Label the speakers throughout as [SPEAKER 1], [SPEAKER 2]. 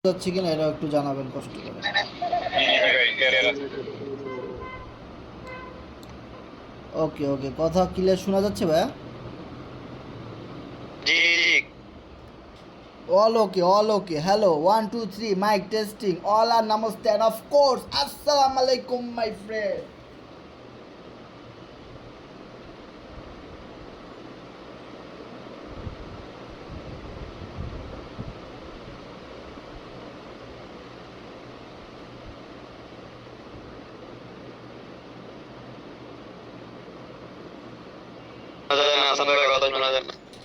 [SPEAKER 1] যাচ্ছে কিনা এটা একটু জানাবেন কষ্ট করে। ওকে ওকে, কথা ক্লিয়ার শোনা যাচ্ছে ভাইয়া?
[SPEAKER 2] জি জি
[SPEAKER 1] All okay, all okay. Hello, 1 2 3, mic testing. All are namaste and of course, assalamu alaikum, my friend.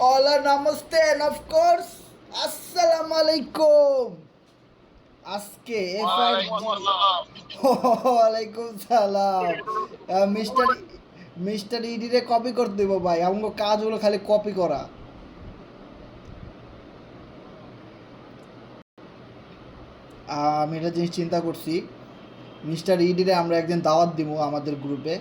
[SPEAKER 1] All are namaste and of course, assalamu alaikum. আজকে এফআর ওয়ালাইকুম সালাম। মিস্টার মিস্টার ইডি রে কপি করতে দেবো ভাই, আমার কাজ হলো খালি কপি করা। আমি একটা জিনিস চিন্তা করছি, মিস্টার ইডিরে আমরা একদিন দাওয়াত দিব আমাদের গ্রুপে।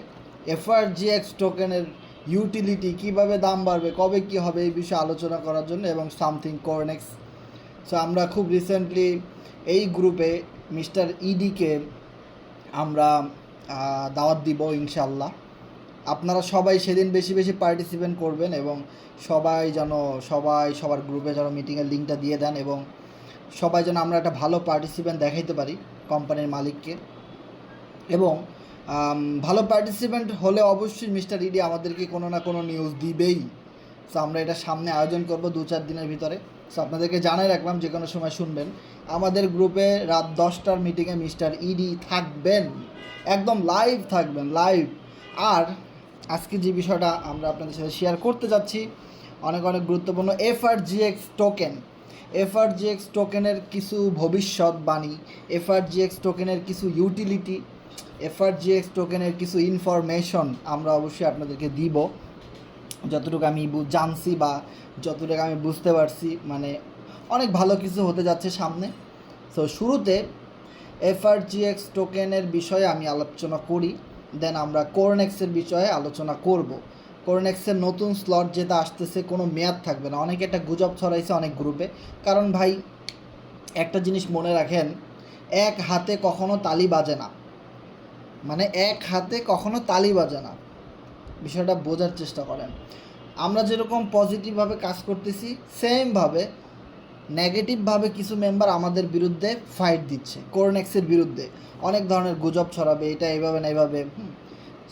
[SPEAKER 1] এফআরজিএক্স টোকেনের ইউটিলিটি কীভাবে দাম বাড়বে, কবে কী হবে এই বিষয়ে আলোচনা করার জন্য, এবং সামথিং কোরনেক্স। সো আমরা খুব রিসেন্টলি এই গ্রুপে মিস্টার ইডিকে আমরা দাওয়াত দিব ইনশাল্লাহ। আপনারা সবাই সেদিন বেশি বেশি পার্টিসিপেট করবেন এবং সবাই যেন সবার গ্রুপে যেন মিটিংয়ের লিঙ্কটা দিয়ে দেন, এবং সবাই যেন আমরা একটা ভালো পার্টিসিপেন্ট দেখাইতে পারি কোম্পানির মালিককে। এবং ভালো পার্টিসিপেন্ট হলে অবশ্যই মিস্টার ইডি আমাদেরকে কোনো না কোনো নিউজ দিবেই। সো আমরা এটা সামনে আয়োজন করব 2-4 দিনের ভিতরে। সো আপনাদেরকে জানাই রাখলাম, যে কোনো সময় শুনবেন আমাদের গ্রুপে রাত 10টার মিটিংয়ে মিস্টার ইডি থাকবেন, একদম লাইভ থাকবেন, লাইভ। আর আজকে যে বিষয়টা আমরা আপনাদের সাথে শেয়ার করতে যাচ্ছি অনেক অনেক গুরুত্বপূর্ণ। এফআরজিএক্স টোকেন, এফআরজিএক্স টোকেনের কিছু ভবিষ্যৎবাণী, এফআরজিএক্স টোকেনের কিছু ইউটিলিটি, এফআরজিএক্স টোকেনের কিছু ইনফরমেশন আমরা অবশ্যই আপনাদেরকে দিব, যতটুকু আমি জানছি বা যতটুকু আমি বুঝতে পারছি। মানে অনেক ভালো কিছু হতে যাচ্ছে সামনে। সো শুরুতে এফআরজিএক্স টোকেনের বিষয়ে আমি আলোচনা করি, দেন আমরা কোরনেক্সের বিষয়ে আলোচনা করব। কোরনেক্সের নতুন স্লট যেটা আসতেছে, কোনো মেয়াদ থাকবে না। অনেকে একটা গুজব ছড়াইছে অনেক গ্রুপে। কারণ ভাই একটা জিনিস মনে রাখেন, এক হাতে কখনো তালি বাজে না, মানে এক হাতে কখনো তালি বাজে না। বিষয়টা বোঝার চেষ্টা করেন। আমরা যেরকম পজিটিভভাবে কাজ করতেছি, সেমভাবে নেগেটিভভাবে কিছু মেম্বার আমাদের বিরুদ্ধে ফাইট দিচ্ছে, কোরনেক্সের বিরুদ্ধে অনেক ধরনের গুজব ছড়াবে, এটা এইভাবে না এইভাবে।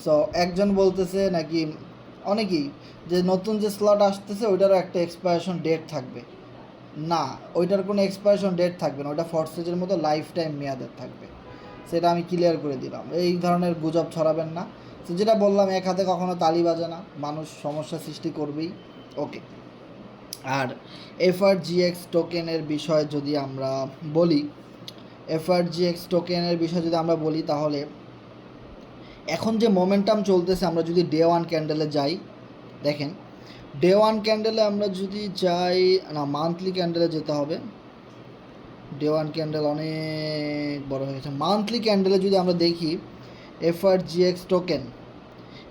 [SPEAKER 1] সো একজন বলতেছে নাকি অনেকেই যে নতুন যে স্লট আসতেছে ওইটারও একটা এক্সপায়ারেশন ডেট থাকবে। না, ওইটার কোনো এক্সপায়ারেশন ডেট থাকবে না, ওইটা ফরসেজের মতো লাইফ টাইম মেয়াদের থাকবে। সেটা আমি ক্লিয়ার করে দিলাম, এই ধরনের গুজব ছড়াবেন না। তো যেটা বললাম, এক হাতে কখনো তালি বাজে না, মানুষ সমস্যা সৃষ্টি করবেই। ওকে, আর এফআরজিএক্স টোকেনের বিষয়ে যদি আমরা বলি, এফআরজিএক্স টোকেনের বিষয়ে যদি আমরা বলি, তাহলে এখন যে মোমেন্টাম চলতেছে, আমরা যদি ডে ওয়ান ক্যান্ডেলে যাই, দেখেন ডে ওয়ান ক্যান্ডেলে আমরা যদি যাই, না মান্থলি ক্যান্ডেলে যেতে হবে। ডে ওয়ান ক্যান্ডেল অনেক বড় হয়ে গেছে। মান্থলি ক্যান্ডেলে যদি আমরা দেখি, এফআরজিএক্স টোকেন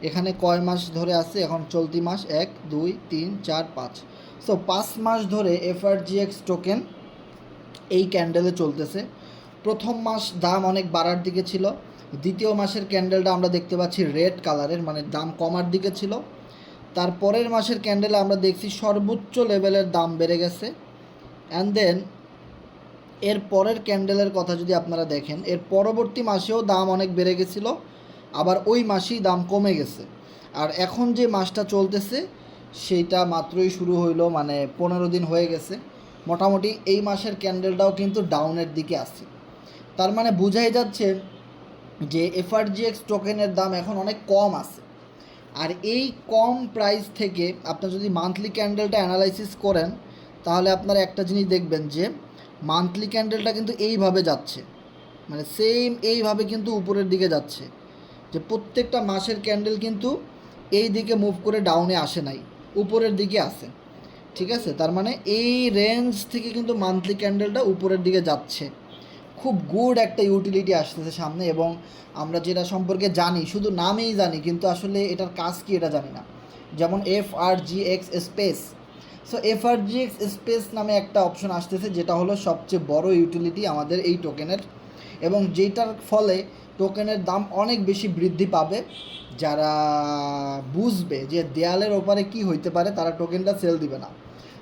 [SPEAKER 1] এখানে কয় মাস ধরে আছে, এখন চলতি মাস 1 2 3 4 5। সো 5 মাস ধরে এফআরজিএক্স টোকেন এই ক্যান্ডেলে চলতেছে। প্রথম মাস দাম অনেক বাড়ার দিকে ছিল, দ্বিতীয় মাসের ক্যান্ডেলটা আমরা দেখতে পাচ্ছি রেড কালারের, মানে দাম কমার দিকে ছিল। তারপরের মাসের ক্যান্ডেলে আমরা দেখছি সর্বোচ্চ লেভেলের দাম বেড়ে গেছে। অ্যান্ড দেন এর পরের ক্যান্ডেলের কথা যদি আপনারা দেখেন, এর পরবর্তী মাসেও দাম অনেক বেড়ে গেছিলো, আবার ওই মাসেই দাম কমে গেছে। আর এখন যে মাসটা চলতেছে সেইটা মাত্রই শুরু হইলো, মানে 15 দিন হয়ে গেছে। মোটামুটি এই মাসের ক্যান্ডেলটাও কিন্তু ডাউনের দিকে আছে। তার মানে বোঝাই যাচ্ছে যে এফআরজিএক্স টোকেনের দাম এখন অনেক কম আছে। আর এই কম প্রাইস থেকে আপনার যদি মান্থলি ক্যান্ডেলটা অ্যানালাইসিস করেন, তাহলে আপনারা একটা জিনিস দেখবেন যে মান্থলি ক্যান্ডেলটা কিন্তু এইভাবে যাচ্ছে, মানে সেম এইভাবে কিন্তু উপরের দিকে যাচ্ছে, যে প্রত্যেকটা মাসের ক্যান্ডেল কিন্তু এই দিকে মুভ করে ডাউনে আসে নাই, উপরের দিকে আসে। ঠিক আছে, তার মানে এই রেঞ্জ থেকে কিন্তু মান্থলি ক্যান্ডেলটা উপরের দিকে যাচ্ছে। খুব গুড একটা ইউটিলিটি আসতেছে সামনে, এবং আমরা যেটা সম্পর্কে জানি, শুধু নামেই জানি, কিন্তু আসলে এটার কাজ কি এটা জানি না। যেমন FRGX space, so FRGX space নামে একটা অপশন আসতেছে, যেটা হলো সবচেয়ে বড় ইউটিলিটি আমাদের এই টোকেনের, এবং যেটার ফলে টোকেনের দাম অনেক বেশি বৃদ্ধি পাবে। যারা বুঝবে যে দেয়ালের ওপারে কি হইতে পারে, তারা টোকেনটা সেল দিবে না,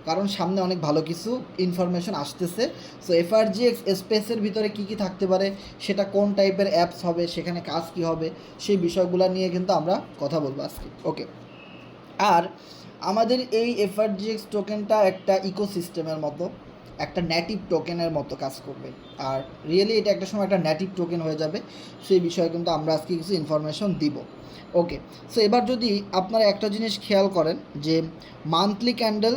[SPEAKER 1] কারণ সামনে অনেক ভালো কিছু ইনফরমেশন আসতেছে। সো এফআরজিএক্স স্পেসের ভিতরে কি কি থাকতে পারে, সেটা কোন টাইপের অ্যাপস হবে, সেখানে কাজ কি হবে, সেই বিষয়গুলো নিয়ে কিন্তু আমরা কথা বলবো আজকে। ওকে, আর আমাদের এই এফআরজিএক্স টোকেনটা একটা ইকোসিস্টেমের মতো, একটা নেটিভ টোকেনের মতো কাজ করবে, আর রিয়েলি এটা একটা সময় একটা নেটিভ টোকেন হয়ে যাবে। সেই বিষয়ে কিন্তু আমরা আজকে কিছু ইনফরমেশন দিব। ওকে, সো এবার যদি আপনারা একটা জিনিস খেয়াল করেন যে মান্থলি ক্যান্ডেল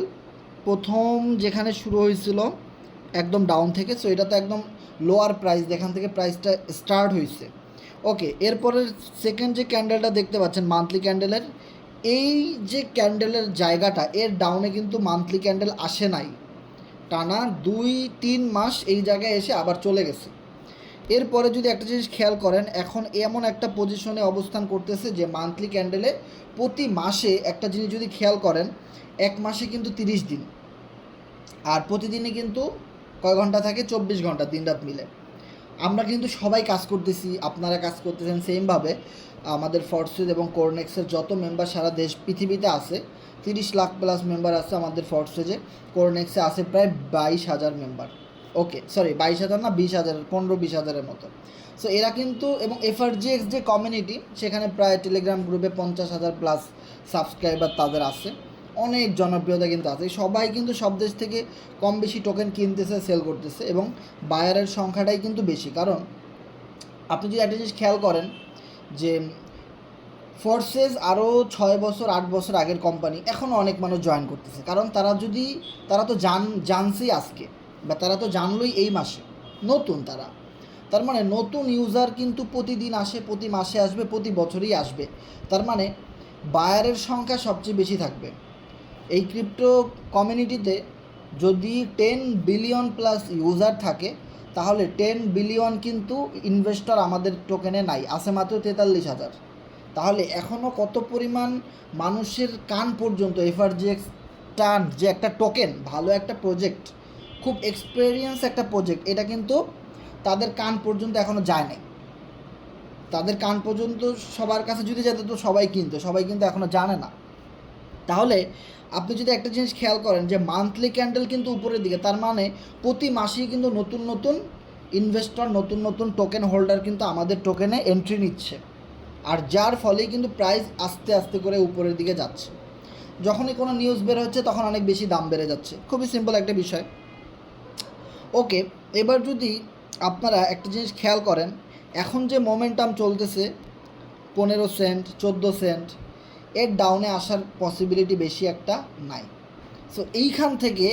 [SPEAKER 1] প্রথম যেখানে শুরু হয়েছিল একদম ডাউন থেকে, সো এটা তো একদম লোয়ার প্রাইস, যেখান থেকে প্রাইসটা স্টার্ট হয়েছে। ওকে, এরপরে সেকেন্ড যে ক্যান্ডেলটা দেখতে পাচ্ছেন মান্থলি ক্যান্ডেলের, এই যে ক্যান্ডেলের জায়গাটা, এর ডাউনে কিন্তু মান্থলি ক্যান্ডেল আসে নাই, টানা 2-3 মাস এই জায়গায় এসে আবার চলে গেছে। এরপরে যদি একটা জিনিস খেয়াল করেন, এখন এমন একটা পজিশনে অবস্থান করতেছে যে মান্থলি ক্যান্ডেলে প্রতি মাসে একটা জিনিস যদি খেয়াল করেন, এক মাসে কিন্তু 30 দিন, আর প্রতিদিনই কিন্তু কয় ঘন্টা থাকে, 24 ঘন্টা, দিন রাত মিলে। আমরা কিন্তু সবাই কাজ করতেছি, আপনারা কাজ করতেছেন সেমভাবে। আমাদের ফর্সেস এবং কোরনেক্সের যত মেম্বার সারা দেশ পৃথিবীতে আছে, 30 লাখ প্লাস মেম্বার আছে আমাদের ফর্সেজে। কোরনেক্সে আছে প্রায় 22,000 মেম্বার। ওকে, সরি 22,000 না, 20,000, 15-20,000-এর মতো। সো এরা কিন্তু, এবং এফআরজিএক্স যে কমিউনিটি, সেখানে প্রায় টেলিগ্রাম গ্রুপে 50,000 প্লাস সাবস্ক্রাইবার তাদের আছে, অনেক জনপ্রিয়তা কিন্তু আছে। সবাই কিন্তু সব দেশ থেকে কম বেশি টোকেন কিনতেছে, সেল করতেছে, এবং বায়ারের সংখ্যাটাই কিন্তু বেশি। কারণ আপনি যদি একটা জিনিস খেয়াল করেন যে ফোর্সেস আরও 6 বছর 8 বছর আগের কোম্পানি, এখনও অনেক মানুষ জয়েন করতেছে, কারণ তারা তো জানছেই আজকে, বা তারা তো জানলই এই মাসে, নতুন তারা, তার মানে নতুন ইউজার কিন্তু প্রতিদিন আসে, প্রতি মাসে আসবে, প্রতি বছরই আসবে। তার মানে বায়ারের সংখ্যা সবচেয়ে বেশি থাকবে এই ক্রিপ্টো কমিউনিটিতে। যদি 10 বিলিয়ন প্লাস ইউজার থাকে, তাহলে 10 বিলিয়ন কিন্তু ইনভেস্টর আমাদের টোকেনে নাই, আছে মাত্র 43,000। তাহলে এখনও কত পরিমাণ মানুষের কান পর্যন্ত এফআরজিএক্সটা যে একটা টোকেন, ভালো একটা প্রজেক্ট, খুব এক্সপেরিয়েন্স একটা প্রজেক্ট, এটা কিন্তু তাদের কান পর্যন্ত এখনও যায় নাই। তাদের কান পর্যন্ত সবার কাছে যদি যেত তো সবাই কিন্তু এখনও জানে না। তাহলে আপনি যদি একটা জিনিস খেয়াল করেন যে মান্থলি ক্যান্ডেল কিন্তু উপরের দিকে, তার মানে প্রতি মাসেই কিন্তু নতুন নতুন ইনভেস্টর, নতুন নতুন টোকেন হোল্ডার কিন্তু আমাদের টোকেনে এন্ট্রি নিচ্ছে, আর যার ফলেই কিন্তু প্রাইস আস্তে আস্তে করে উপরের দিকে যাচ্ছে। যখনই কোনো নিউজ বের হচ্ছে তখন অনেক বেশি দাম বেড়ে যাচ্ছে, খুবই সিম্পল একটা বিষয়। ওকে, এবার যদি আপনারা একটা জিনিস খেয়াল করেন, এখন যে মোমেন্টাম চলতেছে 15 সেন্ট 14 সেন্ট, এর ডাউনে আসার পসিবিলিটি বেশি একটা নাই। সো এইখান থেকে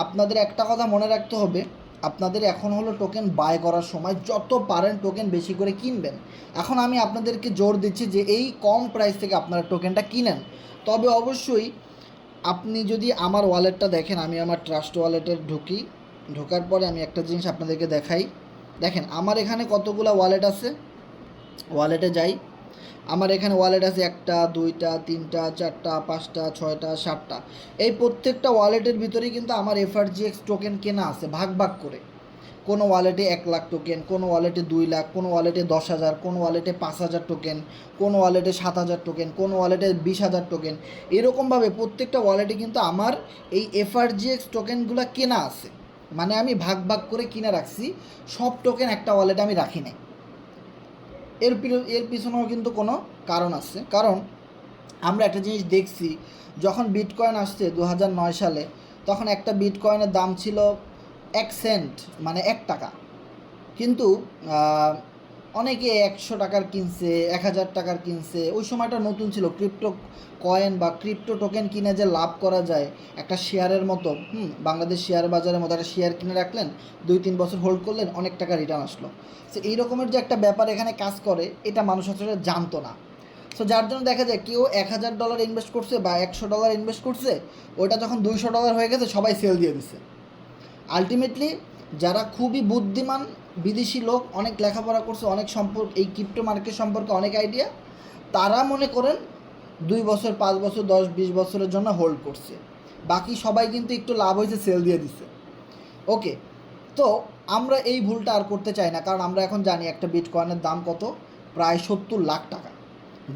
[SPEAKER 1] আপনাদের একটা কথা মনে রাখতে হবে, আপনাদের এখন হলো টোকেন বাই করার সময়, যত পারেন টোকেন বেশি করে কিনবেন। এখন আমি আপনাদেরকে জোর দিচ্ছি যে এই কম প্রাইস থেকে আপনারা টোকেনটা কিনেন। তবে অবশ্যই আপনি যদি আমার ওয়ালেটটা দেখেন, আমি আমার ট্রাস্ট ওয়ালেটে ঢোকার পরে আমি একটা জিনিস আপনাদেরকে দেখাই। দেখেন আমার এখানে কতগুলো ওয়ালেট আছে, ওয়ালেটে যাই, আমার এখানে ওয়ালেট আছে 1টা 2টা 3টা 4টা 5টা 6টা 7টা। এই প্রত্যেকটা ওয়ালেটের ভিতরেই কিন্তু আমার এফআরজিএক্স টোকেন কেনা আছে ভাগ ভাগ করে। কোনো ওয়ালেটে 1 লাখ টোকেন, কোনো ওয়ালেটে 2 লাখ, কোনো ওয়ালেটে 10,000, কোনো ওয়ালেটে 5,000 টোকেন, কোনো ওয়ালেটে 7,000 টোকেন, কোনো ওয়ালেটে 20,000 টোকেন। এরকমভাবে প্রত্যেকটা ওয়ালেটে কিন্তু আমার এই এফআরজিএক্স টোকেনগুলো কেনা আছে, মানে আমি ভাগ ভাগ করে কিনে রাখছি, সব টোকেন একটা ওয়ালেটে আমি রাখি নাই। এর পিছনেও কিন্তু কোনো কারণ আছে, কারণ আমরা একটা জিনিস দেখছি, যখন বিটকয়েন আসছে 2009 সালে, তখন একটা বিটকয়েনের দাম ছিল 1 সেন্ট, মানে 1 টাকা। কিন্তু অনেকে 100 টাকার কিনছে, 1,000 টাকার কিনছে। ওই সময়টা নতুন ছিল, ক্রিপ্টো কয়েন বা ক্রিপ্টো টোকেন কিনে যে লাভ করা যায় একটা শেয়ারের মতো, বাংলাদেশ শেয়ার বাজারের মতো একটা শেয়ার কিনে রাখলেন, 2-3 বছর হোল্ড করলেন, অনেক টাকা রিটার্ন আসলো। সো এই রকমের যে একটা ব্যাপার এখানে কাজ করে, এটা মানুষ আসলে জানতো না। সো যার জন্য দেখা যায় কেউ $1,000 ইনভেস্ট করছে বা $100 ইনভেস্ট করছে, ওটা যখন $200 হয়ে গেছে সবাই সেল দিয়ে দিছে। আলটিমেটলি যারা খুবই বুদ্ধিমান বিদেশি লোক, অনেক লেখাপড়া করছে, অনেক এই ক্রিপ্টো মার্কেট সম্পর্কে অনেক আইডিয়া, তারা মনে করেন 2 বছর 5 বছর 10-20 বছরের জন্য হোল্ড করছে। বাকি সবাই কিন্তু একটু লাভ হয়েছে, সেল দিয়ে দিচ্ছে। ওকে, তো আমরা এই ভুলটা আর করতে চাই না, কারণ আমরা এখন জানি একটা বিটকয়েনের দাম কত, প্রায় 70 লাখ টাকা।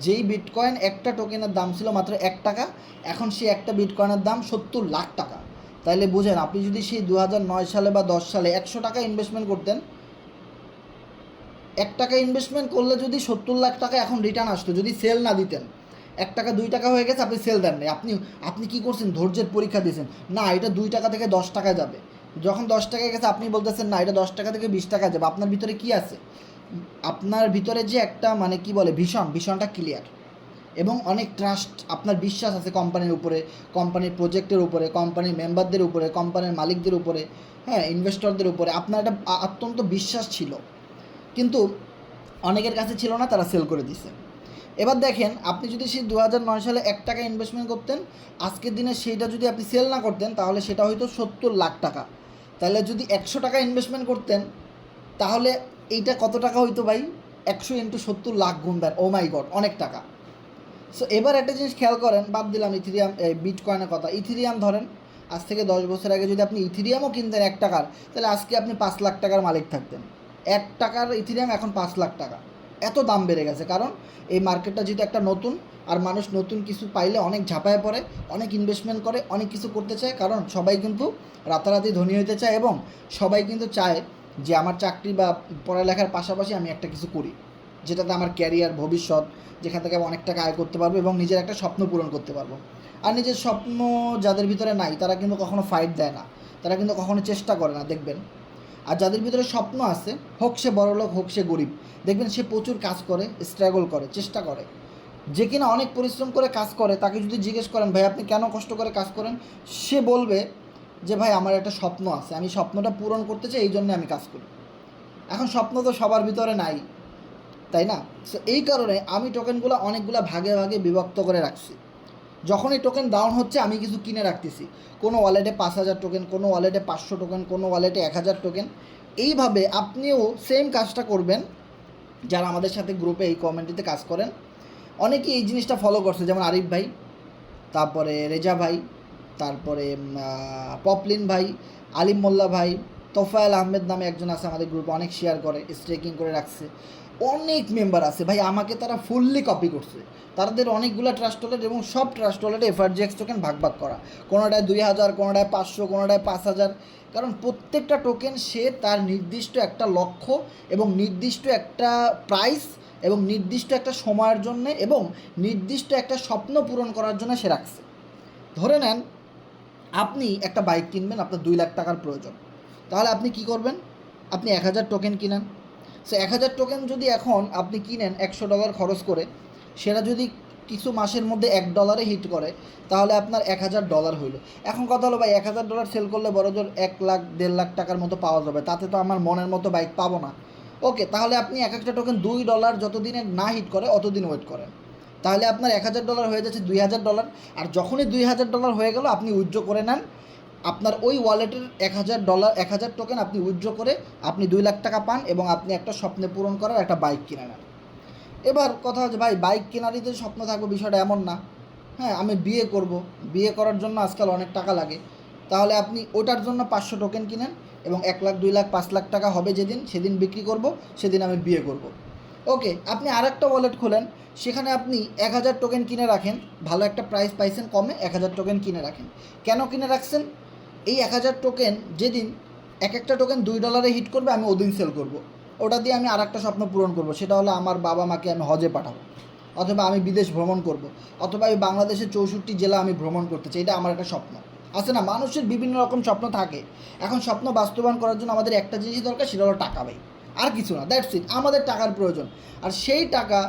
[SPEAKER 1] যেই বিটকয়েন একটা টোকেনের দাম ছিল মাত্র 1 টাকা, এখন সেই একটা বিটকয়েনের দাম 70 লাখ টাকা। তাইলে বুঝেন, আপনি যদি সেই 2009 সালে বা 10 সালে 100 টাকা ইনভেস্টমেন্ট করতেন, 1 টাকা ইনভেস্টমেন্ট করলে যদি 70 লাখ টাকা এখন রিটার্ন আসতো, যদি সেল না দিতেন, 1 টাকা 2 টাকা হয়ে গেছে, আপনি সেল দেন নাই, আপনি কী করছেন, ধৈর্যের পরীক্ষা দিয়েছেন, না এটা 2 টাকা থেকে 10 টাকায় যাবে। যখন 10 টাকায় গেছে আপনি বলতেছেন না এটা 10 টাকা থেকে 20 টাকা যাবে। আপনার ভিতরে কি আছে? আপনার ভিতরে যে একটা মানে কি বলে ভীষণটা ক্লিয়ার, এবং অনেক ট্রাস্ট, আপনার বিশ্বাস আছে কোম্পানির উপরে, কোম্পানির প্রজেক্টের উপরে, কোম্পানির মেম্বারদের উপরে, কোম্পানির মালিকদের উপরে, হ্যাঁ, ইনভেস্টরদের উপরে আপনার একটা অত্যন্ত বিশ্বাস ছিল, কিন্তু অনেকের কাছে ছিল না, তারা সেল করে দিছে। এবার দেখেন, আপনি যদি সেই 2009 সালে 1 টাকা ইনভেস্টমেন্ট করতেন, আজকের দিনে সেইটা যদি আপনি সেল না করতেন, তাহলে সেটা হয়তো 70 লাখ টাকা। তাহলে যদি 100 টাকা ইনভেস্টমেন্ট করতেন, তাহলে এইটা কত টাকা হইতো ভাই? 100 × 70 লাখ গুণ দেন, ও মাই গড, অনেক টাকা। সো এবার একটা জিনিস খেয়াল করেন, বাদ দিলাম ইথিরিয়াম, বিটকয়েনের কথা, ইথিরিয়াম ধরেন, আজ থেকে 10 বছর আগে যদি আপনি ইথিরিয়ামও কিনতেন 1 টাকার, তাহলে আজকে আপনি 5 লাখ টাকার মালিক থাকতেন। 1 টাকার ইথিরিয়াম এখন 5 লাখ টাকা, এত দাম বেড়ে গেছে। কারণ এই মার্কেটটা যেহেতু একটা নতুন, আর মানুষ নতুন কিছু পাইলে অনেক ঝাঁপায় পড়ে, অনেক ইনভেস্টমেন্ট করে, অনেক কিছু করতে চায়, কারণ সবাই কিন্তু রাতারাতি ধনী হতে চায়, এবং সবাই কিন্তু চায় যে আমার চাকরি বা পড়ালেখার পাশাপাশি আমি একটা কিছু করি, যেটাতে আমার ক্যারিয়ার, ভবিষ্যৎ, যেখান থেকে আমি অনেক টাকা আয় করতে পারবো এবং নিজের একটা স্বপ্ন পূরণ করতে পারবো। আর নিজের স্বপ্ন যাদের ভিতরে নাই, তারা কিন্তু কখনো ফাইট দেয় না, তারা কিন্তু কখনো চেষ্টা করে না, দেখবেন। আর যাদের ভিতরে স্বপ্ন আছে, হোক সে বড়লোক হোক সে গরিব, দেখবেন সে প্রচুর কাজ করে, স্ট্রাগল করে, চেষ্টা করে। যে কিনা অনেক পরিশ্রম করে কাজ করে, তাকে যদি জিজ্ঞেস করেন ভাই আপনি কেন কষ্ট করে কাজ করেন, সে বলবে যে ভাই আমার একটা স্বপ্ন আছে, আমি স্বপ্নটা পূরণ করতে চাই, এই জন্য আমি কাজ করি। এখন স্বপ্ন তো সবার ভিতরে নাই, তাই না? সো এই কারণে আমি টোকেনগুলো অনেকগুলো ভাগে ভাগে বিভক্ত করে রাখছি। যখন এই টোকেন ডাউন হচ্ছে, আমি কিছু কিনে রাখতেছি, কোনো ওয়ালেটে 5,000 টোকেন, কোনো ওয়ালেটে 500 টোকেন, কোনো ওয়ালেটে 1,000 টোকেন। এইভাবে আপনিও সেম কাজটা করবেন, যারা আমাদের সাথে গ্রুপে এই কমিউনিটিতে কাজ করেন। অনেকেই এই জিনিসটা ফলো করছে, যেমন আরিফ ভাই, তারপরে রেজা ভাই, তারপরে পপলিন ভাই, আলিম মোল্লা ভাই, তোফায়েল আহমেদ নামে একজন আছে আমাদের গ্রুপে, অনেক শেয়ার করে, স্ট্রেকিং করে রাখছে, অনেক মেম্বার আছে ভাই, আমাকে তারা ফুললি কপি করছে। তাদের অনেকগুলো ট্রাস্ট ওয়ালেট, এবং সব ট্রাস্ট ওয়ালেটে এফআরজিএক্স টোকেন ভাগ ভাগ করা, কোনোটায় 2,000, কোনোটায় 500, কোনোটায় 5,000। কারণ প্রত্যেকটা টোকেন সে তার নির্দিষ্ট একটা লক্ষ্য এবং নির্দিষ্ট একটা প্রাইস এবং নির্দিষ্ট একটা সময়ের জন্যে এবং নির্দিষ্ট একটা স্বপ্ন পূরণ করার জন্য সে রাখছে। ধরে নেন আপনি একটা বাইক কিনবেন, আপনার 2 লাখ টাকার প্রয়োজন, তাহলে আপনি কি করবেন? আপনি 1,000 টোকেন কিনেন। সো 1,000 টোকেন যদি এখন আপনি কিনেন $100 খরচ করে, সেটা যদি কিছু মাসের মধ্যে $1 হিট করে, তাহলে আপনার $1,000 হইল। এখন কথা হলো ভাই, $1,000 সেল করলে বড়জোর 1 লাখ 1.5 লাখ টাকার মতো পাওয়া যাবে, তাতে তো আমার মনের মতো বাইক পাবো না। ওকে, তাহলে আপনি এক একটা টোকেন $2 যতদিনে না হিট করে অতদিন ওয়েট করেন, তাহলে আপনার $1,000 হয়ে যাচ্ছে $2,000। আর যখনই $2,000 হয়ে গেল, আপনি উইথড্র করে নেন আপনার ওই ওয়ালেটের $1,000, 1,000 টোকেন আপনি উইথড্র করে আপনি 2 লাখ টাকা পান, এবং আপনি একটা স্বপ্নে পূরণ করার একটা বাইক কিনে নেন। এবার কথা হচ্ছে ভাই, বাইক কেনারই তো স্বপ্ন থাকবে, বিষয়টা এমন না। হ্যাঁ, আমি বিয়ে করব, বিয়ে করার জন্য আজকাল অনেক টাকা লাগে, তাহলে আপনি ওটার জন্য 500 টোকেন কিনেন, এবং 1 লাখ 2 লাখ 5 লাখ টাকা হবে যেদিন, সেদিন বিক্রি করব, সেদিন আমি বিয়ে করব। ওকে, আপনি আরেকটা ওয়ালেট খোলেন, সেখানে আপনি 1,000 টোকেন কিনে রাখেন, ভালো একটা প্রাইস পাইছেন কমে, 1,000 টোকেন কিনে রাখেন। কেন কিনে রাখছেন? এই 1,000 টোকেন যেদিন এক একটা টোকেন $2 হিট করবে, আমি ওদিন সেল করব। ওটা দিয়ে আমি আরেকটা স্বপ্ন পূরণ করব, সেটা হলো আমার বাবা মাকে আমি হজে পাঠাবো, অথবা আমি বিদেশ ভ্রমণ করব, অথবা আমি বাংলাদেশের 64 জেলা আমি ভ্রমণ করতে চাই। এটা আমার একটা স্বপ্ন আছে না, মানুষের বিভিন্ন রকম স্বপ্ন থাকে। এখন স্বপ্ন বাস্তবায়ন করার জন্য আমাদের একটা জিনিসই দরকার, সেটা হলো টাকা ভাই, আর কিছু না, দ্যাটস ইট। আমাদের টাকার প্রয়োজন, আর সেই টাকা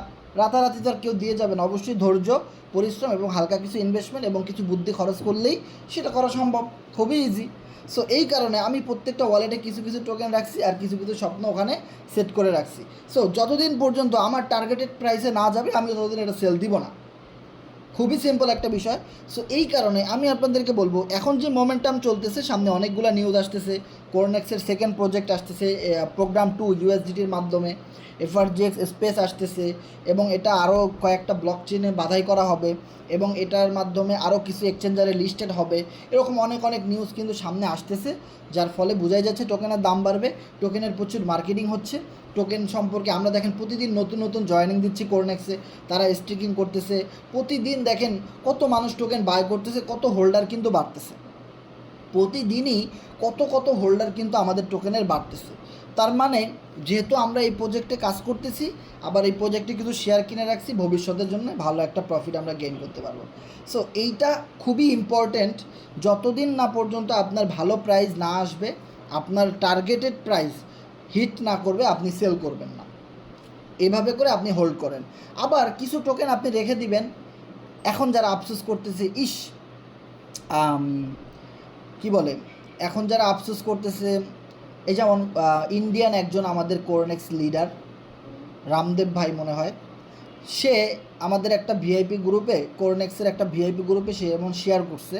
[SPEAKER 1] রাতারাতি তো আর কেউ দিয়ে যাবে না। অবশ্যই ধৈর্য, পরিশ্রম এবং হালকা কিছু ইনভেস্টমেন্ট এবং কিছু বুদ্ধি খরচ করলেই সেটা করা সম্ভব, খুবই ইজি। সো এই কারণে আমি প্রত্যেকটা ওয়ালেটে কিছু কিছু টোকেন রাখছি, আর কিছু কিছু স্বপ্ন ওখানে সেট করে রাখছি। সো যতদিন পর্যন্ত আমার টার্গেটেড প্রাইসে না যাবে, আমি ততদিন এটা সেল দিব না। খুবই সিম্পল একটা বিষয়। সো এই কারণে আমি আপনাদেরকে বলবো, এখন যে মোমেন্টাম চলতেছে, সামনে অনেকগুলো নিউজ আসতেছে, কোরনেক্সের সেকেন্ড প্রজেক্ট আসতেছে প্রোগ্রাম 2 ইউএসডিটির মাধ্যমে, এফআরজিএক্স স্পেস আসতেছে এবং এটা আরও কয়েকটা ব্লক চেনে বাধাই করা হবে এবং এটার মাধ্যমে আরও কিছু এক্সচেঞ্জারে লিস্টেড হবে। এরকম অনেক অনেক নিউজ কিন্তু সামনে আসতেছে, যার ফলে বোঝাই যাচ্ছে টোকেনের দাম বাড়বে, টোকেনের প্রচুর মার্কেটিং হচ্ছে। টোকেন সম্পর্কে আমরা দেখেন প্রতিদিন নতুন নতুন জয়েনিং দিচ্ছি কোরনেক্সে, তারা স্ট্রিকিং করতেছে, প্রতিদিন দেখেন কত মানুষ টোকেন বাই করতেছে, কত হোল্ডার কিন্তু বাড়তেছে, প্রতিদিনই কত কত হোল্ডার কিন্তু আমাদের টোকেনের বাড়তেছে। তার মানে যেহেতু আমরা এই প্রজেক্টে কাজ করতেছি, আবার এই প্রজেক্টে কিছু শেয়ার কিনে রাখছি, ভবিষ্যতের জন্য ভালো একটা প্রফিট আমরা গেইন করতে পারবো। সো এইটা খুবই ইম্পর্ট্যান্ট, যতদিন না পর্যন্ত আপনার ভালো প্রাইস না আসবে, আপনার টার্গেটেড প্রাইস হিট না করবে, আপনি সেল করবেন না। এভাবে করে আপনি হোল্ড করেন। আবার কিছু টোকেন আপনি রেখে দিবেন। এখন যারা আফসোস করতেছে, কি বলে, এখন যারা আফসোস করতেছে, এই যেমন ইন্ডিয়ান একজন আমাদের কোরনেক্স লিডার রামদেব ভাই মনে হয়, সে আমাদের একটা ভিআইপি গ্রুপে, কোরনেক্সের একটা ভিআইপি গ্রুপে সে এমন শেয়ার করছে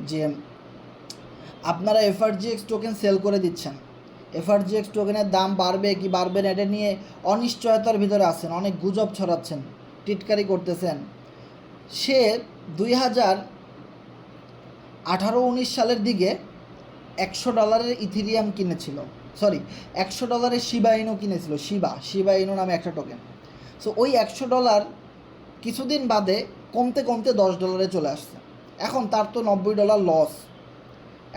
[SPEAKER 1] যে আপনারা এফআরজিএক্স টোকেন সেল করে দিচ্ছেন, এফআরজিএক্স টোকেনের দাম বাড়বে কি বাড়বে না এটা নিয়ে অনিশ্চয়তার ভিতরে আছেন, অনেক গুজব ছড়াচ্ছেন, টিটকারি করতেছেন। সে 2018-19 সালের দিকে $100 ইথিরিয়াম কিনেছিল, সরি $100 শিবা ইনু কিনেছিল, শিবা ইনু নামে একটা টোকেন। সো ওই $100 কিছুদিন বাদে কমতে কমতে $10 চলে আসছে। এখন তার তো $90 লস।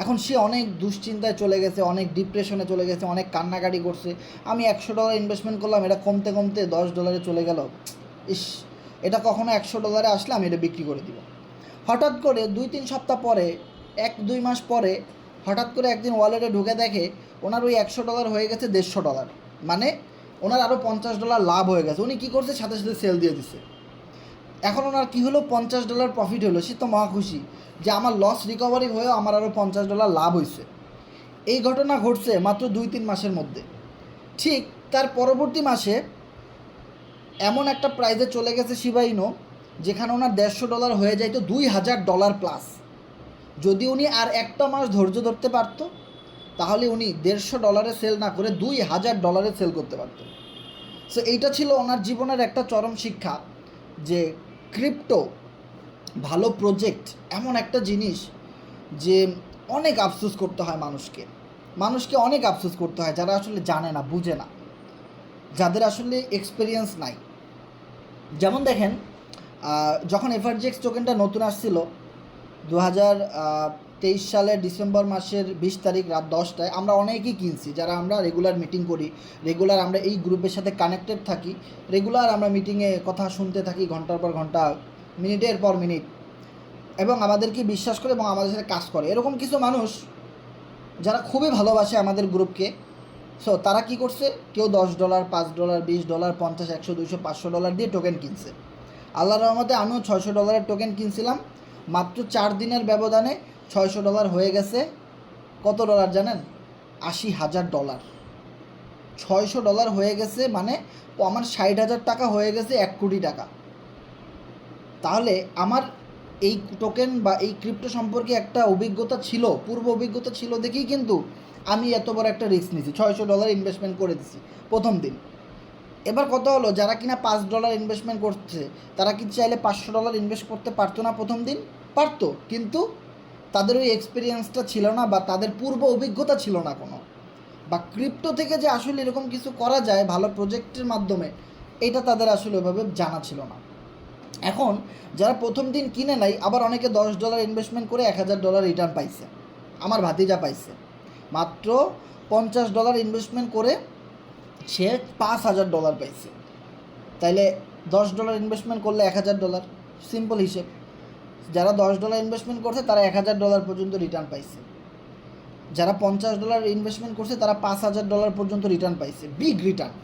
[SPEAKER 1] এখন সে অনেক দুশ্চিন্তায় চলে গেছে, অনেক ডিপ্রেশনে চলে গেছে, অনেক কান্নাকাটি করছে, আমি $100 ইনভেস্টমেন্ট করলাম, এটা কমতে কমতে $10 চলে গেল, ইস এটা কখনো $100 আসলে আমি এটা বিক্রি করে দিব। হঠাৎ করে 2-3 সপ্তাহ পরে, 1-2 মাস পরে হঠাৎ করে একদিন ওয়ালেটে ঢুকে দেখে ওনার ওই $100 হয়ে গেছে $150, মানে ওনার আরও $50 লাভ হয়ে গেছে। উনি কী করছে, সাথে সাথে সেল দিয়ে দিছে। এখন ওনার কী হলো, $50 প্রফিট হলো, সে তো মহা খুশি যে আমার লস রিকভারি হয়েও আমার আরও $50 লাভ হয়েছে। এই ঘটনা ঘটছে মাত্র 2-3 মাসের মধ্যে। ঠিক তার পরবর্তী মাসে এমন একটা প্রাইজে চলে গেছে শিবা ইনু, যেখানে ওনার $150 হয়ে যাইতো $2000 প্লাস। যদি উনি আর একটা মাস ধৈর্য ধরতে পারতো, তাহলে উনি $150 সেল না করে $2000 সেল করতে পারতো। সো এইটা ছিল ওনার জীবনের একটা চরম শিক্ষা, যে ক্রিপ্টো ভালো প্রজেক্ট এমন একটা জিনিস যে অনেক আফসোস করতে হয় মানুষকে অনেক আফসোস করতে হয়, যারা আসলে জানে না, বুঝে না, যাদের আসলে এক্সপিরিয়েন্স নাই। যেমন দেখেন, যখন এফআরজিএক্স টোকেনটা নতুন আসছিল 2023 সালের ডিসেম্বর মাসের 20 তারিখ রাত 10টায়, আমরা অনেকেই কিনছি, যারা আমরা রেগুলার মিটিং করি, রেগুলার আমরা এই গ্রুপের সাথে কানেক্টেড থাকি, রেগুলার আমরা মিটিংয়ে কথা শুনতে থাকি ঘন্টার পর ঘন্টা, মিনিটের পর মিনিট, এবং আমাদেরকে বিশ্বাস করে এবং আমাদের সাথে কাজ করে। এরকম কিছু মানুষ যারা খুবই ভালোবাসে আমাদের গ্রুপকে, সো তারা কি করছে, কেউ $10, $5, $20, $50, $100, $200, $500 দিয়ে টোকেন কিনছে। আল্লাহর রহমতে আমিও $600 টোকেন কিনছিলাম, মাত্র 4 দিনের ব্যবধানে $600 হয়ে গেছে। কত ডলার জানেন? $80,000। $600 হয়ে গেছে মানে আমার 60,000 টাকা হয়ে গেছে 1 কোটি টাকা। তাহলে আমার এই টোকেন বা এই ক্রিপ্টো সম্পর্কে একটা অভিজ্ঞতা ছিল, পূর্ব অভিজ্ঞতা ছিল দেখেই কিন্তু আমি এত বড় একটা রিস্ক নিয়েছি, $600 ইনভেস্টমেন্ট করে দিছি প্রথম দিন। এবার কথা হলো, যারা কিনা $5 ইনভেস্টমেন্ট করছে, তারা কি চাইলে $500 ইনভেস্ট করতে পারতো না? প্রথম দিন পারতো, কিন্তু তাদের ওই এক্সপিরিয়েন্সটা ছিল না, বা তাদের পূর্ব অভিজ্ঞতা ছিল না কোনো, বা ক্রিপ্টো থেকে যে আসলে এরকম কিছু করা যায় ভালো প্রজেক্টের মাধ্যমে, এটা তাদের আসলে ওইভাবে জানা ছিল না। এখন যারা প্রথম দিন কিনে নাই, আবার অনেকে $10 ইনভেস্টমেন্ট করে $1,000 রিটার্ন পাইছে। আমার ভাতিজা পাইছে, মাত্র $50 ইনভেস্টমেন্ট করে সে $5,000 পাইছে। তাইলে $10 ইনভেস্টমেন্ট করলে $1,000, সিম্পল হিসেব। যারা $10 ইনভেস্টমেন্ট করছে তারা $1,000 পর্যন্ত রিটার্ন পাইছে, যারা $50 ইনভেস্টমেন্ট করছে তারা $5,000 পর্যন্ত রিটার্ন পাইছে, বিগ রিটার্ন।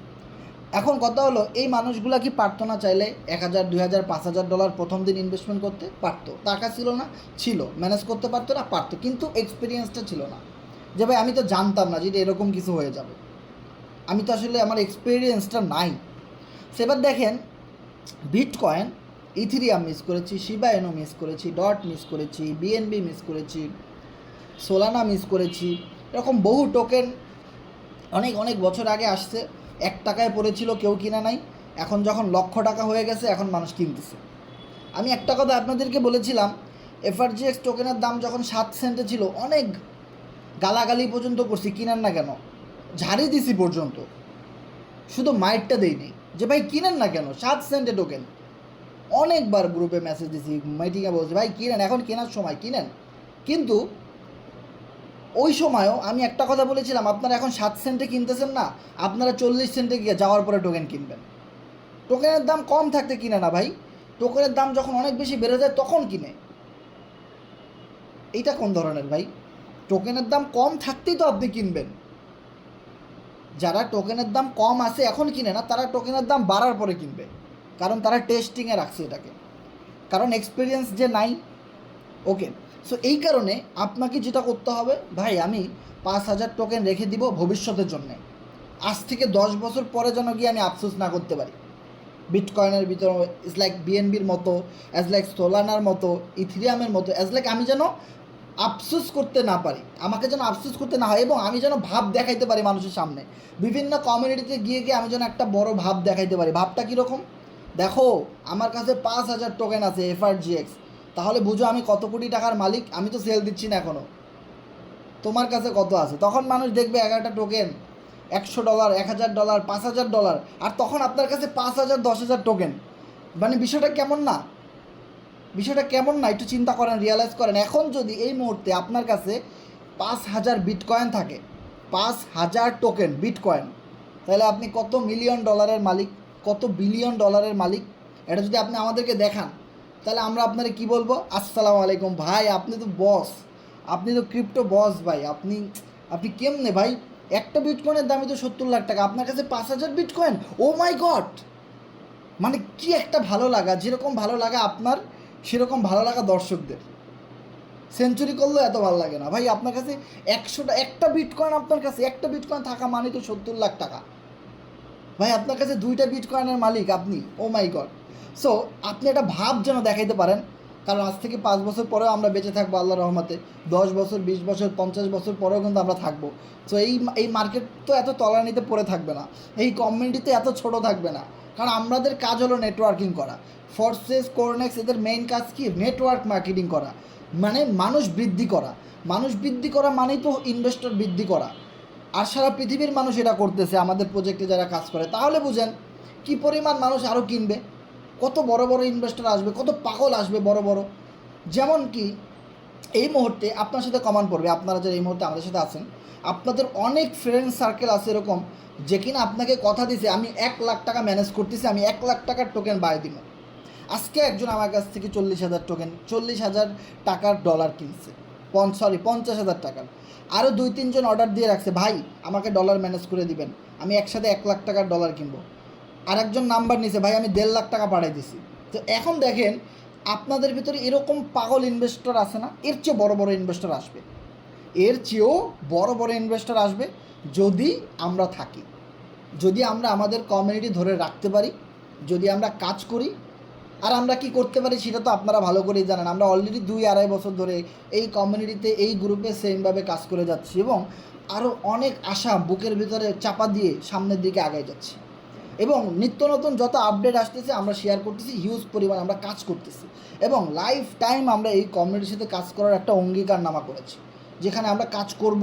[SPEAKER 1] এখন কথা হলো, এই মানুষগুলা কি পারতো না চাইলে $1,000, $2,000, $5,000 প্রথম দিন ইনভেস্টমেন্ট করতে? পারতো। টাকা ছিল না? ছিল। ম্যানেজ করতে পারতো না? পারতো, কিন্তু এক্সপিরিয়েন্সটা ছিল না, যে ভাই আমি তো জানতাম না যে এরকম কিছু হয়ে যাবে, আমি তো আসলে আমার এক্সপিরিয়েন্সটা নাই। সেবার দেখেন, বিটকয়েন, ইথিরিয়াম মিস করেছি, শিবা ইনু মিস করেছি, ডট মিস করেছি, বিএনবি মিস করেছি, সোলানা মিস করেছি, এরকম বহু টোকেন অনেক অনেক বছর আগে আসছে, 1 টাকায় পড়েছিল, কেউ কিনা নাই। এখন যখন লক্ষ টাকা হয়ে গেছে, এখন মানুষ কিনতেছে। আমি একটা কথা আপনাদেরকে বলেছিলাম, এফআরজিএক্স টোকেনের দাম যখন 7 সেন্টে ছিল, অনেক গালাগালি পর্যন্ত করছি, কিনেন না কেন, ঝাড়ি দিছি পর্যন্ত, শুধু মাইটটা দেইনি যে ভাই কিনেন না কেন, 7 সেন্টে টোকেন। অনেকবার গ্রুপে মেসেজ দিছি, মিটিংয়ে বলছি ভাই কিনেন, এখন কেনার সময় কিনেন। কিন্তু ওই সময়ও আমি একটা কথা বলেছিলাম, আপনারা এখন 7 সেন্টে কিনতেছেন না, আপনারা 40 সেন্টে গিয়ে যাওয়ার পরে টোকেন কিনবেন। টোকেনের দাম কম থাকতে কিনে না ভাই, টোকেনের দাম যখন অনেক বেশি বেড়ে যায় তখন কিনে। এইটা কোন ধরনের ভাই? টোকেনের দাম কম থাকতেই তো আপনি কিনবেন। যারা টোকেনের দাম কম আছে এখন কিনে না, তারা টোকেনের দাম বাড়ার পরে কিনবে, কারণ তারা টেস্টিংয়ে রাখছে এটাকে, কারণ এক্সপিরিয়েন্স যে নাই। ওকে, সো এই কারণে আপনাকে যেটা করতে হবে, ভাই আমি 5,000 টোকেন রেখে দিব ভবিষ্যতের জন্যে, আজ থেকে 10 বছর পরে যেন গিয়ে আমি আফসোস না করতে পারি। বিটকয়েনের ভিতরে ইজ লাইক বিএনবির মতো, অ্যাজ লাইক সোলানার মতো, ইথিরিয়ামের মতো, অ্যাজ লাইক আমি যেন আফসোস করতে না পারি, আমাকে যেন আফসোস করতে না হয়, এবং আমি যেন ভাব দেখাইতে পারি মানুষের সামনে, বিভিন্ন কমিউনিটিতে গিয়ে গিয়ে আমি যেন একটা বড় ভাব দেখাইতে পারি। ভাবটা কীরকম? দেখো আমার কাছে 5,000 টোকেন আছে এফআরজিএক্স, তাহলে বুঝো আমি কত কোটি টাকার মালিক। আমি তো সেল দিচ্ছি না এখনও, তোমার কাছে কত আছে? তখন মানুষ দেখবে 11টা টোকেন $100, $1,000, $5,000, আর তখন আপনার কাছে 5,000, 10,000 টোকেন। মানে বিষয়টা কেমন না? বিষয়টা কেমন না? একটু চিন্তা করেন, রিয়ালাইজ করেন। এখন যদি এই মুহূর্তে আপনার কাছে 5,000 বিটকয়েন থাকে, 5,000 টোকেন বিটকয়েন, তাহলে আপনি কত মিলিয়ন ডলারের মালিক, কত বিলিয়ন ডলারের মালিক। এটা যদি আপনি আমাদেরকে দেখান, তাহলে আমরা আপনারে কি বলবো? আসসালামু আলাইকুম ভাই, আপনি তো বস, আপনি তো ক্রিপ্টো বস ভাই। আপনি আপনি কেমনে ভাই? একটা বিটকয়েনের দামই তো 70 লাখ টাকা, আপনার কাছে 5,000 বিটকয়েন, ও মাই গড! মানে কি একটা ভালো লাগা, যেরকম ভালো লাগা আপনার, সেরকম ভালো লাগা দর্শকদের। সেঞ্চুরি করলেও এত ভালো লাগে না ভাই। আপনার কাছে 100টা, একটা বিটকয়েন, আপনার কাছে একটা বিটকয়েন থাকা মানে তো 70 লাখ টাকা ভাই। আপনার কাছে 2টা বিটকয়েনের মালিক আপনি, ও মাই গড! সো আপনি একটা ভাব যেন দেখাইতে পারেন, কারণ আজ থেকে 5 বছর পরেও আমরা বেঁচে থাকবো আল্লাহর রহমতে, 10 বছর, 20 বছর, 50 বছর পরেও কিন্তু আমরা থাকবো। সো এই মার্কেট তো এত তলানিতে পড়ে থাকবে না, এই কমিউনিটিতে এত ছোট থাকবে না, কারণ আমাদের কাজ হলো নেটওয়ার্কিং করা। ফোর্সেস, কোরনেক্স, এদের মেইন কাজ কি? নেটওয়ার্ক মার্কেটিং করা, মানে মানুষ বৃদ্ধি করা। মানুষ বৃদ্ধি করা মানেই তো ইনভেস্টর বৃদ্ধি করা, আর সারা পৃথিবীর মানুষ এটা করতেছে আমাদের প্রজেক্টে যারা কাজ করে। তাহলে বুঝেন কী পরিমাণ মানুষ আরও কিনবে, কত বড় বড় ইনভেস্টর আসবে, কত পাগল আসবে বড় বড়। যেমন কি এই মুহূর্তে আপনার সাথে কমান পড়বে, আপনারা যারা এই মুহূর্তে আমাদের সাথে আছেন, আপনাদের অনেক ফ্রেন্ড সার্কেল আছে এরকম, যে কিনা আপনাকে কথা দিছে আমি 1 লাখ টাকা ম্যানেজ করতেছি, আমি 1 লাখ টাকার টোকেন বাই দিব। আজকে একজন আমার কাছ থেকে 40,000 টোকেন, 40,000 টাকার ডলার কিনছে, 50,000 টাকার। আরও 2-3 জন অর্ডার দিয়ে রাখছে, ভাই আমাকে ডলার ম্যানেজ করে দিবেন, আমি একসাথে 1 লাখ টাকার ডলার কিনবো। আর একজন নাম্বার নিছে, ভাই আমি 1.5 লাখ টাকা পাঠাই দিছি। তো এখন দেখেন আপনাদের ভিতরে এরকম পাগল ইনভেস্টর আছে না? এর চেয়ে বড় বড় ইনভেস্টর আসবে, এর চেয়েও বড় বড় ইনভেস্টর আসবে, যদি আমরা থাকি, যদি আমরা আমাদের কমিউনিটি ধরে রাখতে পারি, যদি আমরা কাজ করি। আর আমরা কি করতে পারি সেটা তো আপনারা ভালো করেই জানেন। আমরা অলরেডি 2-2.5 বছর ধরে এই কমিউনিটিতে, এই গ্রুপে সেমভাবে কাজ করে যাচ্ছি, এবং আরও অনেক আশা বুকের ভিতরে চাপা দিয়ে সামনের দিকে আগায় যাচ্ছি, এবং নিত্য নতুন যত আপডেট আসতেছে আমরা শেয়ার করতেছি, হিউজ পরিমাণ আমরা কাজ করতেছি, এবং লাইফ টাইম আমরা এই কমিউনিটির সাথে কাজ করার একটা অঙ্গীকারনামা করেছি, যেখানে আমরা কাজ করব,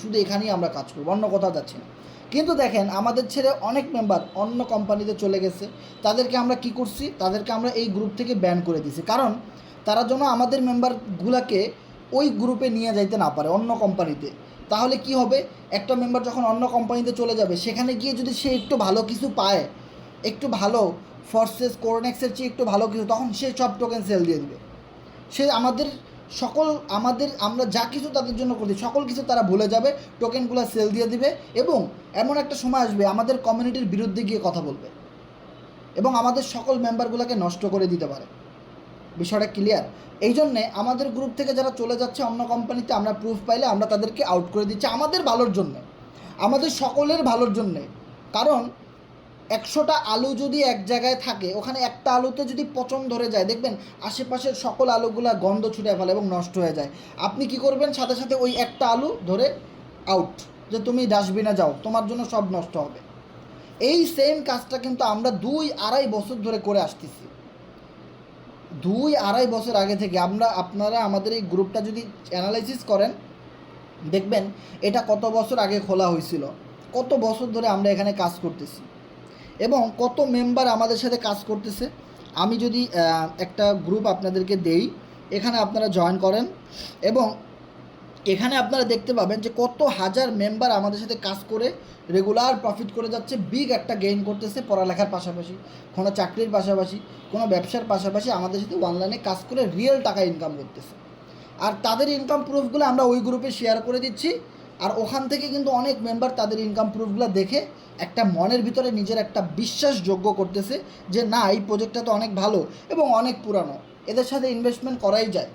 [SPEAKER 1] শুধু এখানেই আমরা কাজ করব, অন্য কোথাও যাচ্ছি না। কিন্তু দেখেন আমাদের ছেড়ে অনেক মেম্বার অন্য কোম্পানিতে চলে গেছে, তাদেরকে আমরা কি করছি? তাদেরকে আমরা এই গ্রুপ থেকে ব্যান করে দিয়েছি, কারণ তারা যেন আমাদের মেম্বারগুলোকে ওই গ্রুপে নিয়ে যাইতে না পারে অন্য কোম্পানিতে। তাহলে কি হবে? একটা মেম্বার যখন অন্য কোম্পানিতে চলে যাবে, সেখানে গিয়ে যদি সে একটু ভালো কিছু পায়, একটু ভালো, ফোর্সেস, কোরনেক্সের চেয়ে একটু ভালো কিছু, তখন সে সব টোকেন সেল দিয়ে দিবে। সে আমরা যা কিছু তাদের জন্য করছি সকল কিছু তারা ভুলে যাবে, টোকেনগুলো সেল দিয়ে দিবে, এবং এমন একটা সময় আসবে আমাদের কমিউনিটির বিরুদ্ধে গিয়ে কথা বলবে, এবং আমাদের সকল মেম্বারগুলোকে নষ্ট করে দিতে পারে। বিষয়টা ক্লিয়ার? এই জন্যে আমাদের গ্রুপ থেকে যারা চলে যাচ্ছে অন্য কোম্পানিতে, আমরা প্রুফ পাইলে আমরা তাদেরকে আউট করে দিচ্ছি, আমাদের ভালোর জন্যে, আমাদের সকলের ভালোর জন্যে। কারণ 100টা আলু যদি এক জায়গায় থাকে, ওখানে একটা আলুতে যদি পচন ধরে যায়, দেখবেন আশেপাশের সকল আলুগুলা গন্ধ ছুটে ফেলে এবং নষ্ট হয়ে যায়। আপনি কি করবেন? সাথে সাথে ওই একটা আলু ধরে আউট, যে তুমি ডাস্টবিনে যাও, তোমার জন্য সব নষ্ট হবে। এই সেম কাজটা কিন্তু আমরা 2-2.5 বছর ধরে করে আসতেছি। 2-2.5 বছর আগে থেকে আপনারা আমাদের এই গ্রুপটা যদি অ্যানালাইসিস করেন, দেখবেন এটা কত বছর আগে খোলা হয়েছিল, কত বছর ধরে আমরা এখানে কাজ করতেছি এবং কত মেম্বার আমাদের সাথে কাজ করতেছে। আমি যদি একটা গ্রুপ আপনাদেরকে দেই, এখানে আপনারা জয়েন করেন এবং এখানে আপনারা দেখতে পাবেন যে কত হাজার মেম্বার আমাদের সাথে কাজ করে রেগুলার প্রফিট করে যাচ্ছে, বিগ একটা গেইন করতেছে পড়ালেখার পাশাপাশি, কোনো চাকরির পাশাপাশি, কোনো ব্যবসার পাশাপাশি আমাদের সাথে অনলাইনে কাজ করে রিয়েল টাকা ইনকাম করতেছে। আর তাদের ইনকাম প্রুফগুলো আমরা ওই গ্রুপে শেয়ার করে দিচ্ছি, আর ওখান থেকে কিন্তু অনেক মেম্বার তাদের ইনকাম প্রুফগুলো দেখে একটা মনের ভিতরে নিজের একটা বিশ্বাসযোগ্য করতেছে যে না, এই প্রজেক্টটা তো অনেক ভালো এবং অনেক পুরানো, এদের সাথে ইনভেস্টমেন্ট করাই যায়,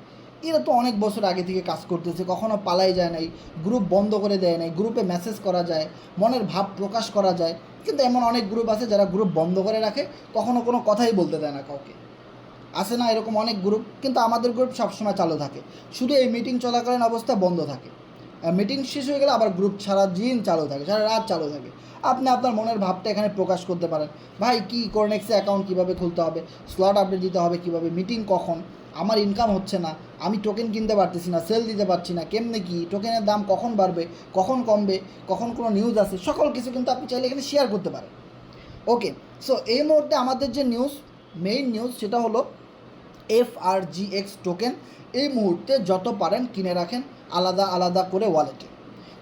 [SPEAKER 1] এরা তো অনেক বছর আগে থেকে কাজ করতেছে, কখনো পালাই যায় নাই, গ্রুপ বন্ধ করে দেয় নাই, গ্রুপে মেসেজ করা যায়, মনের ভাব প্রকাশ করা যায়। কিন্তু এমন অনেক গ্রুপ আছে যারা গ্রুপ বন্ধ করে রাখে, কখনো কোনো কথাই বলতে দেয় না কাউকে, আসে না এরকম অনেক গ্রুপ। কিন্তু আমাদের গ্রুপ সবসময় চালু থাকে, শুধু এই মিটিং চলাকালীন অবস্থায় বন্ধ থাকে, মিটিং শেষ হয়ে গেলে আবার গ্রুপ সারা দিন চালু থাকে, সারা রাত চালু থাকে। আপনি আপনার মনের ভাবটা এখানে প্রকাশ করতে পারেন, ভাই কী কোরনেক্সে অ্যাকাউন্ট কীভাবে খুলতে হবে, স্লট আপডেট দিতে হবে কীভাবে, মিটিং কখন, আমার ইনকাম হচ্ছে না, আমি টোকেন কিনতে পারতেছি না, সেল দিতে পারছি না, কেমনে কী, টোকেনের দাম কখন বাড়বে, কখন কমবে, কখন কোনো নিউজ আছে, সকল কিছু কিন্তু আপনি চাইলে এখানে শেয়ার করতে পারেন। ওকে, সো এই মুহূর্তে আমাদের যে নিউজ, মেইন নিউজ, সেটা হলো FRGX টোকেন এই মুহূর্তে যত পারেন কিনে রাখেন আলাদা আলাদা করে ওয়ালেটে।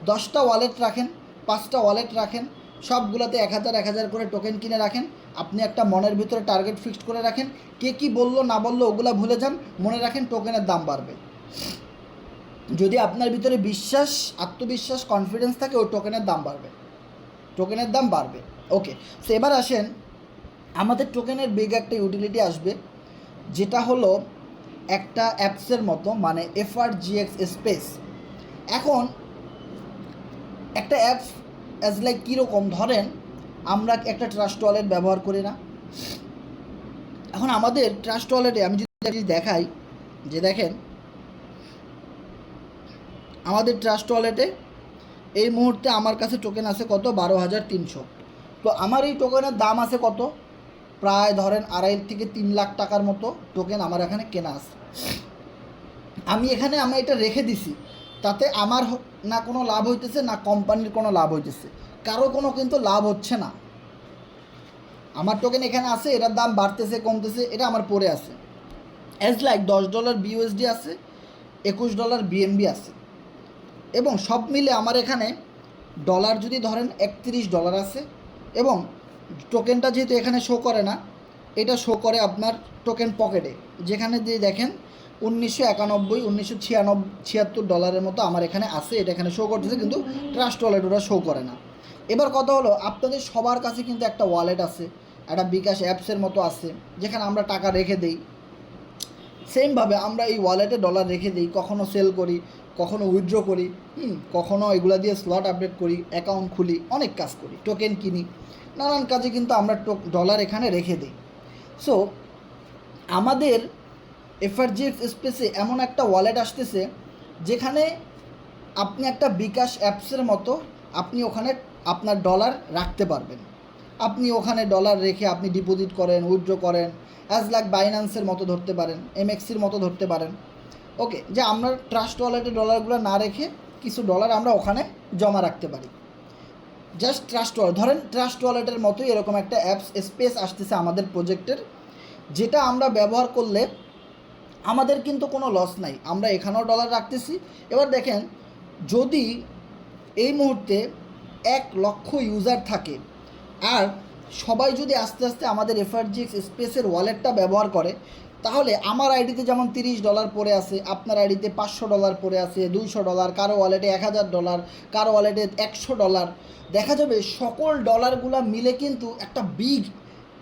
[SPEAKER 1] 10টা ওয়ালেট রাখেন, 5টা ওয়ালেট রাখেন, সবগুলোতে 1000 করে টোকেন কিনে রাখেন। আপনি একটা মনের ভিতরে টার্গেট ফিক্সড করে রাখেন, কে কী বললো না বললো ওগুলা ভুলে যান, মনে রাখেন টোকেনের দাম বাড়বে। যদি আপনার ভিতরে বিশ্বাস, আত্মবিশ্বাস, কনফিডেন্স থাকে, ওই টোকেনের দাম বাড়বে, টোকেনের দাম বাড়বে। ওকে, সো এবার আসেন, আমাদের টোকেনের বিগ একটা ইউটিলিটি আসবে, যেটা হলো একটা অ্যাপসের মতো, মানে FRGX স্পেস। এখন একটা অ্যাপস অ্যাজ লাইক কীরকম, ধরেন আমরা একটা ট্রাস্ট ওয়ালেট ব্যবহার করি না, এখন আমাদের ট্রাস্ট ওয়ালেটে আমি যদি দেখাই, যে দেখেন আমাদের ট্রাস্ট ওয়ালেটে এই মুহূর্তে আমার কাছে টোকেন আছে কত, 12,300। তো আমার এই টোকেনের দাম আছে কত, প্রায় ধরেন 2.5 থেকে 3 লাখ টাকার মতো টোকেন আমার এখানে কেনা আছে। আমি এটা রেখে দিছি, তাতে আমার না কোনো লাভ হইতেছে, না কোম্পানির কোনো লাভ হইতেছে, কারো কোনো কিন্তু লাভ হচ্ছে না। আমার টোকেন এখানে আছে, এটার দাম বাড়তেছে কমতেছে, এটা আমার পড়ে আছে। অ্যাজ লাইক $10 BUSD আছে, $21 BNB আছে, এবং সব মিলে আমার এখানে ডলার যদি ধরেন $31 আছে, এবং টোকেনটা যেহেতু এখানে শো করে না, এটা শো করে আপনার টোকেন পকেটে, যেখানে দিয়ে দেখেন 1991-1976 মতো আমার এখানে আছে, এটা এখানে শো করতেছে, কিন্তু ট্রাস্ট ওয়ালেট ওরা শো করে না। এবার কথা হলো, আপনাদের সবার কাছে কিন্তু একটা ওয়ালেট আছে, একটা বিকাশ অ্যাপসের মতো আছে, যেখানে আমরা টাকা রেখে দিই। সেমভাবে আমরা এই ওয়ালেটে ডলার রেখে দিই, কখনও সেল করি, কখনও উইথড্র করি, কখনও এগুলো দিয়ে স্লট আপডেট করি, অ্যাকাউন্ট খুলি, অনেক কাজ করি, টোকেন কিনি, নানান কাজে কিন্তু আমরা ডলার এখানে রেখে দিই। সো আমাদের FRGX স্পেসে এমন একটা ওয়ালেট আসতেছে, যেখানে আপনি একটা বিকাশ অ্যাপসের মতো আপনি ওখানে আপনার ডলার রাখতে পারবেন। আপনি ওখানে ডলার রেখে আপনি ডিপোজিট করেন, উইথড্র করেন, অ্যাজ লাইক বাইন্যান্সের মতো ধরতে পারেন, MXCর মতো ধরতে পারেন। ওকে, যে আমরা ট্রাস্ট ওয়ালেটে ডলারগুলো না রেখে কিছু ডলার আমরা ওখানে জমা রাখতে পারি, জাস্ট ট্রাস্ট ওয়ালেট, ধরেন ট্রাস্ট ওয়ালেটের মতোই এরকম একটা অ্যাপস স্পেস আসতেছে আমাদের প্রজেক্টের, যেটা আমরা ব্যবহার করলে আমাদের কিন্তু কোনো লস নাই, আমরা এখানেও ডলার রাখতেছি। এবার দেখেন, যদি এই মুহূর্তে 1 লক্ষ ইউজার থাকে, আর সবাই যদি আস্তে আস্তে আমাদের FRGX স্পেসের ওয়ালেটটা ব্যবহার করে, তাহলে আমার আইডিতে যেমন $30 পড়ে আছে, আপনার আইডিতে $500 পড়ে আছে, $200, কারো ওয়ালেটে $1000, কারো ওয়ালেটে $100, দেখা যাবে সকল ডলারগুলো মিলে কিন্তু একটা বিগ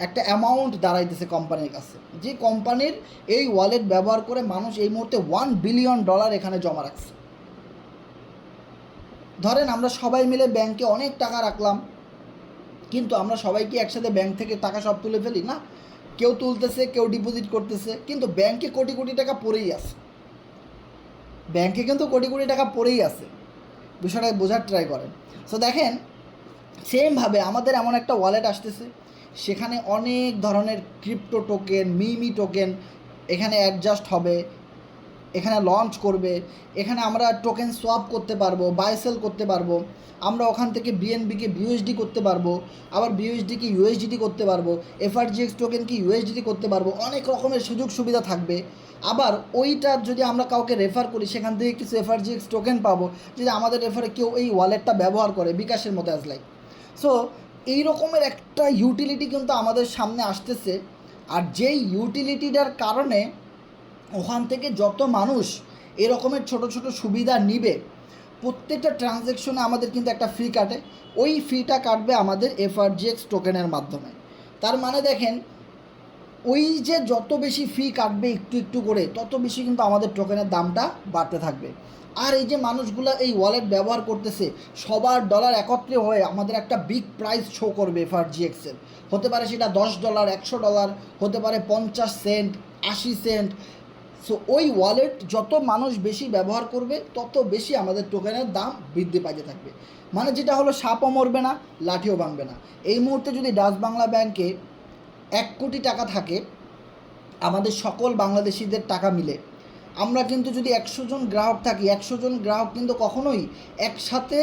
[SPEAKER 1] একটা অ্যামাউন্ট দাঁড়াইতেছে কোম্পানির কাছে, যে কোম্পানির এই ওয়ালেট ব্যবহার করে মানুষ এই মুহূর্তে $1 বিলিয়ন এখানে জমা রাখছে। ধরেন আমরা সবাই মিলে ব্যাংকে অনেক টাকা রাখলাম, কিন্তু আমরা সবাই কি একসাথে ব্যাংক থেকে টাকা সব তুলে ফেলি না, কেউ তুলতেছে, কেউ ডিপোজিট করতেছে, কিন্তু ব্যাংকে কোটি কোটি টাকা পড়েই আছে, ব্যাংকে কিন্তু কোটি কোটি টাকা পড়েই আছে। বিষয়টা বোঝার ট্রাই করেন। সো দেখেন, সেমভাবে আমাদের এমন একটা ওয়ালেট আসতেছে, সেখানে অনেক ধরনের ক্রিপ্টো টোকেন, মিমি টোকেন এখানে অ্যাডজাস্ট হবে, এখানে লঞ্চ করবে, এখানে আমরা টোকেন সোয়াপ করতে পারবো, বাই সেল করতে পারবো, আমরা ওখান থেকে বিএনবিকে বিউএসডি করতে পারবো, আবার বিউএসডিকে ইউএসডিটি করতে পারবো, এফআরজিএক্স টোকেনকে ইউএসডিটি করতে পারবো, অনেক রকমের সুযোগ সুবিধা থাকবে। আবার ওইটার যদি আমরা কাউকে রেফার করি, সেখান থেকে কিছু এফআরজিএক্স টোকেন পাবো যদি আমাদের রেফারে কেউ এই ওয়ালেটটা ব্যবহার করে, বিকাশের মতো অ্যাজ লাইক। সো এই রকমের একটা ইউটিলিটি কিন্তু আমাদের সামনে আসতেছে। আর যেই ইউটিলিটিটার কারণে ওখান থেকে যত মানুষ এরকমের ছোট ছোট সুবিধা নিবে, প্রত্যেকটা ট্রানজ্যাকশনে আমাদের কিন্তু একটা ফি কাটে, ওই ফিটা কাটবে আমাদের এফআরজিএক্স টোকেনের মাধ্যমে। তার মানে দেখেন, ওই যে যত বেশি ফি কাটবে একটু একটু করে, তত বেশি কিন্তু আমাদের টোকেনের দামটা বাড়তে থাকবে। আর এই যে মানুষগুলো এই ওয়ালেট ব্যবহার করতেছে, সবার ডলার একত্রে হয়ে আমাদের একটা বিগ প্রাইস শো করবে এফআরজিএক্সের। হতে পারে সেটা $10, $100, হতে পারে 50 সেন্ট, 80 সেন্ট। সো ওই ওয়ালেট যত মানুষ বেশি ব্যবহার করবে, তত বেশি আমাদের টোকেনের দাম বৃদ্ধি পাইতে থাকবে। মানে যেটা হলো, সাপও মরবে না, লাঠিও ভাঙবে না। এই মুহূর্তে যদি ডাচ বাংলা ব্যাংকে 1 কোটি টাকা থাকে, আমাদের সকল বাংলাদেশিদের টাকা মিলে, আমরা কিন্তু যদি 100 জন গ্রাহক থাকি, 100 জন গ্রাহক কিন্তু কখনোই একসাথে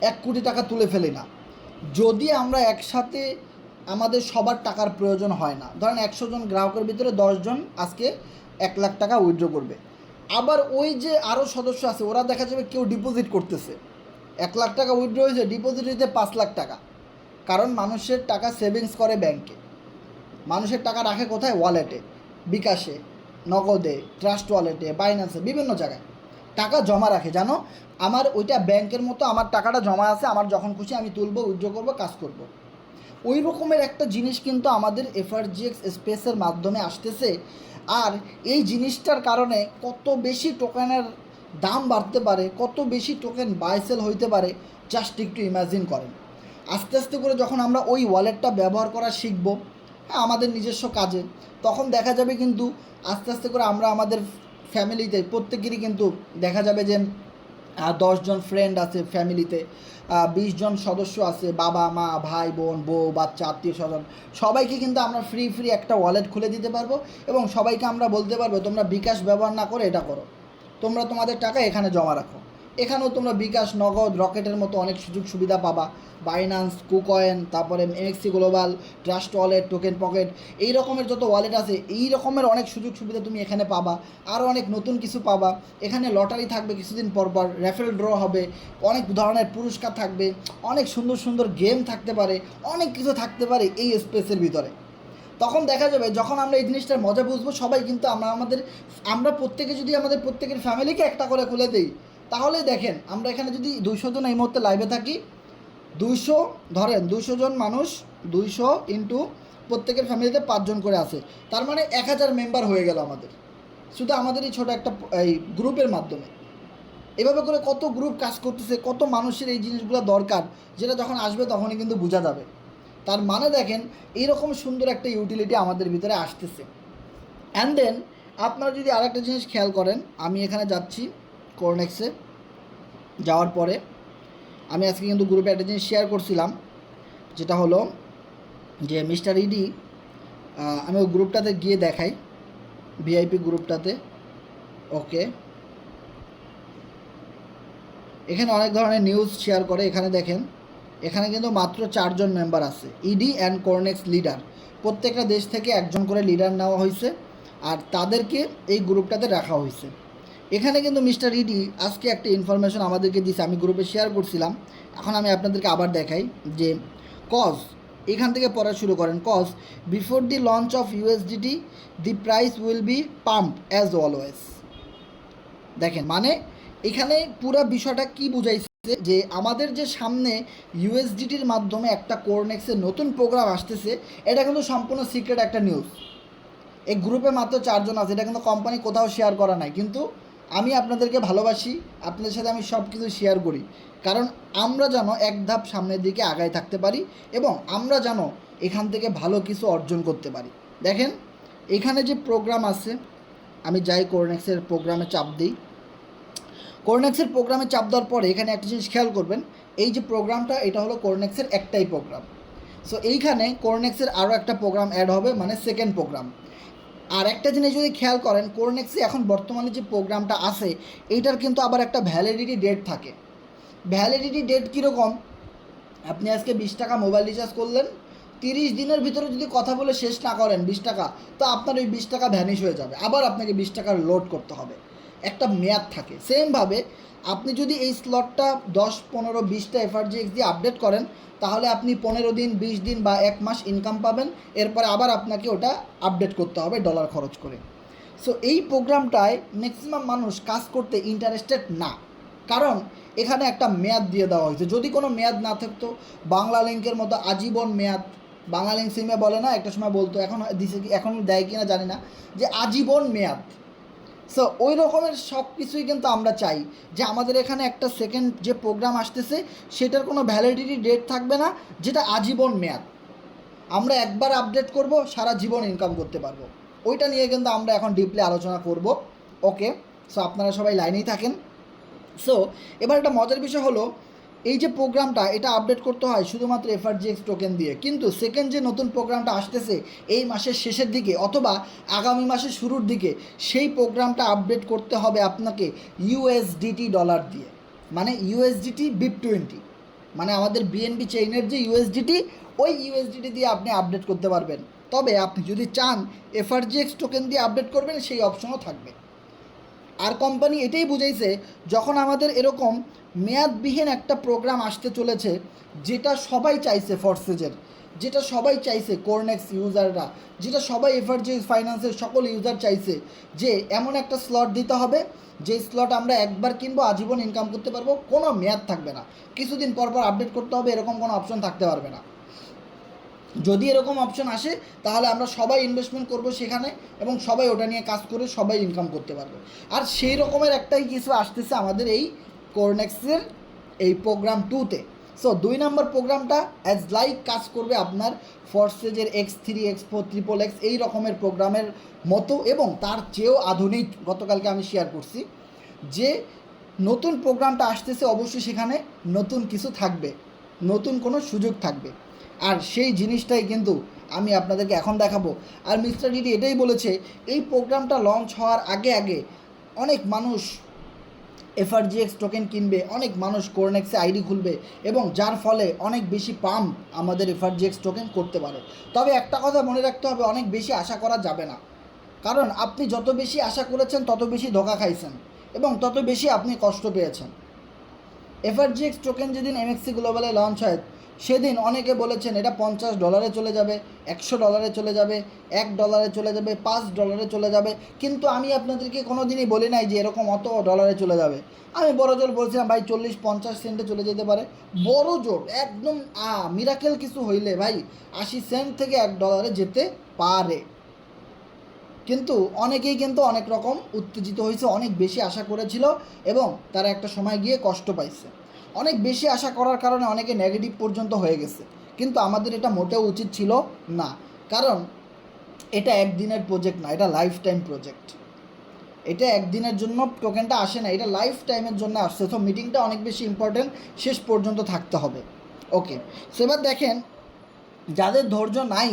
[SPEAKER 1] 1 কোটি টাকা তুলে ফেলি না। যদি আমরা একসাথে, আমাদের সবার টাকার প্রয়োজন হয় না, ধরেন 100 জন গ্রাহকের ভিতরে 10 জন আজকে 1 লাখ টাকা উইথড্র করবে। আবার ওই যে আরও সদস্য আছে, ওরা দেখা যাবে কেউ ডিপোজিট করতেছে, 1 লাখ টাকা উইথড্র হয়েছে, ডিপোজিট হয়েছে 5 লাখ টাকা। কারণ মানুষের টাকা সেভিংস করে ব্যাংকে, মানুষের টাকা রাখে কোথায়? ওয়ালেটে, বিকাশে, নগদে, ট্রাস্ট ওয়ালেটে, বাইন্যান্সে, বিভিন্ন জায়গায় টাকা জমা রাখে। জানো, আমার ওইটা ব্যাংকের মতো, আমার টাকাটা জমা আছে, আমার যখন খুশি আমি তুলবো, উইথড্র করবো, কাজ করব। ওই রকমের একটা জিনিস কিন্তু আমাদের এফআরজিএক্স স্পেসের মাধ্যমে আসতেছে। আর এই জিনিসটার কারণে কত বেশি টোকেনের দাম বাড়তে পারে, কত বেশি টোকেন বাই সেল হইতে পারে, জাস্ট একটু ইমাজিন করেন। আস্তে আস্তে করে যখন আমরা ওই ওয়ালেটটা ব্যবহার করা শিখব, হ্যাঁ, আমাদের নিজস্ব কাজে, তখন দেখা যাবে কিন্তু আস্তে আস্তে করে আমরা আমাদের ফ্যামিলিতে প্রত্যেকেরই কিন্তু দেখা যাবে যে 10 জন ফ্রেন্ড আছে ফ্যামিলিতে, 20 জন সদস্য আছে, বাবা মা ভাই বোন বউ বাচ্চা আত্মীয় স্বজন, সবাইকে কিন্তু আমরা ফ্রি একটা ওয়ালেট খুলে দিতে পারবো। এবং সবাইকে আমরা বলতে পারবো, তোমরা বিকাশ ব্যবহার না করে এটা করো, তোমরা তোমাদের টাকা এখানে জমা রাখো। এখানেও তোমরা বিকাশ, নগদ, রকেটের মতো অনেক সুযোগ সুবিধা পাবা, বাইন্যান্স, কুকয়েন, তারপরে এমএক্সি global, trust wallet, token pocket, এই রকমের যত ওয়ালেট আছে, এই রকমের অনেক সুযোগ সুবিধা তুমি এখানে পাবা। আরও অনেক নতুন কিছু পাবা। এখানে লটারি থাকবে কিছুদিন পর পর, র্যাফেল ড্র হবে, অনেক ধরনের পুরস্কার থাকবে, অনেক সুন্দর সুন্দর গেম থাকতে পারে, অনেক কিছু থাকতে পারে এই স্পেসের ভিতরে। তখন দেখা যাবে, যখন আমরা এই জিনিসটার মজা বুঝবো, সবাই কিন্তু আমরা প্রত্যেকে যদি আমাদের প্রত্যেকের ফ্যামিলিকে একটা করে খুলে দিই, তাহলে দেখেন, আমরা এখানে যদি 200 জন এই মুহূর্তে লাইভে থাকি, 200 ধরেন, 200 জন মানুষ, 200 ইন্টু প্রত্যেকের ফ্যামিলিতে 5 জন করে আছে, তার মানে 1000 মেম্বার হয়ে গেল আমাদের, শুধু আমাদের এই ছোটো একটা এই গ্রুপের মাধ্যমে। এভাবে করে কত গ্রুপ কাজ করতেছে, কত মানুষের এই জিনিসগুলো দরকার, যেটা যখন আসবে তখনই কিন্তু বোঝা যাবে। তার মানে দেখেন, এইরকম সুন্দর একটা ইউটিলিটি আমাদের ভিতরে আসতেছে। অ্যান্ড দেন আপনারা যদি আরেকটা জিনিস খেয়াল করেন, আমি এখানে যাচ্ছি কোরনেক্সে, যাওয়ার পরে আমি আজকে কিন্তু গ্রুপে একটা জিনিস শেয়ার করছিলাম, যেটা হলো যে মিস্টার ইডি, আমি ওই গ্রুপটাতে গিয়ে দেখাই, ভিআইপি গ্রুপটাতে। ওকে, এখানে অনেক ধরনের নিউজ শেয়ার করে। এখানে দেখেন, এখানে কিন্তু মাত্র 4 জন মেম্বার আছে, ইডি অ্যান্ড কোরনেক্স লিডার। প্রত্যেকটা দেশ থেকে একজন করে লিডার নেওয়া হয়েছে, আর তাদেরকে এই গ্রুপটাতে রাখা হয়েছে। এখানে কিন্তু মিস্টার ইডি আজকে একটা ইনফরমেশন আমাদেরকে দিয়েছে, আমি গ্রুপে শেয়ার করছিলাম, এখন আমি আপনাদেরকে আবার দেখাই যে কজ, এখান থেকে পড়া শুরু করেন। Cause before the launch of USDT the price will be pumped as always. দেখেন, মানে এখানে পুরো বিষয়টা কি বুঝাইছে, যে আমাদের যে সামনে ইউএসডিটির মাধ্যমে একটা কোরনেক্সের নতুন প্রোগ্রাম আসতেছে, এটা কিন্তু সম্পূর্ণ সিক্রেট একটা নিউজ। এই গ্রুপে মাত্র 4 জন আছে, এটা কিন্তু কোম্পানি কোথাও শেয়ার করা নাই। কিন্তু আমি আপনাদেরকে ভালোবাসি, আপনাদের সাথে আমি সব কিছু শেয়ার করি, কারণ আমরা যেন এক ধাপ সামনের দিকে আগায় থাকতে পারি, এবং আমরা যেন এখান থেকে ভালো কিছু অর্জন করতে পারি। দেখেন, এখানে যে প্রোগ্রাম আছে, আমি যাই কোরনেক্সের প্রোগ্রামে চাপ দিই, কোরনেক্সের প্রোগ্রামে চাপ দেওয়ার পরে এখানে একটা জিনিস খেয়াল করবেন, এই যে প্রোগ্রামটা এটা হলো কোরনেক্সের একটাই প্রোগ্রাম। সো এইখানে কোরনেক্সের আরও একটা প্রোগ্রাম অ্যাড হবে, মানে সেকেন্ড প্রোগ্রাম। আর একটা জিনিস যদি খেয়াল করেন, কোরনেক্সে এখন বর্তমানে যে প্রোগ্রামটা আছে এইটার কিন্তু আবার একটা ভ্যালিডিটি ডেট থাকে। ভ্যালিডিটি ডেট কীরকম, আপনি আজকে 20 টাকা মোবাইল রিচার্জ করলেন, 30 দিনের ভিতরে যদি কথা বলে শেষ না করেন 20 টাকা, তো আপনার ওই 20 টাকা ভ্যানিশ হয়ে যাবে, আবার আপনাকে 20 টাকার লোড করতে হবে, একটা মেয়াদ থাকে। সেমভাবে আপনি যদি এই স্লটটা 10, 15, 20টা এফআরজিএক্স দিয়ে আপডেট করেন, তাহলে আপনি 15 দিন, 20 দিন বা 1 মাস ইনকাম পাবেন, এরপরে আবার আপনাকে ওটা আপডেট করতে হবে ডলার খরচ করে। সো এই প্রোগ্রামটায় ম্যাক্সিমাম মানুষ কাজ করতে ইন্টারেস্টেড না, কারণ এখানে একটা মেয়াদ দিয়ে দেওয়া হয়েছে। যদি কোনো মেয়াদ না থাকতো, বাংলা লিঙ্কের মতো আজীবন মেয়াদ, বাংলা লিঙ্ক সিমে বলে না, একটা সময় বলতো, এখন দিছে কি, এখন দেয় কি না জানি না, যে আজীবন মেয়াদ। সো ওই রকমের সব কিছুই কিন্তু আমরা চাই যে আমাদের এখানে একটা সেকেন্ড যে প্রোগ্রাম আসতেছে সেটার কোনো ভ্যালিডিটি ডেট থাকবে না, যেটা আজীবন মেয়াদ। আমরা একবার আপডেট করব, সারা জীবন ইনকাম করতে পারবো। ওইটা নিয়ে কিন্তু আমরা এখন ডিপলি আলোচনা করব। ওকে, সো আপনারা সবাই লাইনেই থাকেন। সো এবার একটা মজার বিষয় হলো, এই যে প্রোগ্রামটা এটা আপডেট করতে হয় শুধুমাত্র এফআরজিএক্স টোকেন দিয়ে, কিন্তু সেকেন্ড যে নতুন প্রোগ্রামটা আসতেছে এই মাসের শেষের দিকে অথবা আগামী মাসের শুরুর দিকে, সেই প্রোগ্রামটা আপডেট করতে হবে আপনাকে ইউএসডিটি ডলার দিয়ে, মানে ইউএসডিটি BIP20, মানে আমাদের বিএনবি চেইনের যে ইউএসডিটি, ওই ইউএসডিটি দিয়ে আপনি আপডেট করতে পারবেন। তবে আপনি যদি চান এফআরজিএক্স টোকেন দিয়ে আপডেট করবেন, সেই অপশনও থাকবে। আর কোম্পানি এটাই বুঝাইছে, যখন আমাদের এরকম মেয়াদবিহীন একটা প্রোগ্রাম আসতে চলেছে, যেটা সবাই চাইছে ফরসেজের, যেটা সবাই চাইছে কোরনেক্স ইউজাররা, যেটা সবাই এফআরজিএক্স ফাইন্যান্সের সকল ইউজার চাইছে, যে এমন একটা স্লট দিতে হবে যে স্লট আমরা একবার কিনবো, আজীবন ইনকাম করতে পারবো, কোনো মেয়াদ থাকবে না, কিছুদিন পর পর আপডেট করতে হবে, এরকম কোনো অপশন থাকতে পারবে না। যদি এরকম অপশন আসে তাহলে আমরা সবাই ইনভেস্টমেন্ট করব সেখানে, এবং সবাই ওটা নিয়ে কাজ করে সবাই ইনকাম করতে পারবে। আর সেই রকমের একটাই কিছু আসতেছে আমাদের এই কোরনেক্সের এই প্রোগ্রাম 2তে। সো 2 নম্বর প্রোগ্রামটা অ্যাজ লাইক কাজ করবে আপনার ফরসেজের X3, X4, XXX এই রকমের প্রোগ্রামের মতো, এবং তার চেয়েও আধুনিক। গতকালকে আমি শেয়ার করছি যে নতুন প্রোগ্রামটা আসতেছে, অবশ্যই সেখানে নতুন কিছু থাকবে, নতুন কোনো সুযোগ থাকবে, আর সেই জিনিসটাই কিন্তু আমি আপনাদেরকে এখন দেখাবো। আর মিস্টার ডিডি এটাই বলেছে, এই প্রোগ্রামটা লঞ্চ হওয়ার আগে আগে অনেক মানুষ এফআরজিএক্স টোকেন কিনবে, অনেক মানুষ কোরনেক্সে আইডি খুলবে, এবং যার ফলে অনেক বেশি পাম্প আমাদের এফআরজিএক্স টোকেন করতে পারে। তবে একটা কথা মনে রাখতে হবে, অনেক বেশি আশা করা যাবে না, কারণ আপনি যত বেশি আশা করেছেন তত বেশি ধোঁকা খাইছেন, এবং তত বেশি আপনি কষ্ট পেয়েছেন। এফআরজিএক্স টোকেন যেদিন এমএক্সি গ্লোবালে লঞ্চ হয়, সেদিন অনেকে বলেছেন এটা $50 চলে যাবে, $100 চলে যাবে, $1 চলে যাবে, $5 চলে যাবে, কিন্তু আমি আপনাদেরকে কোনো দিনই বলি নাই যে এরকম অত ডলারে চলে যাবে। আমি বড় জোর বলছিলাম ভাই 40-50 সেন্টে চলে যেতে পারে, বড় জোর একদম মিরাকেল কিছু হইলে ভাই 80 সেন্ট থেকে $1 যেতে পারে। কিন্তু অনেকেই কিন্তু অনেক রকম উত্তেজিত হয়েছে, অনেক বেশি আশা করেছিল, এবং তারা একটা সময় গিয়ে কষ্ট পাইছে। অনেক বেশি আশা করার কারণে অনেকে নেগেটিভ পর্যন্ত হয়ে গেছে, কিন্তু আমাদের এটা মোটেও উচিত ছিল না, কারণ এটা একদিনের প্রজেক্ট না, এটা লাইফ টাইম প্রজেক্ট। এটা একদিনের জন্য টোকেনটা আসে না, এটা লাইফ টাইমের জন্য আসছে। তো মিটিংটা অনেক বেশি ইম্পর্টেন্ট, শেষ পর্যন্ত থাকতে হবে। ওকে, সেবার দেখেন, যাদের ধৈর্য নাই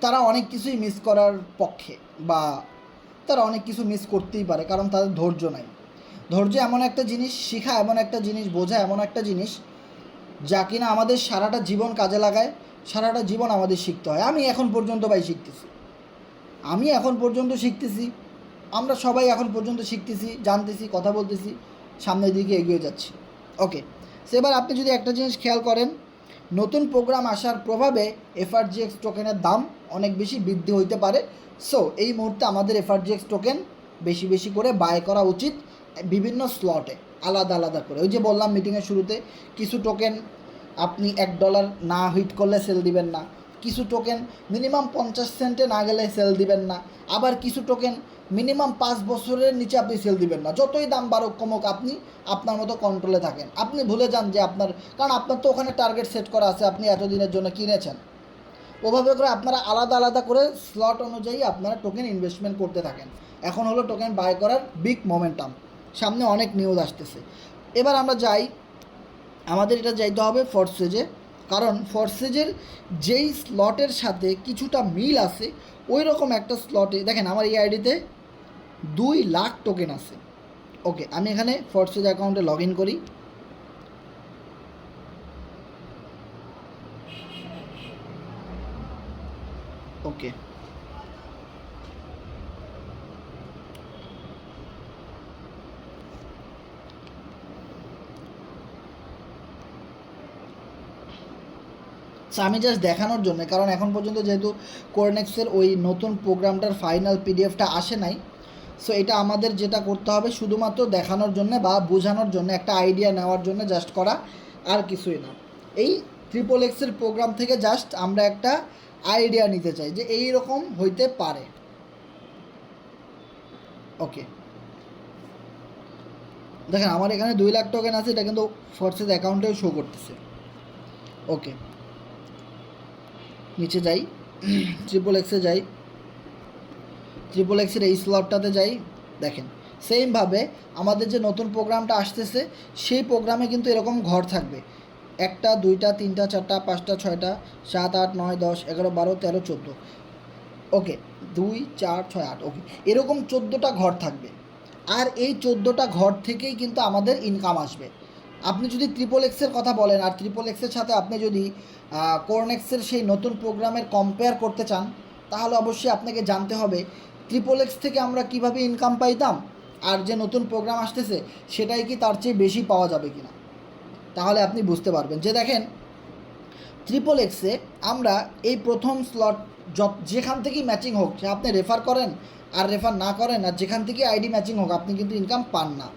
[SPEAKER 1] তারা অনেক কিছুই মিস করার পক্ষে, বা তারা অনেক কিছু মিস করতেই পারে, কারণ তাদের ধৈর্য নাই। ধৈর্য এমন একটা জিনিস, শিখা এমন একটা জিনিস, বোঝা এমন একটা জিনিস, যা কিনা আমাদের সারাটা জীবন কাজে লাগায়, সারাটা জীবন আমাদের শিখতে হয়। আমি এখন পর্যন্ত ভাই শিখতেছি, আমি এখন পর্যন্ত শিখতেছি, আমরা সবাই এখন পর্যন্ত শিখতেছি, জানতেছি, কথা বলতেছি, সামনের দিকে এগিয়ে যাচ্ছি। ওকে, সেবার আপনি যদি একটা জিনিস খেয়াল করেন, নতুন প্রোগ্রাম আসার প্রভাবে এফআরজিএক্স টোকেনের দাম অনেক বেশি বৃদ্ধি হইতে পারে। সো এই মুহূর্তে আমাদের এফআরজিএক্স টোকেন বেশি বেশি করে বাই করা উচিত, বিভিন্ন স্লটে আলাদা আলাদা করে। ওই যে বললাম মিটিংয়ের শুরুতে, কিছু টোকেন আপনি $1 না হিট করলে সেল দিবেন না, কিছু টোকেন মিনিমাম 50 সেন্টে না গেলে সেল দিবেন না, আবার কিছু টোকেন মিনিমাম 5 বছরের নিচে আপনি সেল দিবেন না। যতই দাম বাড়ুক কমুক, আপনি আপনার মতো কন্ট্রোলে থাকেন, আপনি ভুলে যান যে আপনার, কারণ আপনার তো ওখানে টার্গেট সেট করা আছে, আপনি এতদিনের জন্য কিনেছেন। ওভাবে করে আপনারা আলাদা আলাদা করে স্লট অনুযায়ী আপনারা টোকেন ইনভেস্টমেন্ট করতে থাকেন। এখন হলো টোকেন বাই করার বিগ মোমেন্টাম, সামনে অনেক নিউজ আসতেছে। এবার আমরা যাই, আমাদের এটা যাইতে হবে ফরসেজে, কারণ ফরসেজের যেই স্লটের সাথে কিছুটা মিল আছে ওই রকম একটা স্লটে দেখেন আমার এই আইডিতে 2 লাখ টোকেন আছে। ওকে, আমি এখানে ফরসেজ অ্যাকাউন্টে লগ ইন করি। ওকে, সো আমি জাস্ট দেখানোর জন্য, কারণ এখন পর্যন্ত যেহেতু কোরনেক্সের ওই নতুন প্রোগ্রামটার ফাইনাল পিডিএফটা আসে নাই, সো এটা আমাদের যেটা করতে হবে শুধুমাত্র দেখানোর জন্য বা বোঝানোর জন্য, একটা আইডিয়া নেওয়ার জন্য জাস্ট করা, আর কিছুই না। এই XXXের প্রোগ্রাম থেকে জাস্ট আমরা একটা আইডিয়া নিতে চাই যে এই রকম হইতে পারে। ওকে, দেখেন আমার এখানে 2 লাখ টোকেন আছে, এটা কিন্তু ফরসেজ অ্যাকাউন্টেও শো করতেছে। ওকে, নিচে যাই, XXXে যাই, XXXের এই স্লটটাতে যাই। দেখেন সেমভাবে আমাদের যে নতুন প্রোগ্রামটা আসতেছে সেই প্রোগ্রামে কিন্তু এরকম ঘর থাকবে, 1টা 2টা 3টা 4টা 5টা 6টা 7 8 9 10 11 12 13 14। ওকে, 2 4 6 8, ওকে, এরকম 14টা ঘর থাকবে। আর এই 14টা ঘর থেকেই কিন্তু আমাদের ইনকাম আসবে। আপনি যদি XXXের কথা বলেন আর XXXের সাথে আপনি যদি কোরনেক্সের সেই নতুন প্রোগ্রামের কম্পেয়ার করতে চান, তাহলে অবশ্যই আপনাকে জানতে হবে XXX থেকে আমরা কিভাবে ইনকাম পাইতাম আর যে নতুন প্রোগ্রাম আসতেছে সেটাই কি তার চেয়ে বেশি পাওয়া যাবে কিনা, তাহলে আপনি বুঝতে পারবেন। যে দেখেন XXXে আমরা এই প্রথম স্লট যেখান থেকেই ম্যাচিং হোক, সে আপনি রেফার করেন আর রেফার না করেন আর যেখান থেকে আইডি ম্যাচিং হোক, আপনি কিন্তু ইনকাম পান না,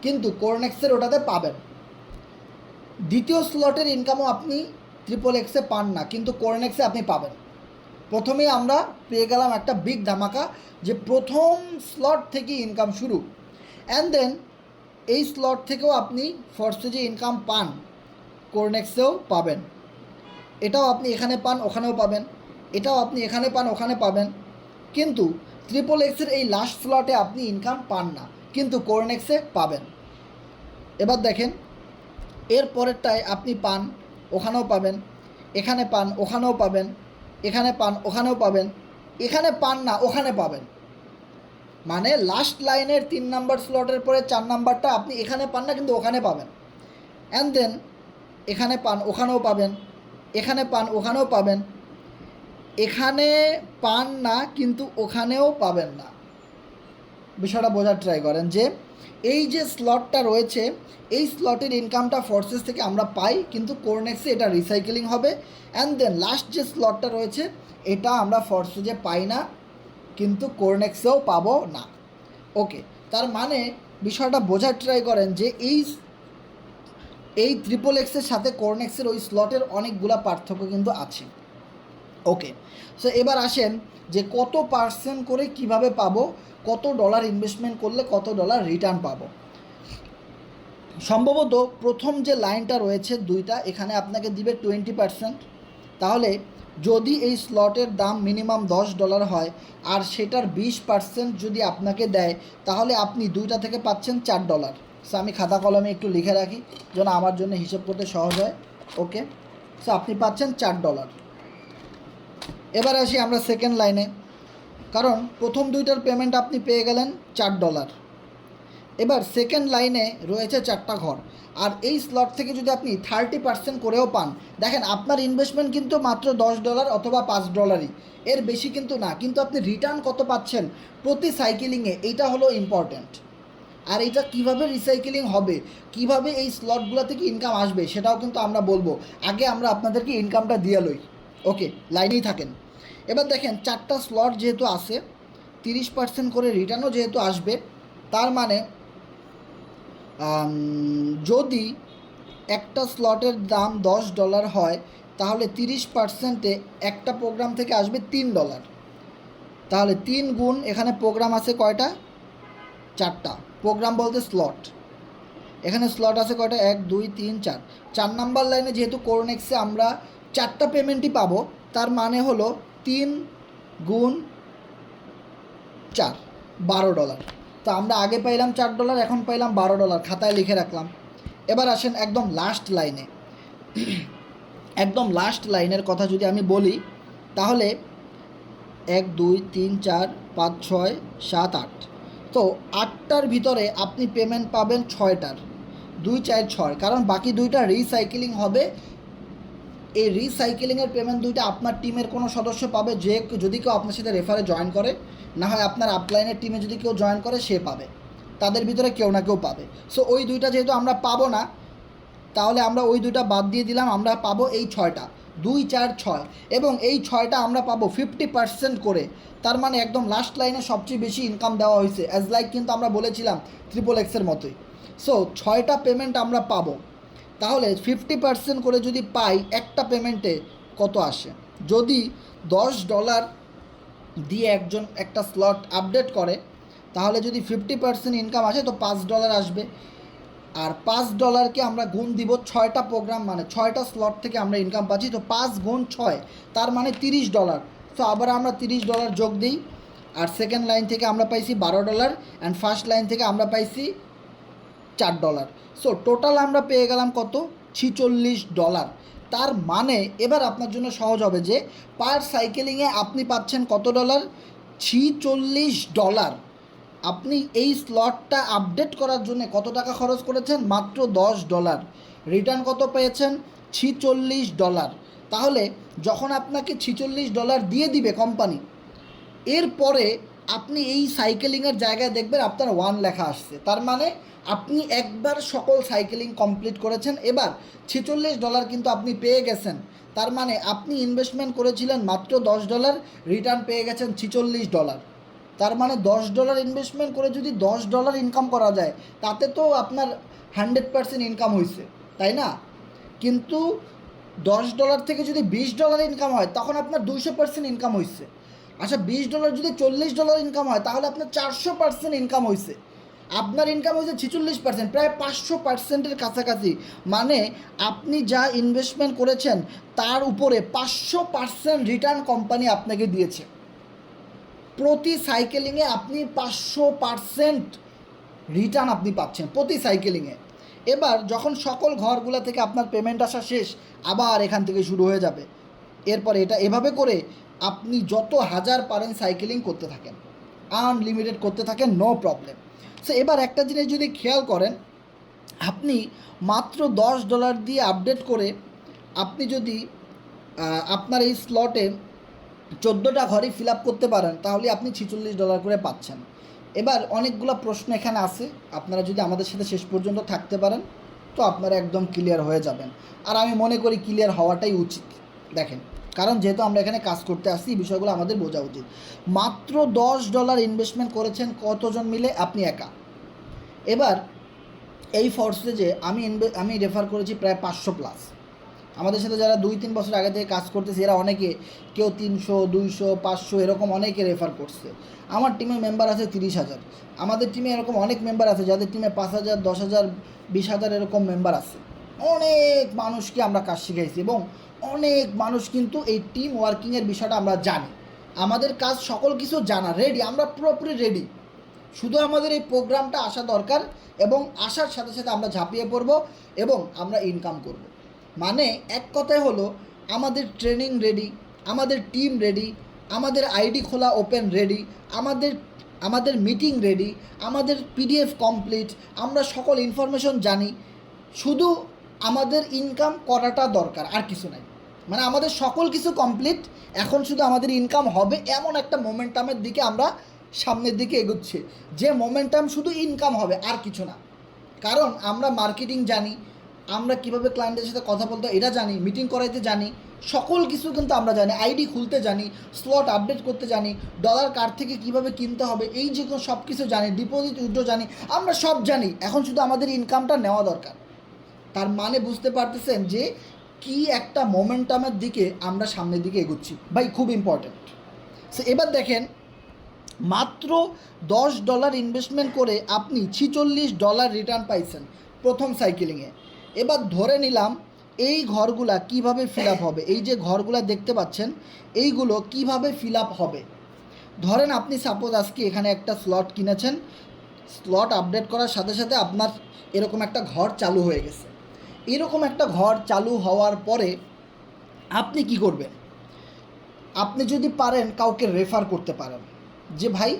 [SPEAKER 1] কিন্তু কোরনেক্সের ওটাতে পাবেন। দ্বিতীয় স্লটের ইনকামও আপনি XXXে পান না, কিন্তু কোরনেক্সে আপনি পাবেন। প্রথমেই আমরা পেয়ে গেলাম একটা বিগ ধামাকা, যে প্রথম স্লট থেকে ইনকাম শুরু, অ্যান্ড দেন এই স্লট থেকেও আপনি ফরসেজে ইনকাম পান, কোরনেক্সেও পাবেন। এটাও আপনি এখানে পান ওখানেও পাবেন, এটাও আপনি এখানে পান ওখানে পাবেন, কিন্তু XXXের এই লাস্ট স্লটে আপনি ইনকাম পান না, কিন্তু কোরনেক্সে পাবেন। এবার দেখেন এর পরেরটায় আপনি পান, ওখানেও পাবেন, এখানে পান ওখানেও পাবেন, এখানে পান ওখানেও পাবেন, এখানে পান না ওখানে পাবেন। মানে লাস্ট লাইনের 3 নাম্বার স্লটের পরে 4 নাম্বারটা আপনি এখানে পান না কিন্তু ওখানে পাবেন, অ্যান্ড দেন এখানে পান ওখানেও পাবেন, এখানে পান ওখানেও পাবেন, এখানে পান না কিন্তু ওখানেও পাবেন না। বিষয়টা বোঝার ট্রাই করেন যে এই যে স্লটটা রয়েছে এই স্লটের ইনকামটা ফোর্সেস থেকে আমরা পাই, কিন্তু কোরনেক্সে এটা রিসাইকেলিং হবে, অ্যান্ড দেন লাস্ট যে স্লটটা রয়েছে এটা আমরা ফোর্সেসে পাই না, কিন্তু কোরনেক্সেও পাবো না। ওকে, তার মানে বিষয়টা বোঝার ট্রাই করেন যে এই XXXের সাথে কোরনেক্সের ওই স্লটের অনেকগুলা পার্থক্য কিন্তু আছে। ওকে, সো এবার আসেন যে কত পার্সেন্ট করে কিভাবে পাবো, কত ডলার ইনভেস্টমেন্ট করলে কত ডলার রিটার্ন পাবো। সম্ভবত প্রথম যে লাইনটা রয়েছে 2টা, এখানে আপনাকে দিবে 20%। তাহলে যদি এই স্লটের দাম মিনিমাম $10 হয় আর সেটার 20% যদি আপনাকে দেয়, তাহলে আপনি 2টা থেকে পাচ্ছেন $4। সো আমি খাতা কলমে একটু লিখে রাখি যেন আমার জন্য হিসেব করতে সহজ হয়। ওকে, সো আপনি পাচ্ছেন $4। এবার আসি আমরা সেকেন্ড লাইনে, কারণ প্রথম 2টার পেমেন্ট আপনি পেয়ে গেলেন $4। এবার সেকেন্ড লাইনে রয়েছে 4টা ঘর, আর এই স্লট থেকে যদি আপনি 30% করেও পান, দেখেন আপনার ইনভেস্টমেন্ট কিন্তু মাত্র $10 অথবা $5, এর বেশি কিন্তু না, কিন্তু আপনি রিটার্ন কত পাচ্ছেন প্রতি সাইকেলিংয়ে, এইটা হলো ইম্পর্ট্যান্ট। আর এটা কিভাবে রিসাইকেলিং হবে, কিভাবে এই স্লটগুলো থেকে ইনকাম আসবে সেটাও কিন্তু আমরা বলবো। আগে আমরা আপনাদেরকে ইনকামটা দিয়ে লই। ওকে, লাইনেই থাকেন। এবার দেখেন 4টা স্লট যেহেতু আছে, 30% করে রিটার্নও যেহেতু আসবে, তার মানে যদি একটা স্লটের দাম $10 হয়, তাহলে 30%-এ একটা প্রোগ্রাম থেকে আসবে $3। তাহলে 3 গুণ, এখানে প্রোগ্রাম আছে কয়টা, 4টা। প্রোগ্রাম বলতে স্লট, এখানে স্লট আছে কয়টা, 1 2 3 4। 4 নাম্বার লাইনে যেহেতু কোরনেক্সে আমরা 4টা পেমেন্টই পাবো, তার মানে হলো 3 গুণ 4, $12। তো আমরা আগে পাইলাম $4, এখন পাইলাম $12, খাতায় লিখে রাখলাম। এবার আসেন একদম লাস্ট লাইনে। একদম লাস্ট লাইনের কথা যদি আমি বলি, তাহলে 1 2 3 4 5 6 7 8, তো 8টার ভিতরে আপনি পেমেন্ট পাবেন 6টার, 2 4 6, কারণ বাকি 2টা রিসাইকেলিং হবে। এই রিসাইকেলিংয়ের পেমেন্ট 2টা আপনার টিমের কোনো সদস্য পাবে, যে যদি কেউ আপনার সাথে রেফারে জয়েন করে, না হয় আপনার আপলাইনের টিমে যদি কেউ জয়েন করে সে পাবে, তাদের ভিতরে কেউ না কেউ পাবে। সো ওই 2টা যেহেতু আমরা পাবো না, তাহলে আমরা ওই 2টা বাদ দিয়ে দিলাম, আমরা পাবো এই 6টা, 2 4 6, এবং এই 6টা আমরা পাবো 50% করে। তার মানে একদম লাস্ট লাইনে সবচেয়ে বেশি ইনকাম দেওয়া হয়েছে, অ্যাজ লাইক কিন্তু আমরা বলেছিলাম XXXের মতোই। সো 6টা পেমেন্ট আমরা পাবো, তাহলে 50% করে যদি পাই, একটা পেমেন্টে কত আসে? যদি $10 দিয়ে একজন একটা স্লট আপডেট করে, তাহলে যদি 50% ইনকাম আসে তো $5 আসবে। আর $5কে আমরা গুণ দিব 6টা প্রোগ্রাম, মানে 6টা স্লট থেকে আমরা ইনকাম পাচ্ছি, তো 5 গুণ 6, তার মানে $30। তো আবার আমরা $30 যোগ দিই, আর সেকেন্ড লাইন থেকে আমরা পাইছি $12, অ্যান্ড ফার্স্ট লাইন থেকে আমরা পাইছি $4। সো টোটাল আমরা পেয়ে গেলাম কত? $46। তার মানে এবার আপনার জন্য সহজ হবে যে পার সাইকেলিংয়ে আপনি পাচ্ছেন কত ডলার? $46। আপনি এই স্লটটা আপডেট করার জন্য কত টাকা খরচ করেছেন? মাত্র $10। রিটার্ন কত পেয়েছেন? $46। তাহলে যখন আপনাকে $46 দিয়ে দিবে কোম্পানি, এরপরে আপনি এই সাইকেলিংয়ের জায়গায় দেখবেন আপনার 1 লেখা আসছে, তার মানে আপনি একবার সকল সাইকেলিং কমপ্লিট করেছেন। এবার $46 কিন্তু আপনি পেয়ে গেছেন, তার মানে আপনি ইনভেস্টমেন্ট করেছিলেন মাত্র $10, রিটার্ন পেয়ে গেছেন $46। তার মানে $10 ইনভেস্টমেন্ট করে যদি $10 ইনকাম করা যায়, তাতে তো আপনার 100% ইনকাম হয়েছে, তাই না? কিন্তু $10 থেকে যদি $20 ইনকাম হয়, তখন আপনার 200% ইনকাম হয়েছে। আচ্ছা, $20 যদি $40 ইনকাম হয়, তাহলে আপনার 400% ইনকাম হয়েছে। আপনার ইনকাম হয়েছে 46%, প্রায় 500%-এর কাছাকাছি। মানে আপনি যা ইনভেস্টমেন্ট করেছেন তার উপরে 500% রিটার্ন কোম্পানি আপনাকে দিয়েছে। প্রতি সাইকেলিংয়ে আপনি 500% রিটার্ন আপনি পাচ্ছেন প্রতি সাইকেলিংয়ে। এবার যখন সকল ঘরগুলো থেকে আপনার পেমেন্ট আসা শেষ, আবার এখান থেকে শুরু হয়ে যাবে। এরপরে এটা এভাবে করে আপনি যত হাজার পারেন সাইকেলিং করতে থাকেন, আনলিমিটেড করতে থাকেন, নো প্রবলেম। সো এবার একটা জিনিস যদি খেয়াল করেন, আপনি মাত্র $10 দিয়ে আপডেট করে আপনি যদি আপনার এই স্লটে 14টা ঘরই ফিল আপ করতে পারেন, তাহলে আপনি $46 করে পাচ্ছেন। এবার অনেকগুলো প্রশ্ন এখানে আছে, আপনারা যদি আমাদের সাথে শেষ পর্যন্ত থাকতে পারেন তো আপনারা একদম ক্লিয়ার হয়ে যাবেন। আর আমি মনে করি ক্লিয়ার হওয়াটাই উচিত। দেখেন, কারণ যেহেতু আমরা এখানে কাজ করতে আসছি, এই বিষয়গুলো আমাদের বোঝা উচিত। মাত্র $10 ইনভেস্টমেন্ট করেছেন কতজন মিলে? আপনি একা। এবার এই ফোর্সে যে আমি রেফার করেছি প্রায় 500+। আমাদের সাথে যারা 2-3 বছর আগে থেকে কাজ করতেছে, এরা অনেকে, কেউ 300 200 500 এরকম অনেকে রেফার করছে। আমার টিমে মেম্বার আছে 30,000। আমাদের টিমে এরকম অনেক মেম্বার আছে যাদের টিমে 5,000 10,000 20,000 এরকম মেম্বার আছে। অনেক মানুষকে আমরা কাজ শিখাইছি, এবং অনেক মানুষ কিন্তু এই টিম ওয়ার্কিংয়ের বিষয়টা আমরা জানি। আমাদের কাজ সকল কিছু জানা রেডি, আমরা পুরোপুরি রেডি। শুধু আমাদের এই প্রোগ্রামটা আসা দরকার, এবং আসার সাথে সাথে আমরা ঝাঁপিয়ে পড়ব এবং আমরা ইনকাম করব। মানে এক কথায় হলো, আমাদের ট্রেনিং রেডি, আমাদের টিম রেডি, আমাদের আইডি খোলা ওপেন রেডি, আমাদের মিটিং রেডি, আমাদের পিডিএফ কমপ্লিট, আমরা সকল ইনফরমেশন জানি। শুধু আমাদের ইনকাম করাটা দরকার, আর কিছু নাই। মানে আমাদের সকল কিছু কমপ্লিট, এখন শুধু আমাদের ইনকাম হবে, এমন একটা মোমেন্টামের দিকে আমরা সামনের দিকে এগোচ্ছি, যে মোমেন্টাম শুধু ইনকাম হবে, আর কিছু না। কারণ আমরা মার্কেটিং জানি, আমরা কিভাবে ক্লায়েন্টের সাথে কথা বলতে এটা জানি, মিটিং করাইতে জানি, সকল কিছু কিন্তু আমরা জানি। আইডি খুলতে জানি, স্লট আপডেট করতে জানি, ডলার কার্ড থেকে কিভাবে কিনতে হবে, এই যে সব কিছু জানি, ডিপোজিট উইথড্র জানি, আমরা সব জানি। এখন শুধু আমাদের ইনকামটা নেওয়া দরকার। তার মানে বুঝতে পারতেছেন যে কি একটা মোমেন্টামের দিকে আমরা সামনের দিকে এগোচ্ছি ভাই, খুব ইম্পর্ট্যান্ট। সো এবার দেখেন, মাত্র $10 ইনভেস্টমেন্ট করে আপনি $46 রিটার্ন পাইছেন প্রথম সাইকেলিংয়ে। এবার ধরে নিলাম এই ঘরগুলা কিভাবে ফিল আপ হবে, এই যে ঘরগুলা দেখতে পাচ্ছেন এইগুলো কিভাবে ফিল আপ হবে। ধরেন আপনি সাপোজ আজকে এখানে একটা স্লট কিনেছেন, স্লট আপডেট করার সাথে সাথে আপনার এরকম একটা ঘর চালু হয়ে গেছে। এরকম একটা ঘর চালু হওয়ার পরে আপনি কি করবেন, আপনি যদি পারেন কাউকে রেফার করতে পারেন যে ভাই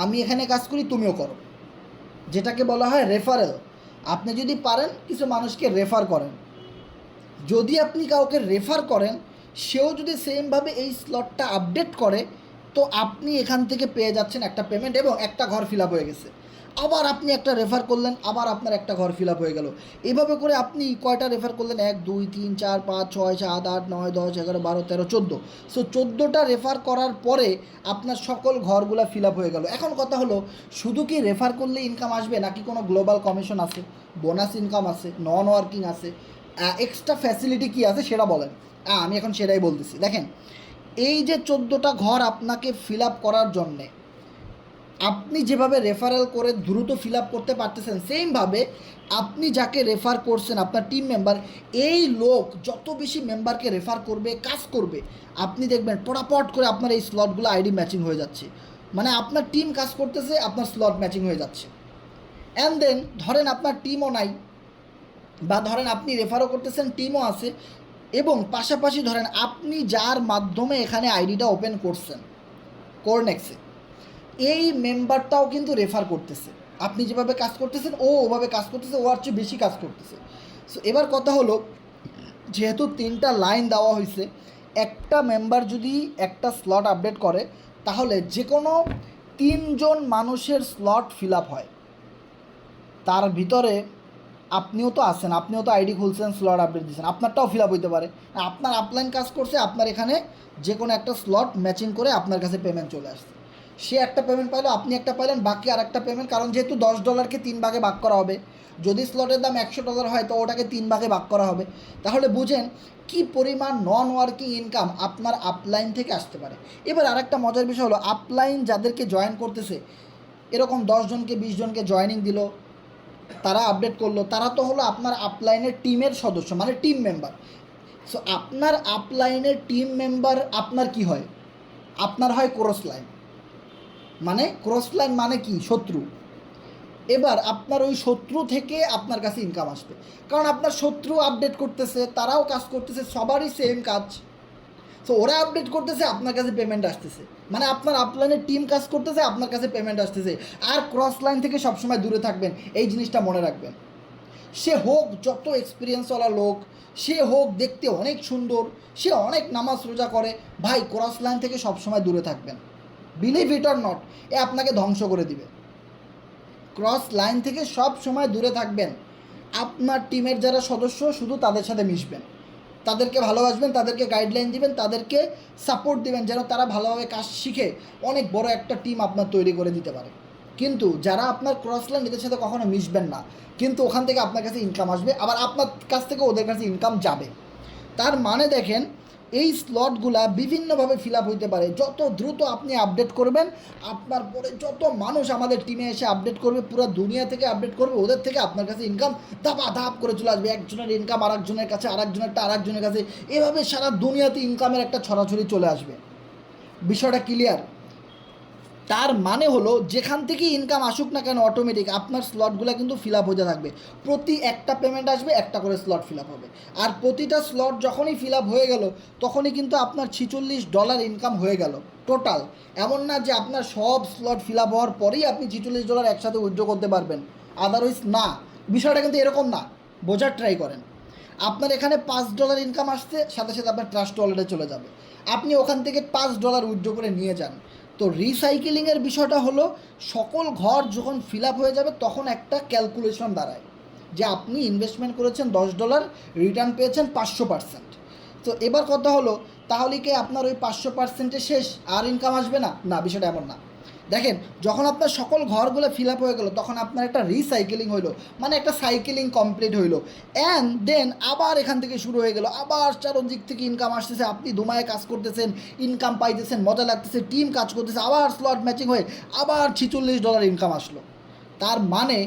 [SPEAKER 1] আমি এখানে কাজ করি তুমিও করো, যেটাকে বলা হয় রেফারেল। আপনি যদি পারেন কিছু মানুষকে রেফার করেন, যদি আপনি কাউকে রেফার করেন সেও যদি সেমভাবে এই স্লটটা আপডেট করে, তো আপনি এখান থেকে পেয়ে যাচ্ছেন একটা পেমেন্ট এবং একটা ঘর ফিল আপ হয়ে গেছে। আবার আপনি একটা রেফার করলেন, আবার আপনার একটা ঘর ফিল আপ হয়ে গেল। এভাবে করে আপনি কয়টা রেফার করলেন, 1 2 3 4 5 6 7 8 9 10 11 12 13 14। সো 14টা রেফার করার পরে আপনার সকল ঘরগুলো ফিল আপ হয়ে গেল। এখন কথা হলো, শুধু কি রেফার করলে ইনকাম আসবে নাকি কোনো গ্লোবাল কমিশন আছে, বোনাস ইনকাম আছে, নন ওয়ার্কিং আছে, এক্সট্রা ফ্যাসিলিটি কী আছে সেটা বলেন। আমি এখন সেটাই বলতেছি। দেখেন, এই যে 14টা ঘর আপনাকে ফিল আপ করার জন্যে আপনি যেভাবে রেফারেল করে দ্রুত ফিল আপ করতে পারতেছেন, সেমভাবে আপনি যাকে রেফার করছেন আপনার টিম মেম্বার, এই লোক যত বেশি মেম্বারকে রেফার করবে, কাজ করবে, আপনি দেখবেন পটাপট করে আপনার এই স্লটগুলো আইডি ম্যাচিং হয়ে যাচ্ছে। মানে আপনার টিম কাজ করতেছে, আপনার স্লট ম্যাচিং হয়ে যাচ্ছে। অ্যান্ড দেন ধরেন আপনার টিমও নাই, বা ধরেন আপনি রেফারও করতেছেন, টিমও আছে, এবং পাশাপাশি ধরেন আপনি যার মাধ্যমে এখানে আইডিটা ওপেন করছেন কোরনেক্সে, এই মেম্বারটাও কিন্তু রেফার করতেছে। আপনি যেভাবে কাজ করতেছেন ও ওভাবে কাজ করতেছে, ও আর চেয়ে বেশি কাজ করতেছে। সো এবার কথা হলো, যেহেতু 3টা লাইন দেওয়া হয়েছে, একটা মেম্বার যদি একটা স্লট আপডেট করে তাহলে যে কোনো 3জন মানুষের স্লট ফিল আপ হয়। তার ভিতরে আপনিও তো আছেন, আপনিও তো আইডি খুলছেন, স্লট আপডেট দিচ্ছেন, আপনারটাও ফিল আপ হইতে পারে। আপনার আপলাইন কাজ করছে, আপনার এখানে যে কোনো একটা স্লট ম্যাচিং করে আপনার কাছে পেমেন্ট চলে আসছে। সে একটা পেমেন্ট পাইলো, আপনি একটা পাইলেন, বাকি আর একটা পেমেন্ট, কারণ যেহেতু $10কে 3 ভাগে ভাগ করা হবে, যদি স্লটের দাম $100 হয় তো ওটাকে 3 ভাগে ভাগ করা হবে। তাহলে বুঝেন কি পরিমাণ নন ওয়ার্কিং ইনকাম আপনার আপলাইন থেকে আসতে পারে। এবার আরেকটা মজার বিষয় হলো, আপলাইন যাদেরকে জয়েন করতেছে, এরকম 10জনকে 20জনকে জয়েনিং দিল, তারা আপডেট করলো, তারা তো হলো আপনার আপলাইনের টিমের সদস্য, মানে টিম মেম্বার। সো আপনার আপলাইনের টিম মেম্বার আপনার কি হয়, আপনার হয় ক্রস লাইন। মানে ক্রস লাইন মানে কি, শত্রু। এবার আপনার ওই শত্রু থেকে আপনার কাছে ইনকাম আসবে, কারণ আপনার শত্রু আপডেট করতেছে, তারাও কাজ করতেছে, সবারই সেম কাজ। সো ওরা আপডেট করতেছে, আপনার কাছে পেমেন্ট আসতেছে, মানে আপনার আপলাইনের টিম কাজ করতেছে, আপনার কাছে পেমেন্ট আসতেছে। আর ক্রস লাইন থেকে সবসময় দূরে থাকবেন, এই জিনিসটা মনে রাখবেন। সে হোক যত এক্সপিরিয়েন্সওয়ালা লোক, সে হোক দেখতে অনেক সুন্দর, সে অনেক নামাজ রোজা করে, ভাই ক্রস লাইন থেকে সবসময় দূরে থাকবেন। বিলিভ ইট অর নট, এ আপনাকে ধ্বংস করে দিবে। ক্রস লাইন থেকে সব সময় দূরে থাকবেন। আপনার টিমের যারা সদস্য শুধু তাদের সাথে মিশবেন, তাদেরকে ভালোবাসবেন, তাদেরকে গাইডলাইন দিবেন, তাদেরকে সাপোর্ট দিবেন যেন তারা ভালোভাবে কাজ শিখে অনেক বড় একটা টিম আপনার তৈরি করে দিতে পারে। কিন্তু যারা আপনার ক্রস লাইন, এদের সাথে কখনো মিশবেন না, কিন্তু ওখান থেকে আপনার কাছে ইনকাম আসবে, আবার আপনার কাছ থেকে ওদের কাছে ইনকাম যাবে। তার মানে দেখেন, এই স্লটগুলা বিভিন্নভাবে ফিল আপ হইতে পারে। যত দ্রুত আপনি আপডেট করবেন, আপনার পরে যত মানুষ আমাদের টিমে এসে আপডেট করবে, পুরো দুনিয়া থেকে আপডেট করবে, ওদের থেকে আপনার কাছে ইনকাম ধাপা ধাপ করে চলে আসবে। একজনের ইনকাম আরেকজনের কাছে, আরেকজনেরটা আরেকজনের কাছে, এভাবে সারা দুনিয়াতে ইনকামের একটা ছড়াছড়ি চলে আসবে। বিষয়টা ক্লিয়ার? তার মানে হলো, যেখান থেকে ইনকাম আসুক না কেন, অটোমেটিক আপনার স্লটগুলো কিন্তু ফিল আপ হতে থাকবে। প্রতি একটা পেমেন্ট আসবে, একটা করে স্লট ফিল আপ হবে। আর প্রতিটা স্লট যখনই ফিল আপ হয়ে গেল, তখনই কিন্তু আপনার $46 ইনকাম হয়ে গেল টোটাল। এমন না যে আপনার সব স্লট ফিল আপ হওয়ার পরেই আপনি $46 একসাথে উইথড্র করতে পারবেন, আদারওয়াইজ না। বিষয়টা কিন্তু এরকম না, বোঝার ট্রাই করেন। আপনার এখানে $5 ইনকাম আসছে, সাথে সাথে আপনার ট্রাস্ট ওয়ালেটে চলে যাবে, আপনি ওখান থেকে $5 উইথড্র করে নিয়ে যান। তো রিসাইকেলিংয়ের বিষয়টা হলো, সকল ঘর যখন ফিল আপ হয়ে যাবে তখন একটা ক্যালকুলেশন দাঁড়ায় যে আপনি ইনভেস্টমেন্ট করেছেন $10, রিটার্ন পেয়েছেন 500%। তো এবার কথা হলো, তাহলে কি আপনার ওই 500%-এ শেষ, আর ইনকাম আসবে না? না, বিষয়টা এমন না। দেখেন, যখন আপনার সকল ঘরগুলো ফিল আপ হয়ে গেল, তখন আপনার একটা রিসাইকেলিং হইলো, মানে একটা সাইকেলিং কমপ্লিট হইলো। অ্যান্ড দেন আবার এখান থেকে শুরু হয়ে গেল, আবার চারদিক থেকে ইনকাম আসতেছে, আপনি দুমায়ে কাজ করতেছেন, ইনকাম পাইতেছেন, মজা লাগতেছে, টিম কাজ করতেছে, আবার স্লট ম্যাচিং হয়ে আবার $46 ইনকাম আসলো। তার মানে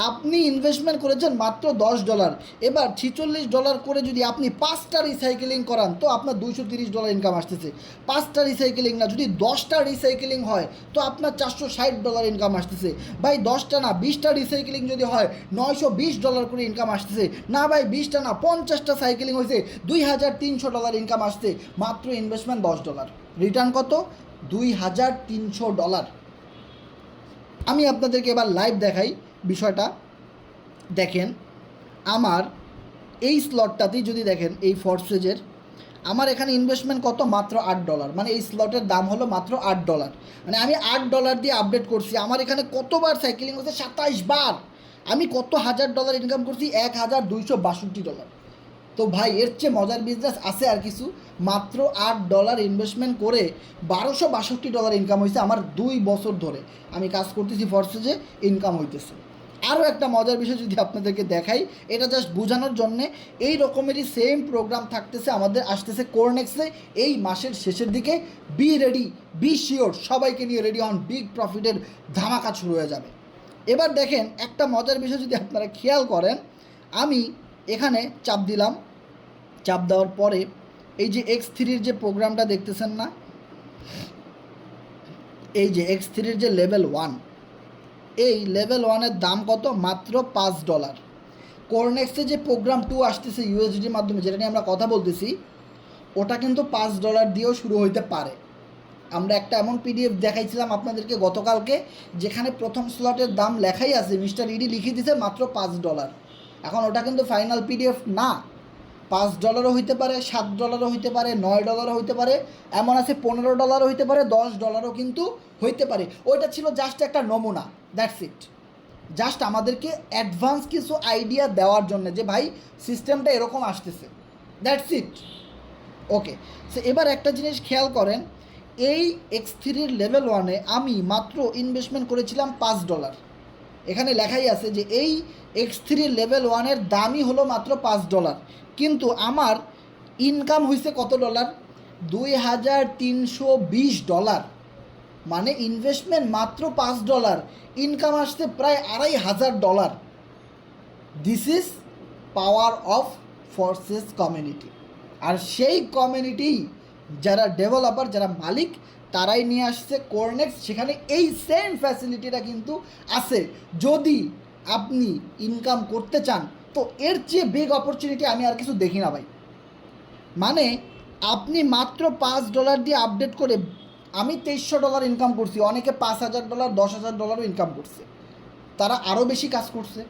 [SPEAKER 1] আপনি ইনভেস্টমেন্ট করেছেন মাত্র $10, এবার $46 করে যদি আপনি 5টা রিসাইকেলিং করান তো আপনার $230 ইনকাম আসতেছে। 5টা রিসাইকেলিং না, যদি 10টা রিসাইকেলিং হয় তো আপনার $460 ইনকাম আসতেছে। ভাই 10টা না 20টা রিসাইকেলিং যদি হয় $920 করে ইনকাম আসতেছে। না ভাই 20টা না 50টা সাইকেলিং হয়েছে $2300 ইনকাম আসছে। মাত্র ইনভেস্টমেন্ট $10, রিটার্ন কত? $2300। আমি আপনাদেরকে এবার লাইভ দেখাই বিষয়টা। দেখেন আমার এই স্লটটাতেই যদি দেখেন এই ফরসেজের আমার এখানে ইনভেস্টমেন্ট কত? মাত্র $8। মানে এই স্লটের দাম হলো মাত্র $8। মানে আমি $8 দিয়ে আপডেট করছি। আমার এখানে কতবার সাইকেলিং হচ্ছে? 27 বার। আমি কত $1000 ইনকাম করছি? $1262। তো ভাই এর চেয়ে মজার বিজনেস আছে আর কিছু? মাত্র $8 ইনভেস্টমেন্ট করে $1262 ইনকাম হয়েছে আমার 2 বছর ধরে আমি কাজ করতেছি ফরসেজে, ইনকাম হইতেছে। আরও একটা মজার বিষয় যদি আপনাদেরকে দেখাই, এটা জাস্ট বোঝানোর জন্যে, এই রকমেরই সেম প্রোগ্রাম থাকতেছে আমাদের, আসতেছে কোরনেক্সে এই মাসের শেষের দিকে। বি রেডি, বি শিওর, সবাইকে নিয়ে রেডি হন, বিগ প্রফিটের ধামাকা শুরু হয়ে যাবে। এবার দেখেন একটা মজার বিষয় যদি আপনারা খেয়াল করেন, আমি এখানে চাপ দিলাম, চাপ দেওয়ার পরে এই যে X3-র যে প্রোগ্রামটা দেখতেছেন না, এই যে X3-র যে লেভেল 1, এই লেভেল 1-এর দাম কত? মাত্র $5। কোরনেক্সে যে প্রোগ্রাম 2 আসতেছে ইউএসডির মাধ্যমে, যেটা নিয়ে আমরা কথা বলতেছি, ওটা কিন্তু $5 দিয়েও শুরু হইতে পারে। আমরা একটা এমন পিডিএফ দেখাইছিলাম আপনাদেরকে গতকালকে, যেখানে প্রথম স্লটের দাম লেখাই আছে, মিস্টার ইডি লিখে দিছে মাত্র $5। এখন ওটা কিন্তু ফাইনাল পিডিএফ না, $5 হইতে পারে, $7 হইতে পারে, $9 হইতে পারে, এমন আছে $15 হইতে পারে, $10 কিন্তু হইতে পারে। ওইটা ছিল জাস্ট একটা নমুনা, দ্যাটস ইট। জাস্ট আমাদেরকে অ্যাডভান্স কিছু আইডিয়া দেওয়ার জন্য যে ভাই সিস্টেমটা এরকম আসতেছে, দ্যাটস ইট। ওকে, সো এবার একটা জিনিস খেয়াল করেন, এই X3-র লেভেল 1-এ আমি মাত্র ইনভেস্টমেন্ট করেছিলাম $5। এখানে লেখাই আছে যে এই X3 লেভেল 1-এর দামই হলো মাত্র $5, কিন্তু আমার ইনকাম হয়েছে কত ডলার? $2320। মানে ইনভেস্টমেন্ট মাত্র $5, ইনকাম আসছে প্রায় $2500। This is power of Forsage community. আর সেই কমিউনিটি যারা ডেভেলপার, যারা মালিক, তারাই নিয়ে আসছে কোরনেক্স, সেখানে এই সেম ফ্যাসিলিটিটা কিন্তু আছে। যদি আপনি ইনকাম করতে চান তো এর চেয়ে বিগ অপরচুনিটি আমি আর কিছু দেখি না ভাই। মানে আপনি মাত্র $5 দিয়ে আপডেট করে, আমি $2300 ইনকাম করছি, অনেকে $5000, $10,000 ইনকাম করছে। তারা আরও বেশি কাজ করছে,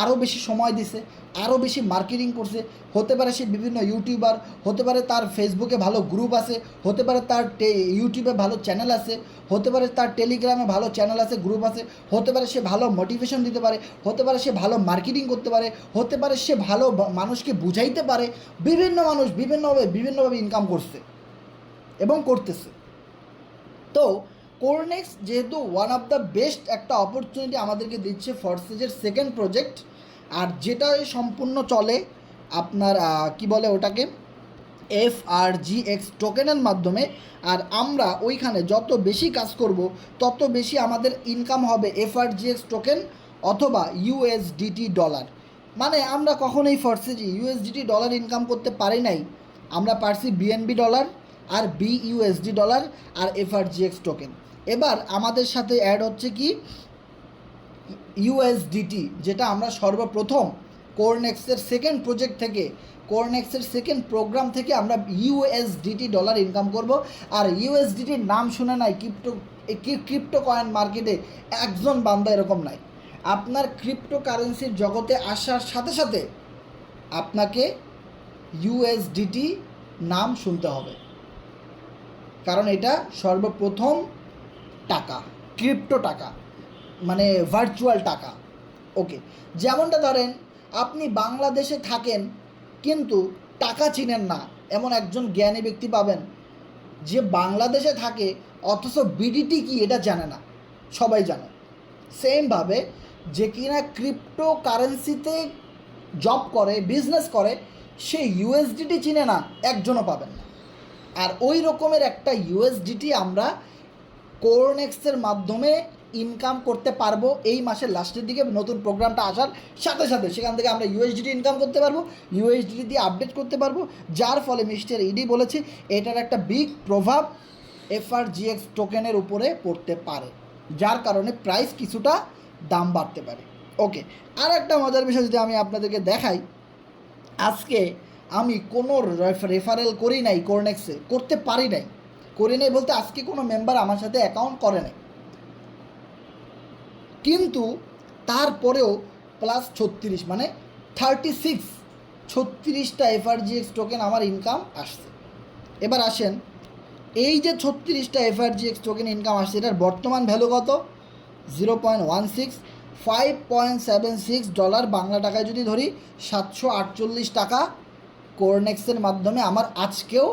[SPEAKER 1] আরও বেশি সময় দিছে, আরও বেশি মার্কেটিং করছে। হতে পারে সে বিভিন্ন ইউটিউবার, হতে পারে তার ফেসবুকে ভালো গ্রুপ আছে, হতে পারে তার ইউটিউবে ভালো চ্যানেল আছে, হতে পারে তার টেলিগ্রামে ভালো চ্যানেল আছে, গ্রুপ আছে, হতে পারে সে ভালো মোটিভেশন দিতে পারে, হতে পারে সে ভালো মার্কেটিং করতে পারে, হতে পারে সে ভালো মানুষকে বুঝাইতে পারে। বিভিন্ন মানুষ বিভিন্নভাবে ইনকাম করছে এবং করতেছে। তো কোরনেক্স যেহেতু ওয়ান অফ দ্য বেস্ট একটা অপরচুনিটি আমাদেরকে দিচ্ছে ফরসেজের সেকেন্ড প্রজেক্ট, আর যেটা সম্পূর্ণ চলে আপনার কি বলে ওটাকে, FRGX টোকেনের মাধ্যমে। আর আমরা ওইখানে যত বেশি কাজ করব তত বেশি আমাদের ইনকাম হবে FRGX টোকেন অথবা USDT ডলার। মানে আমরা কখনোই ফরসেজে USDT ডলার ইনকাম করতে পারি নাই, আমরা পারছি BNB ডলার আর BUSD ডলার আর FRGX টোকেন। এবার আমাদের সাথে অ্যাড হচ্ছে কি USDT, যেটা আমরা সর্বপ্রথম কোরনেক্সের সেকেন্ড প্রজেক্ট থেকে, কোরনেক্সের সেকেন্ড প্রোগ্রাম থেকে আমরা USDT ডলার ইনকাম করব। আর USDTর নাম শুনে নাই ক্রিপ্টো কয়েন মার্কেটে একজন বান্দা এরকম নাই। আপনার ক্রিপ্টো কারেন্সির জগতে আসার সাথে সাথে আপনাকে USDT নাম শুনতে হবে, কারণ এটা সর্বপ্রথম টাকা, ক্রিপ্টো টাকা, মানে ভার্চুয়াল টাকা। ওকে, যেমনটা ধরেন আপনি বাংলাদেশে থাকেন কিন্তু টাকা চিনেন না, এমন একজন জ্ঞানী ব্যক্তি পাবেন যে বাংলাদেশে থাকে অথচ বিডিটি কি এটা জানে না, সবাই জানে। সেমভাবে যে কিনা ক্রিপ্টো কারেন্সিতে জব করে, বিজনেস করে, সে USDT চিনে না, একজনও পাবেন না। আর ওই রকমের একটা USDT আমরা কোরনেক্সের মাধ্যমে ইনকাম করতে পারবো এই মাসের লাস্টের দিকে নতুন প্রোগ্রামটা আসার সাথে সাথে। সেখান থেকে আমরা ইউএসডিটি ইনকাম করতে পারবো, ইউএসডিটি দিয়ে আপডেট করতে পারবো, যার ফলে মিস্টার ইডি বলেছে এটার একটা বিগ প্রভাব এফআরজিএক্স টোকেনের উপরে পড়তে পারে, যার কারণে প্রাইস কিছুটা দাম বাড়তে পারে। ওকে, আর একটা মজার বিষয় যদি আমি আপনাদেরকে দেখাই, আজকে আমি কোনো রেফারেল করি নাই কোরনেক্সে, করতে পারি নাই, করি নাই বলতে আজকে কোনো মেম্বার আমার সাথে অ্যাকাউন্ট করে নাই, কিন্তু তারপরেও প্লাস 36 মানে 36টা এফআরজিএক্স টোকেন আমার ইনকাম আসছে। এবার আসেন, এই যে 36টা এফআরজিএক্স টোকেন ইনকাম আসছে এটার বর্তমান ভ্যালু কত? 0.16, $5.76, বাংলা টাকায় যদি ধরি 748 টাকা কোরনেক্সের মাধ্যমে আমার আজকেও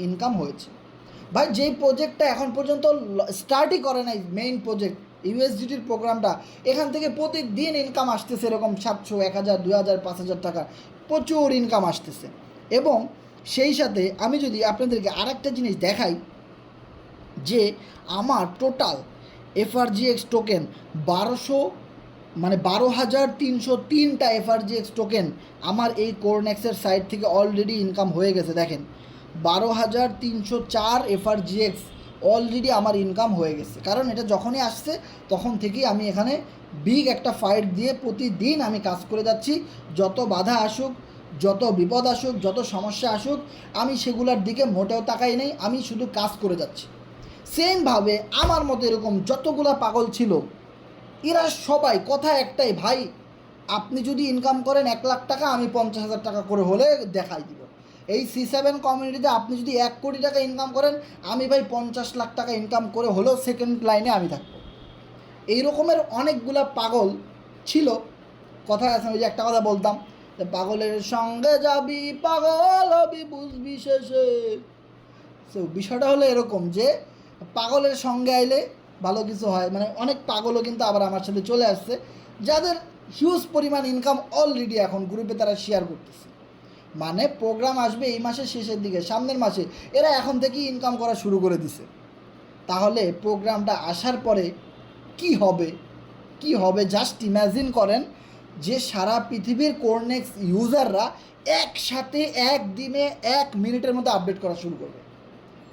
[SPEAKER 1] ইনকাম হয়েছে। ভাই যেই প্রজেক্টটা এখন পর্যন্ত স্টার্টই করে নাই, মেইন প্রজেক্ট ইউএসডিটির প্রোগ্রামটা, এখান থেকে প্রতিদিন ইনকাম আসতেছে এরকম 700, 1000, 2000, 5000 টাকা প্রচুর ইনকাম আসতেছে। এবং সেই সাথে আমি যদি আপনাদেরকে আরেকটা জিনিস দেখাই যে আমার টোটাল এফআরজিএক্স টোকেন 12,303টা এফআরজিএক্স টোকেন আমার এই কোরনেক্সের সাইট থেকে অলরেডি ইনকাম হয়ে গেছে। দেখেন 12,304 এফআরজিএক্স অলরেডি আমার ইনকাম হয়ে গেছে, কারণ এটা যখনই আসছে তখন থেকেই আমি এখানে বিগ একটা ফাইট দিয়ে প্রতিদিন আমি কাজ করে যাচ্ছি। যত বাধা আসুক, যত বিপদ আসুক, যত সমস্যা আসুক, আমি সেগুলোর দিকে মোটেও তাকাই নেই, আমি শুধু কাজ করে যাচ্ছি। সেমভাবে আমার মতো এরকম যতগুলা পাগল ছিল এরা সবাই কথা একটাই, ভাই আপনি যদি ইনকাম করেন 1 লাখ টাকা, আমি 50,000 টাকা করে হলে দেখাই দিব। এই C7 কমিউনিটিতে আপনি যদি 1 কোটি টাকা ইনকাম করেন, আমি ভাই 50 লাখ টাকা ইনকাম করে হলেও সেকেন্ড লাইনে আমি থাকবো। এই রকমের অনেকগুলা পাগল ছিল। কথা আছে, ওই যে একটা কথা বলতাম যে পাগলের সঙ্গে যাবি পাগল হবি বুঝবি শেষে। তো বিষয়টা হলো এরকম যে পাগলের সঙ্গে আইলে ভালো কিছু হয়, মানে অনেক পাগলও কিন্তু আবার আমার সাথে চলে আসছে, যাদের হিউজ পরিমাণ ইনকাম অলরেডি এখন গ্রুপে তারা শেয়ার করতেছে। মানে প্রোগ্রাম আসবে এই মাসের শেষের দিকে, সামনের মাসে, এরা এখন থেকেই ইনকাম করা শুরু করে দিছে। তাহলে প্রোগ্রামটা আসার পরে কি হবে জাস্ট ইম্যাজিন করেন যে সারা পৃথিবীর কোরনেক্স ইউজাররা একসাথে একদিনে 1 মিনিটের মধ্যে আপডেট করা শুরু করবে।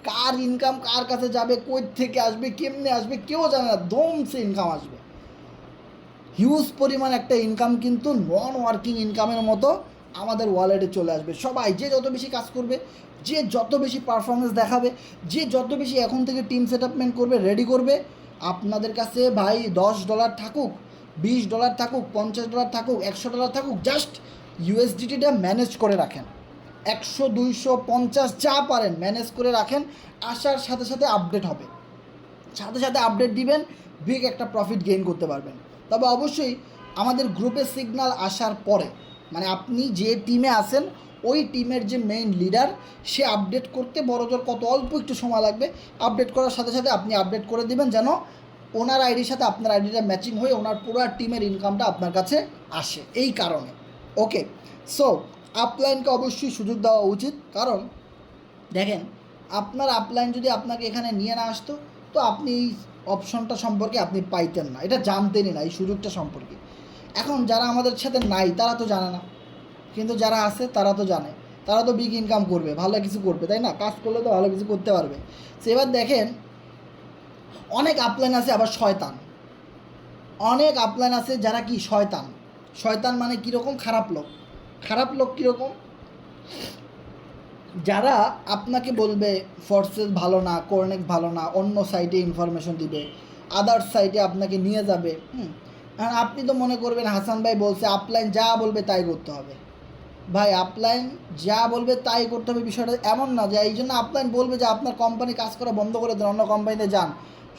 [SPEAKER 1] কার ইনকাম কার কাছে যাবে, কই থেকে আসবে, কেমনে আসবে কেউ জানে না, ধমসে ইনকাম আসবে। হিউজ পরিমাণ একটা ইনকাম কিন্তু নন ওয়ার্কিং ইনকামের মতো আমাদের ওয়ালেটে চলে আসবে। সবাই যে যত বেশি কাজ করবে, যে যত বেশি পারফরমেন্স দেখাবে, যে যত বেশি এখন থেকে টিম সেটআপমেন্ট করবে, রেডি করবে, আপনাদের কাছে ভাই $10 থাকুক, $20 থাকুক, $50 থাকুক, $100 থাকুক, জাস্ট ইউএসডিটিটা ম্যানেজ করে রাখেন। 100, 200, 50 যা পারেন ম্যানেজ করে রাখেন। আসার সাথে সাথে আপডেট হবে, সাথে সাথে আপডেট দিবেন, বিগ একটা প্রফিট গেইন করতে পারবেন। তবে অবশ্যই আমাদের গ্রুপে সিগন্যাল আসার পরে, মানে আপনি যে টিমে আছেন ওই টিমের যে মেইন লিডার, সে আপডেট করতে বড়জোর কত অল্প একটু সময় লাগবে, আপডেট করার সাথে সাথে আপনি আপডেট করে দিবেন যেন ওনার আইডির সাথে আপনার আইডিটা ম্যাচিং হয়ে ওনার পুরো টিমের ইনকামটা আপনার কাছে আসে। এই কারণে ওকে, সো আপলাইনকে অবশ্যই সুযোগ দেওয়া উচিত, কারণ দেখেন আপনার আপলাইন যদি আপনাকে এখানে নিয়ে না আসতো তো আপনি এই অপশনটা সম্পর্কে আপনি পাইতেন না, এটা জানতেনই না এই সুযোগটা সম্পর্কে। এখন যারা আমাদের সাথে নাই তারা তো জানে না, কিন্তু যারা আছে তারা তো জানে, তারা তো বিগ ইনকাম করবে, ভালো কিছু করবে, তাই না? কাজ করলে তো ভালো কিছু করতে পারবে। সো এবার দেখেন অনেক আপলাইন আছে আবার শয়তান, অনেক আপলাইন আছে যারা কি শয়তান। শয়তান মানে কীরকম? খারাপ লোক। খারাপ লোক কীরকম? যারা আপনাকে বলবে ফোর্সেস ভালো না, কোরনেক্স ভালো না, অন্য সাইটে ইনফরমেশন দিবে, আদার্স সাইটে আপনাকে নিয়ে যাবে। আর আপনি তো মনে করবেন হাসান ভাই বলছে আপলাইন যা বলবে তাই করতে হবে। ভাই আপলাইন যা বলবে তাই করতে হবে বিষয়টা এমন না যে এই জন্য আপলাইন বলবে যে আপনার কোম্পানি কাজ করা বন্ধ করে দেন, অন্য কোম্পানিতে যান,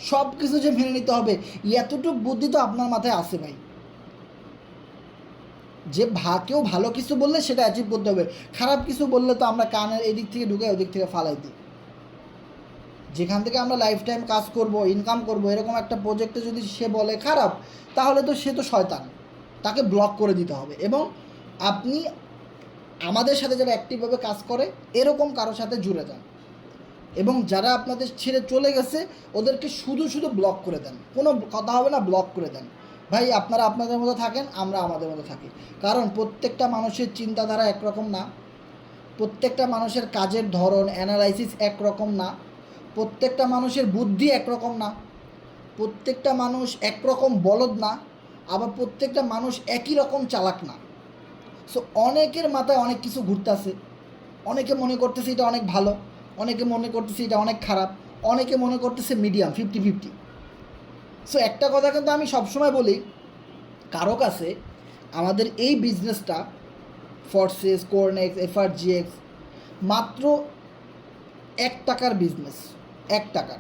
[SPEAKER 1] সব কিছু যে মেনে নিতে হবে এতটুকু বুদ্ধি তো আপনার মাথায় আসে ভাই। যে কেউ ভালো কিছু বললে সেটা অ্যাচিভ করতে হবে, খারাপ কিছু বললে তো আমরা কানের এদিক থেকে ঢুকে ওদিক থেকে ফালাই দিই। যেখান থেকে আমরা লাইফ টাইম কাজ করব, ইনকাম করব, এরকম একটা প্রজেক্টে যদি সে বলে খারাপ, তাহলে তো সে তো শয়তান, তাকে ব্লক করে দিতে হবে। এবং আপনি আমাদের সাথে যারা অ্যাক্টিভভাবে কাজ করে এরকম কারোর সাথে জুড়ে যান। এবং যারা আপনাদের ছেড়ে চলে গেছে ওদেরকে শুধু শুধু ব্লক করে দেন, কোনো কথা হবে না, ব্লক করে দেন। ভাই আপনারা আপনাদের মতো থাকেন, আমরা আমাদের মতো থাকি। কারণ প্রত্যেকটা মানুষের চিন্তাধারা একরকম না, প্রত্যেকটা মানুষের কাজের ধরন অ্যানালাইসিস একরকম না, প্রত্যেকটা মানুষের বুদ্ধি একরকম না, প্রত্যেকটা মানুষ একরকম বলদ না, আবার প্রত্যেকটা মানুষ একই রকম চালাক না। সো অনেকের মাথায় অনেক কিছু ঘুরতেছে, অনেকে মনে করতেছে এটা অনেক ভালো, অনেকে মনে করতেছে এটা অনেক খারাপ, অনেকে মনে করতেছে মিডিয়াম 50-50। সো একটা কথা কিন্তু আমি সবসময় বলি, কারো কাছে আমাদের এই বিজনেসটা ফোর্সেস, কোরনেক্স, এফআরজিএক্স মাত্র 1 টাকার বিজনেস, 1 টাকার।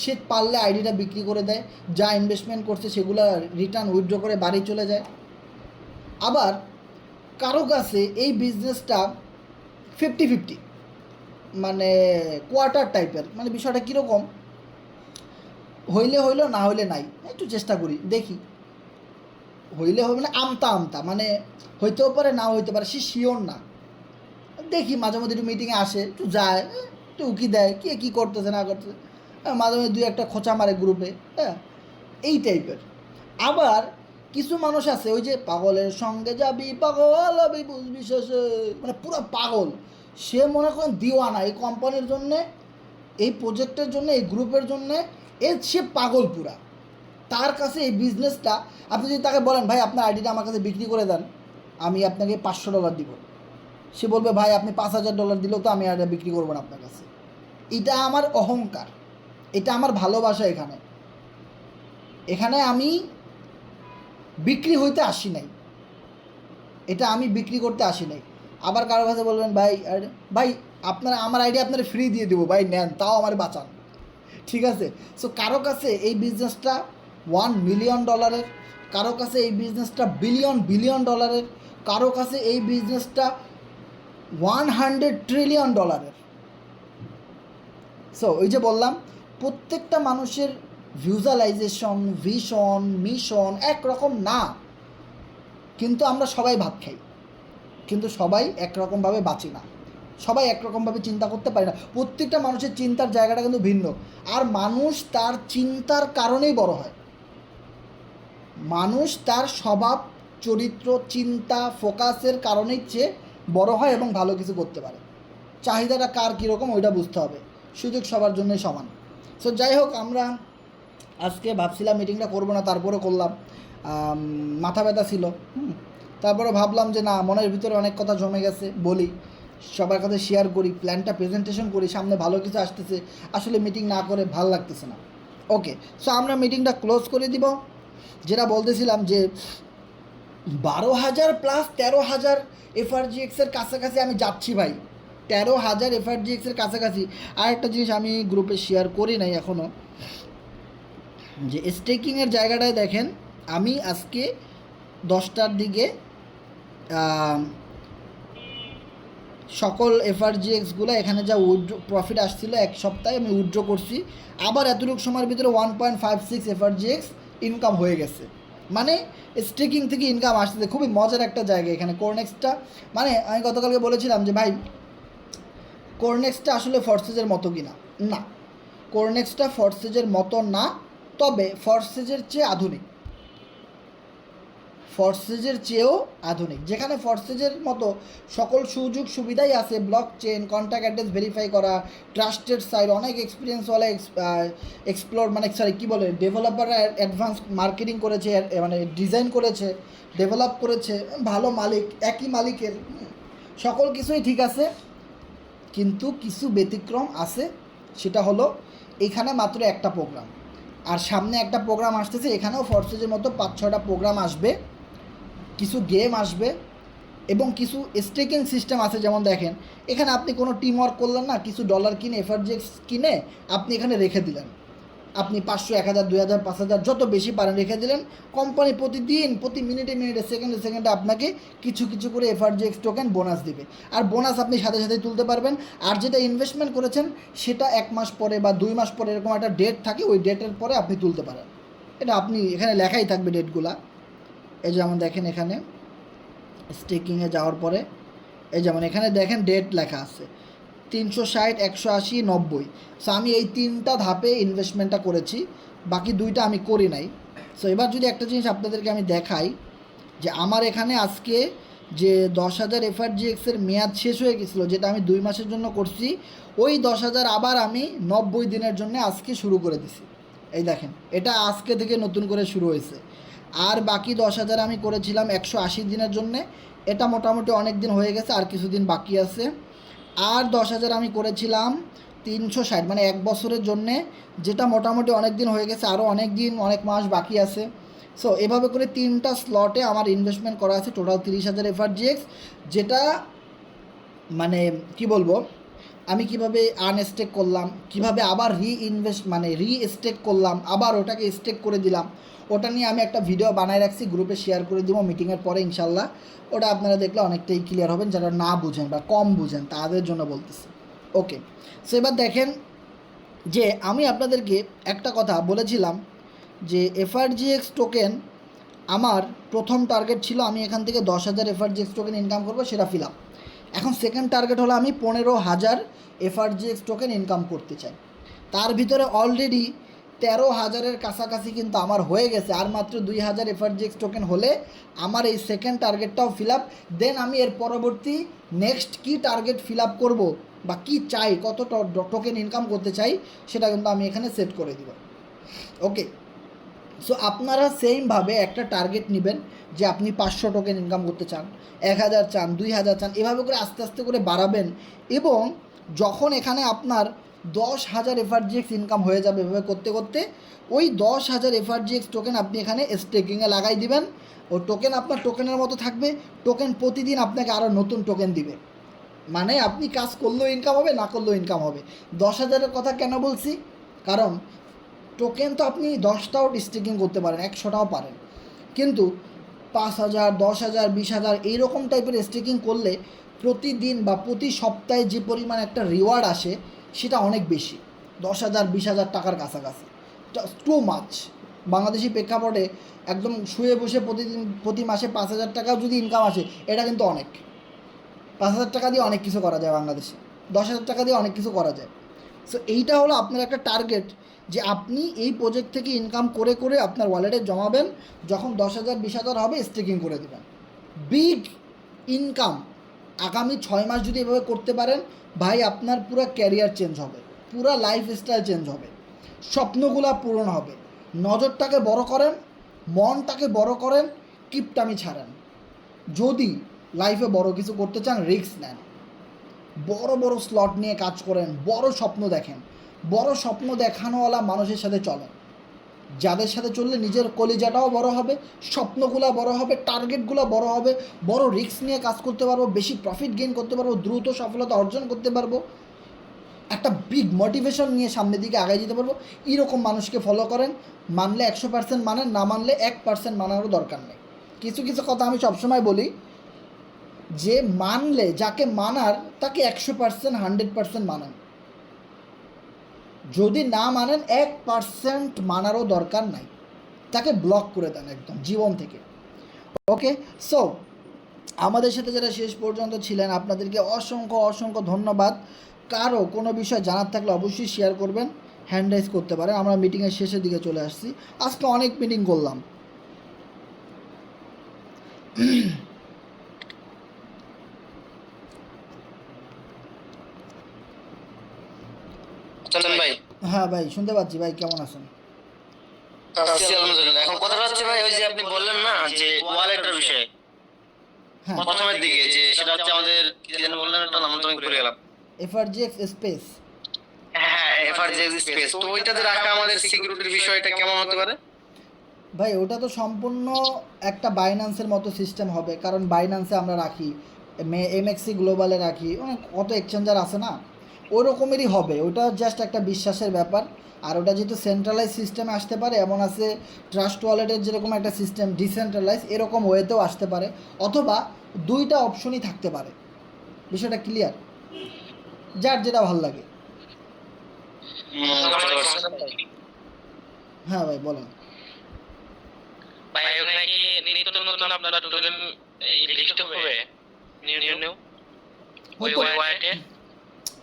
[SPEAKER 1] সে পারলে আইডিটা বিক্রি করে দেয়, যা ইনভেস্টমেন্ট করছে সেগুলো রিটার্ন উইথড্র করে বাড়ি চলে যায়। আবার কারো কাছে এই বিজনেসটা 50-50, মানে কোয়ার্টার টাইপের, মানে বিষয়টা কীরকম, হইলে হইলো, না হইলে নাই, একটু চেষ্টা করি দেখি, হইলে হবে না, আমতা আমতা, মানে হইতেও পারে না হইতে পারে, সে শিওর না, দেখি মাঝে মধ্যে একটু মিটিংয়ে আসে, একটু যায়, একটু উকি দেয় কে কী করতেছে না করতেছে, মাঝে মধ্যে 2-1 খোঁচা মারে গ্রুপে, হ্যাঁ, এই টাইপের। আবার কিছু মানুষ আছে ওই যে পাগলের সঙ্গে যাবি পাগল হবি বুঝবি শেষে, মানে পুরো পাগল, সে মনে করেন দিওয়ানা এই কোম্পানির জন্যে, এই প্রজেক্টের জন্য, এই গ্রুপের জন্যে, সে পাগল পুরা। তার কাছে এই বিজনেসটা, আপনি যদি তাকে বলেন ভাই আপনার আইডিটা আমার কাছে বিক্রি করে দেন, আমি আপনাকে $500 দিব, সে বলবে ভাই আপনি $5000 দিলেও তো আমি আইডিয়া বিক্রি করবো না আপনার কাছে। এটা আমার অহংকার, এটা আমার ভালোবাসা। এখানে এখানে আমি বিক্রি হইতে আসি নাই, এটা আমি বিক্রি করতে আসি নাই। আবার কারো কাছে বলবেন ভাই ভাই আপনারা আমার আইডিয়া আপনারা ফ্রি দিয়ে দেবো, ভাই নেন, তাও আমার বাঁচান, ঠিক আছে। সো কারো কাছে এই বিজনেসটা $1 মিলিয়ন, কারো কাছে এই বিজনেসটা বিলিয়ন ডলারের, কারো কাছে এই বিজনেসটা $100 ট্রিলিয়ন। সো ওই যে বললাম, প্রত্যেকটা মানুষের ভিজুয়ালাইজেশন, ভিশন, মিশন একরকম না, কিন্তু আমরা সবাই ভাত খাই, কিন্তু সবাই একরকমভাবে বাঁচি না, সবাই একরকমভাবে চিন্তা করতে পারে না। প্রত্যেকটা মানুষের চিন্তার জায়গাটা কিন্তু ভিন্ন, আর মানুষ তার চিন্তার কারণেই বড় হয়। মানুষ তার স্বভাব, চরিত্র, চিন্তা, ফোকাসের কারণেই চেয়ে বড় হয় এবং ভালো কিছু করতে পারে। চাহিদাটা কার কীরকম ওইটা বুঝতে হবে, সুযোগ সবার জন্যই সমান। সো যাই হোক, আমরা আজকে ভাবছিলাম মিটিংটা করবো না, তারপরে করলাম, মাথা ব্যথা ছিল, তারপরে ভাবলাম যে না, মনের ভিতরে অনেক কথা জমে গেছে, বলি সবার কাছে শেয়ার করি, প্ল্যানটা প্রেজেন্টেশন করি, সামনে ভালো কিছু আসতেছে, আসলে মিটিং না করে ভাল লাগতেছে না। ওকে, সো আমরা মিটিংটা ক্লোজ করে দিব। যেটা বলতেছিলাম যে 12,000 প্লাস 13,000 এফআরজিএক্সের কাছাকাছি আমি যাচ্ছি ভাই, 13,000 এফআরজিএক্সের কাছাকাছি। আর একটা জিনিস আমি গ্রুপে শেয়ার করি নাই এখনও, যে স্টেকিংয়ের জায়গাটায় দেখেন, আমি আজকে 10টার দিকে সকল এফআরজিএক্সগুলো এখানে যা উইথড্র প্রফিট আসছিল এক সপ্তাহে আমি উইথড্র করছি, আবার এতটুকু সময়ের ভিতরে 1.56 এফআরজিএক্স ইনকাম হয়ে গেছে। মানে স্টেকিং থেকে ইনকাম আসতেছে, খুবই মজার একটা জায়গা এখানে কোরনেক্সটা। মানে আমি গতকালকে বলেছিলাম যে ভাই কোরনেক্সটা আসলে ফর্সেজের মতো কি না, না, কোরনেক্সটা ফর্সেজের মতো না, তবে ফর্সেজের চেয়ে আধুনিক, ফর্সেজের চেয়েও আধুনিক। যেখানে ফর্সেজের মতো সকল সুযোগ সুবিধাই আছে, block chain, contact address verify করা, ট্রাস্টেড সাইট, অনেক এক্সপিরিয়েন্সওয়ালা এক্সপ্লোর মানে সরি কী বলে ডেভেলপাররা অ্যাডভান্স মার্কেটিং করেছে, মানে ডিজাইন করেছে, ডেভেলপ করেছে, ভালো মালিক, একই মালিকের, সকল কিছুই ঠিক আছে, কিন্তু কিছু ব্যতিক্রম আছে। সেটা হলো এখানে মাত্র একটা প্রোগ্রাম, আর সামনে একটা প্রোগ্রাম আসতেছে, এখানেও ফর্সেজের মতো 5-6টা প্রোগ্রাম আসবে, কিছু গেম আসবে এবং কিছু স্টেকিং সিস্টেম আছে। যেমন দেখেন এখানে আপনি কোনো টিম ওয়ার্ক করলেন না, কিছু ডলার কিনে এফআরজিএক্স কিনে আপনি এখানে রেখে দিলেন, আপনি 500, 1000, 2000, 5000 যত বেশি পারেন রেখে দিলেন। কোম্পানি প্রতিদিন, প্রতি মিনিটে মিনিটে, সেকেন্ডে সেকেন্ডে আপনাকে কিছু কিছু করে এফআরজিএক্স টোকেন বোনাস দিবে, আর বোনাস আপনি সাথে সাথে তুলতে পারবেন। আর যেটা ইনভেস্টমেন্ট করেছেন সেটা 1 মাস পরে বা 2 মাস পরে এরকম একটা ডেট থাকে, ওই ডেটের পরে আপনি তুলতে পারেন। এটা আপনি এখানে লেখাই থাকবে ডেটগুলা। এই যেমন দেখেন এখানে স্টেকিংয়ে যাওয়ার পরে এই যেমন এখানে দেখেন ডেট লেখা আছে, 360, 180, 90। সো আমি এই 3টা ধাপে ইনভেস্টমেন্টটা করেছি, বাকি 2টা আমি করি নাই। সো এবার যদি একটা জিনিস আপনাদেরকে আমি দেখাই যে আমার এখানে আজকে যে 10,000 এফআরজিএক্সের মেয়াদ শেষ হয়ে গেছিলো, যেটা আমি 2 মাসের জন্য করছি, ওই 10,000 আবার আমি 90 দিনের জন্য আজকে শুরু করে দিছি। এই দেখেন, এটা আজকে থেকে নতুন করে শুরু হয়েছে। আর বাকি 10,000 আমি করেছিলাম 180 দিনের জন্যে, এটা মোটামুটি অনেক দিন হয়ে গেছে, আর কিছুদিন বাকি আছে। আর 10,000 আমি করেছিলাম 360, মানে 1 বছরের জন্যে, যেটা মোটামুটি অনেক দিন হয়ে গেছে, আরও অনেক দিন, অনেক মাস বাকি আছে। সো এভাবে করে 3টা স্লটে আমার ইনভেস্টমেন্ট করা আছে, টোটাল 30,000 এফআরজিএক্স, যেটা মানে কি বলবো, আমি কিভাবে আনস্টেক করলাম, কিভাবে আবার রিস্টেক করলাম, আবার ওটাকে স্টেক করে দিলাম, ওটা নিয়ে আমি একটা ভিডিও বানায় রাখছি, গ্রুপে শেয়ার করে দিব মিটিংয়ের পরে ইনশাল্লাহ। ওটা আপনারা দেখলে অনেকটাই ক্লিয়ার হবেন, যারা না বুঝেন বা কম বুঝেন তাদের জন্য বলতেছি। ওকে, সো এবার দেখেন যে আমি আপনাদেরকে একটা কথা বলেছিলাম যে এফআরজিএক্স টোকেন আমার প্রথম টার্গেট ছিল আমি এখান থেকে 10,000 এফআরজিএক্স টোকেন ইনকাম করবো, সেটা ফিল আপ। এখন সেকেন্ড টার্গেট হলো আমি 15,000 এফআরজিএক্স টোকেন ইনকাম করতে চাই। তার ভিতরে অলরেডি 13,000-এর কাছাকাছি কিন্তু আমার হয়ে গেছে, আর মাত্র 2,000 এফআরজিএক্স টোকেন হলে আমার এই সেকেন্ড টার্গেটটাও ফিল আপ। দেন আমি এর পরবর্তী নেক্সট কী টার্গেট ফিল আপ করবো বা কী চাই, কত টোকেন ইনকাম করতে চাই, সেটা কিন্তু আমি এখানে সেট করে দিব। ওকে, সো আপনারা সেমভাবে একটা টার্গেট নেবেন যে আপনি 500 টোকেন ইনকাম করতে চান, 1,000 চান, 2,000 চান, এভাবে করে আস্তে আস্তে করে বাড়াবেন। এবং যখন এখানে আপনার 10,000 এফআরজিএক্স ইনকাম হয়ে যাবে, এভাবে করতে করতে ওই 10,000 এফআরজিএক্স টোকেন আপনি এখানে স্টেকিংয়ে লাগাই দিবেন। ও টোকেন আপনার টোকেনের মতো থাকবে, টোকেন প্রতিদিন আপনাকে আরও নতুন টোকেন দিবে। মানে আপনি কাজ করলেও ইনকাম হবে, না করলেও ইনকাম হবে। 10,000-এর কথা কেন বলছি, কারণ টোকেন তো আপনি 10টাও স্টেকিং করতে পারেন, 100টাও পারেন, কিন্তু 5,000, 10,000, 20,000 এইরকম টাইপের স্টেকিং করলে প্রতিদিন বা প্রতি সপ্তাহে যে পরিমাণ একটা রিওয়ার্ড আসে সেটা অনেক বেশি, 10,000, 20,000 টাকার কাছাকাছি। Too much. বাংলাদেশি প্রেক্ষাপটে একদম শুয়ে বসে প্রতি মাসে 5,000 টাকাও যদি ইনকাম আসে, এটা কিন্তু অনেক। 5,000 টাকা দিয়ে অনেক কিছু করা যায় বাংলাদেশে, 10,000 টাকা দিয়ে অনেক কিছু করা যায়। সো এইটা হলো আপনার একটা টার্গেট যে আপনি এই প্রজেক্ট থেকে ইনকাম করে করে আপনার ওয়ালেটে জমাবেন, যখন 10,000, 20,000 হবে স্টেকিং করে দেবেন। বিগ ইনকাম আগামী 6 মাস যদি এভাবে করতে পারেন, ভাই আপনার পুরো ক্যারিয়ার চেঞ্জ হবে, পুরো লাইফস্টাইল চেঞ্জ হবে, স্বপ্নগুলা পূরণ হবে। নজরটাকে বড় করেন, মনটাকে বড় করেন, কিপটামি ছাড়েন। যদি লাইফে বড় কিছু করতে চান, রিস্ক নেন, বড় বড় স্লট নিয়ে কাজ করেন, বড় স্বপ্ন দেখেন, বড় স্বপ্ন দেখানোওয়ালা মানুষের সাথে চলেন, যাদের সাথে চললে নিজের কলিজাটাও বড় হবে, স্বপ্নগুলো বড় হবে, টার্গেটগুলো বড় হবে, বড় রিস্ক নিয়ে কাজ করতে পারবো, বেশি প্রফিট গেইন করতে পারবো, দ্রুত সফলতা অর্জন করতে পারবো, একটা বিগ মোটিভেশন নিয়ে সামনের দিকে আগায় যেতে পারবো। এরকম মানুষকে ফলো করেন। মানলে 100% মানেন, না মানলে 1% মানারও দরকার নেই। কিছু কিছু কথা আমি সবসময় বলি যে মানলে, যাকে মানার তাকে 100%, 100% মানেন। যদি না মানেন 1% মানারও দরকার নাই, তাকে ব্লক করে দেন একদম জীবন থেকে। ওকে, সো আমাদের সাথে যারা শেষ পর্যন্ত ছিলেন আপনাদেরকে অসংখ্য অসংখ্য ধন্যবাদ। কারো কোনো বিষয় জানার থাকলে অবশ্যই শেয়ার করবেন, হ্যান্ড রাইজ করতে পারেন। আমরা মিটিংয়ের শেষের দিকে চলে আসছি, আজকে অনেক মিটিং করলাম।
[SPEAKER 2] ভাই,
[SPEAKER 1] হ্যাঁ ভাই, শুনতে পাচ্ছি ভাই, কেমন আছেন?
[SPEAKER 2] আলহামদুলিল্লাহ। এখন কথাটা হচ্ছে ভাই, ওই যে আপনি বললেন না যে ওয়ালেটের বিষয়ে
[SPEAKER 1] হ্যাঁ,
[SPEAKER 2] প্রথমের দিকে, যে সেটা হচ্ছে আমাদের কি যেন বললেন, একটা নাম তো আমি ভুলে গেলাম।
[SPEAKER 1] FRGX space.
[SPEAKER 2] হ্যাঁ, এফআরজিএক্স স্পেস, তো ওইটাতে রাখা আমাদের সিকিউরিটির বিষয়টা কেমন হতে পারে?
[SPEAKER 1] ভাই ওটা তো সম্পূর্ণ একটা বাইন্যান্সের মতো সিস্টেম হবে, কারণ বাইন্যান্সে আমরা রাখি, এমএক্সি গ্লোবালে রাখি, অনেক কত এক্সচেঞ্জার আছে না, ওই রকমেরই হবে। ওটা জাস্ট একটা বিশ্বাসের ব্যাপার। আর ওটা যেহেতু সেন্ট্রালাইজ সিস্টেমে আসতে পারে, এমন আছে ট্রাস্ট ওয়ালেটের যেরকম একটা সিস্টেম ডিসেন্ট্রালাইজ, এরকম ওয়েতেও আসতে পারে, অথবা 2টা অপশনই থাকতে পারে। বিষয়টা ক্লিয়ার, যার যেটা ভালো লাগে। হ্যাঁ ভাই বলেন।
[SPEAKER 2] ভাই ওখানে কি নিত্য নতুন আপনারা টোকেন এই লিস্ট হবে? নিউ ওই ওয়ালেটে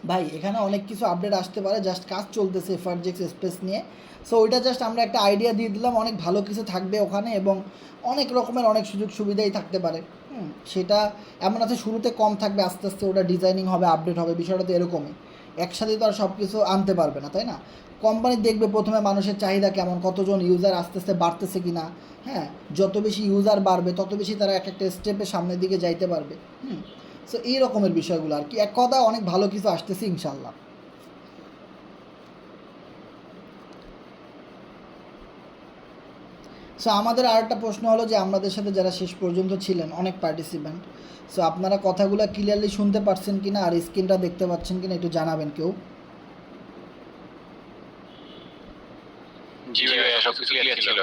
[SPEAKER 1] ভাই এখানে অনেক কিছু আপডেট আসতে পারে, জাস্ট কাজ চলতেছে এফআরজেক্স স্পেস নিয়ে। সো ওইটা জাস্ট আমরা একটা আইডিয়া দিয়ে দিলাম, অনেক ভালো কিছু থাকবে ওখানে এবং অনেক রকমের অনেক সুযোগ সুবিধাই থাকতে পারে। সেটা এমন আছে শুরুতে কম থাকবে, আস্তে আস্তে ওটা ডিজাইনিং হবে, আপডেট হবে, বিষয়টা তো এরকমই। একসাথে তো আর সব কিছু আনতে পারবে না, তাই না? কোম্পানি দেখবে প্রথমে মানুষের চাহিদা কেমন, কতজন ইউজার আস্তে আস্তে বাড়তেছে কি না। হ্যাঁ, যত বেশি ইউজার বাড়বে তত বেশি তারা এক একটা স্টেপে সামনের দিকে যাইতে পারবে। সো এই রকমের বিষয়গুলো আর কি, এক কথা অনেক ভালো কিছু আসতেছে ইনশাল্লাহ। সো আমাদের আর একটা প্রশ্ন হলো যে আমাদের সাথে যারা শেষ পর্যন্ত ছিলেন, অনেক পার্টিসিপেন্ট, সো আপনারা কথাগুলো ক্লিয়ারলি শুনতে পারছেন কিনা আর স্ক্রিনটা দেখতে পাচ্ছেন কিনা একটু জানাবেন কেউ।
[SPEAKER 2] জি ভাইয়া, সব কিছু ক্লিয়ার ছিল।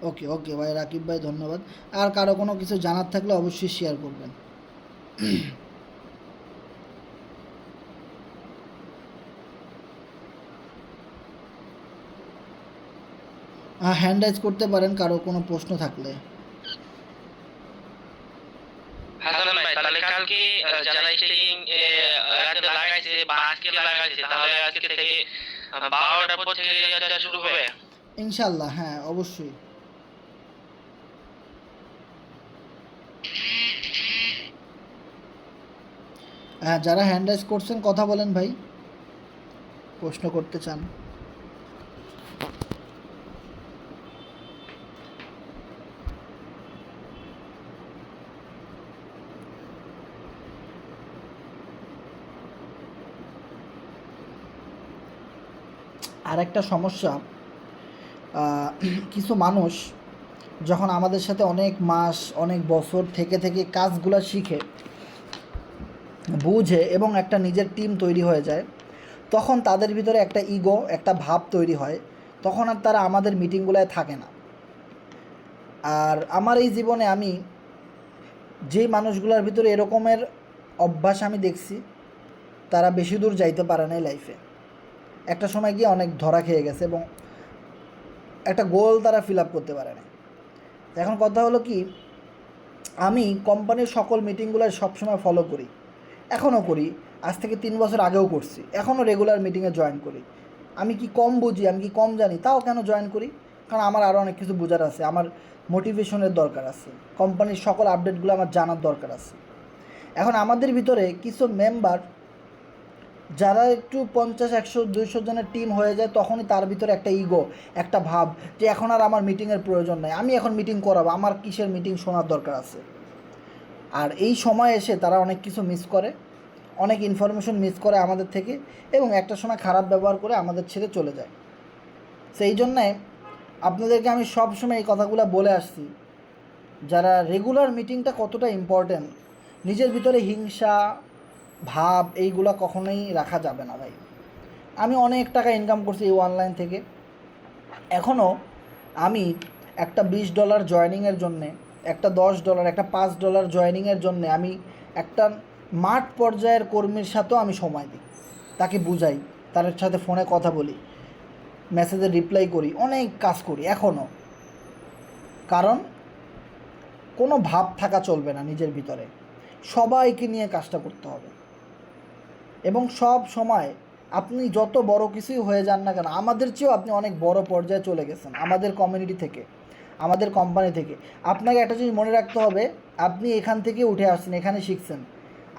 [SPEAKER 1] ওকে ওকে ভাই, রাকিব ভাই ধন্যবাদ। আর কারো কোনো কিছু জানার থাকলে অবশ্যই শেয়ার করবেন। হ্যান্ড রাইজ করতে পারেন কারো কোনো প্রশ্ন থাকলে।
[SPEAKER 3] হাসান ভাই, তাহলে কালকে যারা স্টেকিং রাতে লাগাইছে বা আজকে লাগাইছে, তাহলে আজকে থেকে 12টার পর থেকে যাত্রা শুরু হবে
[SPEAKER 1] ইনশাল্লাহ, হ্যাঁ অবশ্যই। হ্যাঁ, যারা হ্যান্ড রাইজ করছেন কথা বলেন ভাই, প্রশ্ন করতে চান। আর একটা সমস্যা, কিছু মানুষ যখন আমাদের সাথে অনেক মাস অনেক বছর থেকে থেকে কাজগুলো শিখে বুঝে এবং একটা নিজের টিম তৈরি হয়ে যায়, তখন তাদের ভিতরে একটা ইগো, একটা ভাব তৈরি হয়, তখন আর তারা আমাদের মিটিংগুলোয় থাকে না। আর আমার এই জীবনে আমি যেই মানুষগুলোর ভিতরে এরকমের অভ্যাস আমি দেখছি, তারা বেশি দূর যাইতে পারে না লাইফে। একটা সময় গিয়ে অনেক ধরা খেয়ে গেছে এবং একটা গোল তারা ফিল আপ করতে পারে না। এখন কথা হলো কি, আমি কোম্পানির সকল মিটিংগুলো সবসময় ফলো করি, এখনও করি, আজ থেকে 3 বছর আগেও করছি, এখনও রেগুলার মিটিংয়ে জয়েন করি। আমি কি কম বুঝি, আমি কি কম জানি, তাও কেন জয়েন করি? কারণ আমার আরও অনেক কিছু বোঝার আছে, আমার মোটিভেশনের দরকার আছে, কোম্পানির সকল আপডেটগুলো আমার জানার দরকার আছে। এখন আমাদের ভিতরে কিছু মেম্বার যারা একটু 50, 100, 200 জনের টিম হয়ে যায়, তখনই তার ভিতরে একটা ইগো, একটা ভাব যে এখন আর আমার মিটিংয়ের প্রয়োজন নেই, আমি এখন মিটিং করাবো, আমার কিসের মিটিং শোনার দরকার আছে। আর এই সময় এসে তারা অনেক কিছু মিস করে, অনেক ইনফরমেশন মিস করে আমাদের থেকে, এবং একটা সময় খারাপ ব্যবহার করে আমাদের ছেড়ে চলে যায়। সেই জন্যে আপনাদেরকে আমি সব সময় এই কথাগুলো বলে আসছি, যারা রেগুলার মিটিংটা কতটা ইম্পর্ট্যান্ট, নিজের ভিতরে হিংসা ভাব এইগুলো কখনোই রাখা যাবে না ভাই। আমি অনেক টাকা ইনকাম করছি এই অনলাইন থেকে, এখনও আমি একটা $20 জয়েনিংয়ের জন্যে, একটা $10, একটা $5 জয়েনিংয়ের জন্যে আমি একটা মাঠ পর্যায়ের কর্মীর সাথেও আমি সময় দিই, তাকে বুঝাই, তার সাথে ফোনে কথা বলি, মেসেজে রিপ্লাই করি, অনেক কাজ করি এখনও। কারণ কোনো ভাব থাকা চলবে না নিজের ভিতরে, সবাইকে নিয়ে কাজটা করতে হবে। এবং সব সময় আপনি যত বড় কিছুই হয়ে যান না কেন, আমাদের চেয়েও আপনি অনেক বড় পর্যায়ে চলে গেছেন, আমাদের কমিউনিটি থেকে, আমাদের কোম্পানি থেকে। আপনাকে একটা জিনিস মনে রাখতে হবে, আপনি এখান থেকে উঠে আসছেন, এখানে শিখছেন।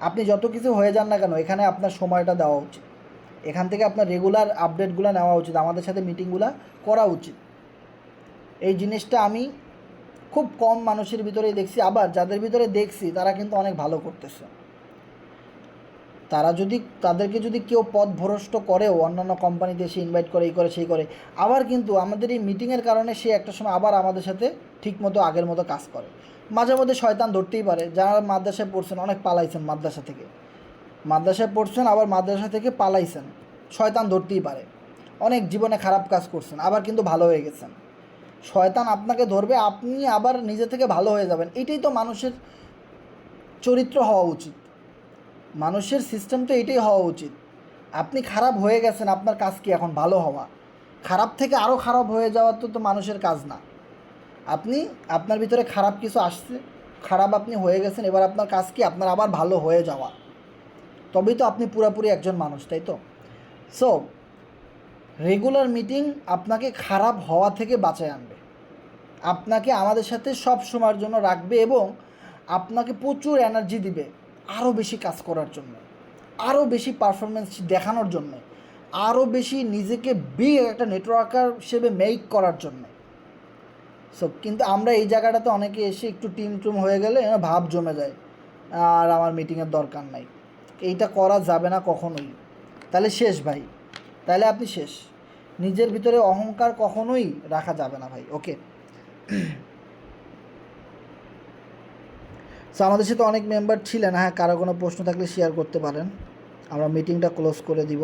[SPEAKER 1] আপনি যত কিছু হয়ে যান না কেন, এখানে আপনার সময়টা দেওয়া উচিত, এখান থেকে আপনার রেগুলার আপডেটগুলো নেওয়া উচিত, আমাদের সাথে মিটিংগুলো করা উচিত। এই জিনিসটা আমি খুব কম মানুষের ভিতরেই দেখছি, আবার যাদের ভিতরে দেখছি তারা কিন্তু অনেক ভালো করতেছে। তাদেরকে যদি কেউ পথভ্রষ্ট করেও, অন্যান্য কোম্পানিতে এসে ইনভাইট করে, এই করে সেই করে, আবার কিন্তু আমাদের এই মিটিংয়ের কারণে সে একটা সময় আবার আমাদের সাথে ঠিকমতো আগের মতো কাজ করে। মাঝে মধ্যে শয়তান ধরতেই পারে, যারা মাদ্রাসায় পড়ছেন অনেক পালাইছেন, মাদ্রাসায় পড়ছেন আবার মাদ্রাসা থেকে পালাইছেন, শয়তান ধরতেই পারে, অনেক জীবনে খারাপ কাজ করছেন, আবার কিন্তু ভালো হয়ে গেছেন। শয়তান আপনাকে ধরবে, আপনি আবার নিজে থেকে ভালো হয়ে যাবেন। এটাই তো মানুষের চরিত্র হওয়া উচিত, মানুষের সিস্টেম তো এটাই হওয়া উচিত। আপনি খারাপ হয়ে গেছেন, আপনার কাজ কি এখন ভালো হওয়া? খারাপ থেকে আরও খারাপ হয়ে যাওয়া তো মানুষের কাজ না। আপনার ভিতরে খারাপ কিছু আসছে, খারাপ আপনি হয়ে গেছেন, এবার আপনার কাজ কি আপনার আবার ভালো হয়ে যাওয়া। তবেই তো আপনি পুরোপুরি একজন মানুষ, তাই তো? সো রেগুলার মিটিং আপনাকে খারাপ হওয়া থেকে বাঁচায় আনবে, আপনাকে আমাদের সাথে সব সময়ের জন্য রাখবে এবং আপনাকে প্রচুর এনার্জি দিবে আরও বেশি কাজ করার জন্য, আরও বেশি পারফরমেন্স দেখানোর জন্য, আরও বেশি নিজেকে বিগ একটা নেটওয়ার্কার হিসেবে মেক করার জন্য। সো কিন্তু আমরা এই জায়গাটাতে অনেকে এসে একটু টিম হয়ে গেলে ভাব জমে যায় আর আমার মিটিংয়ের দরকার নাই, এইটা করা যাবে না কখনোই। তাহলে শেষ ভাই, তাহলে আপনি শেষ। নিজের ভিতরে অহংকার কখনোই রাখা যাবে না ভাই, ওকে? সো আমাদের সাথে অনেক মেম্বার ছিলেন, হ্যাঁ, কারো কোনো প্রশ্ন থাকলে শেয়ার করতে পারেন, আমরা মিটিংটা ক্লোজ করে দিব।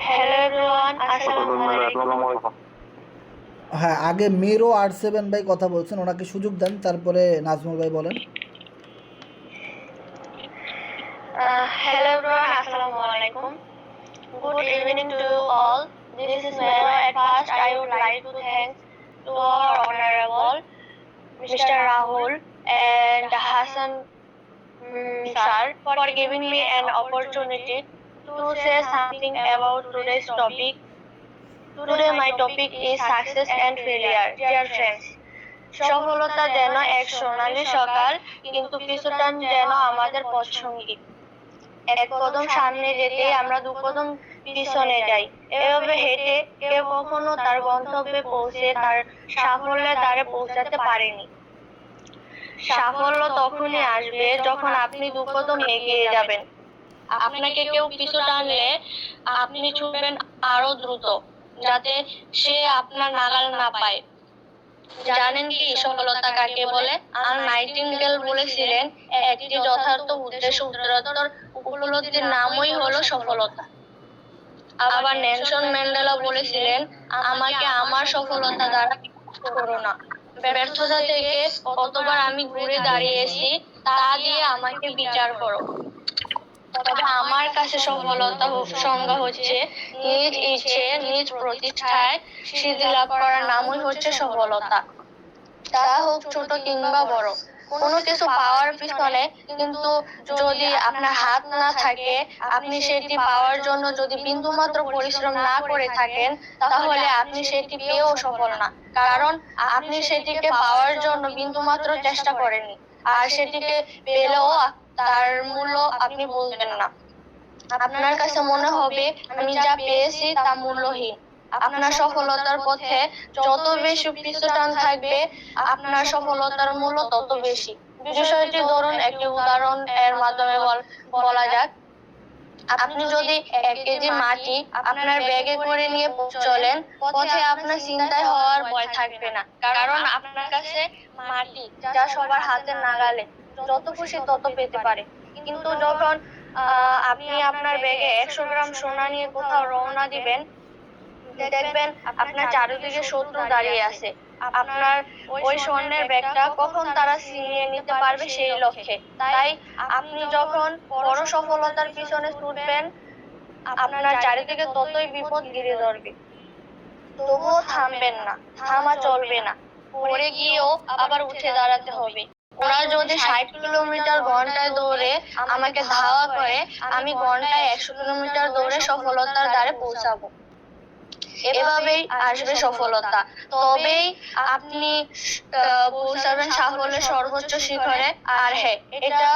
[SPEAKER 4] Hello everyone, Assalamualaikum.
[SPEAKER 1] হ্যাঁ, আগে মেরো R7 ভাই কথা বলছেন, ওনাকে সুযোগ দেন, তারপরে নাজমুল ভাই বলেন।
[SPEAKER 4] Hello everyone, Assalamualaikum. Good evening to you all. This is Mero. At first, I would like to thank to our honorable Mr. Rahul and Hassan sir for giving me an opportunity to say something about today's topic. Today my topic is success and failure. Dear friends, সফলতা যেন এক সোনালী সকাল, কিন্তু পিছুটান যেন আমাদের পথসঙ্গী। এক কদম সামনে যেতে আমরা দু কদম পিছনে যাই। এভাবে হেঁটে কেউ কখনো তার গন্তব্যে পৌঁছে তার সাফল্যের দ্বারে পৌঁছাতে পারেনি। সাফল্য তখনই আসবে যখন আপনি দু কদম এগিয়ে যাবেন। আপনাকে কেউ পিছু টানলে আপনি ছুটবেন আরো দ্রুত, যাতে সে আপনার নাগাল না পায়। জানেন কি সফলতা কাকে বলে? আর্ল নাইটিঙ্গেল বলেছিলেন, একটি যথার্থ উদ্দেশ্য উত্তরোত্তর উপলব্ধির নামই হলো সফলতা। আবার নেলসন ম্যান্ডেলা বলেছিলেন, আমাকে আমার সফলতা দ্বারা করো না, ব্যর্থতা থেকে কতবার আমি ঘুরে দাঁড়িয়েছি তা দিয়ে আমাকে বিচার করো। তবে আমার কাছে সফলতা সংজ্ঞা হচ্ছে নিজ ইচ্ছে নিজ প্রতিষ্ঠায় সিদ্ধি লাভ করার নামই হচ্ছে সফলতা। তা হোক ছোট কিংবা বড়, কোনো কিছু পাওয়ার পিছনে কিন্তু যদি আপনার হাত না থাকে, আপনি সেটি পাওয়ার জন্য যদি বিন্দুমাত্র পরিশ্রম না করে থাকেন, তাহলে আপনি সেটি পেয়েও সফল না, কারণ আপনি সেটিকে পাওয়ার জন্য বিন্দুমাত্র চেষ্টা করেননি। আর সেটিকে পেলেও তার মূল্য আপনি বুঝবেন না। আপনার কাছে মনে হবে আমি যা পেয়েছি তা মূল্যহীন। আপনার সফলতার পথে যত বেশি পিছুটান থাকবে, আপনার সফলতার মূল্য তত বেশি। বিষয়টি ধরুন একটি উদাহরণ এর মাধ্যমে বলা যাক। আপনি যদি 1 কেজি মাটি আপনার ব্যাগে করে নিয়ে চলেন, পথে আপনার চিন্তায় হওয়ার ভয় থাকবে না, কারণ আপনার কাছে মাটি যা সবার হাতে নাগালে, যত খুশি তত পেতে পারে। কিন্তু যখন আপনি আপনার ব্যাগে 100 গ্রাম সোনা নিয়ে কোথাও রওনা দিবেন, দেখবেন আপনার চারিদিকে শত্রু দাঁড়িয়ে আছে। আপনার ওই স্বর্ণের ব্যাগটা কখন তারা ছিনিয়ে নিতে পারবে সেই লক্ষ্যে। তাই আপনি যখন বড় সফলতার পিছনে ছুটবেন, আপনার চারিদিকে ততই বিপদ ঘিরে ধরবে। তবুও থামবেন না, থামা চলবে না। পড়ে গিয়েও আবার উঠে দাঁড়াতে হবে। ওরা যদি 60 কিলোমিটার ঘন্টায় দৌড়ে আমাকে ধাওয়া করে, আমি ঘন্টায় 100 কিলোমিটার দৌড়ে সফলতার দ্বারে পৌঁছাবো। এভাবেই আসবে সফলতা, তবেই আপনি পৌঁছাবেন সাফল্যের সর্বোচ্চ শিখরে। আর হ্যাঁ, এটা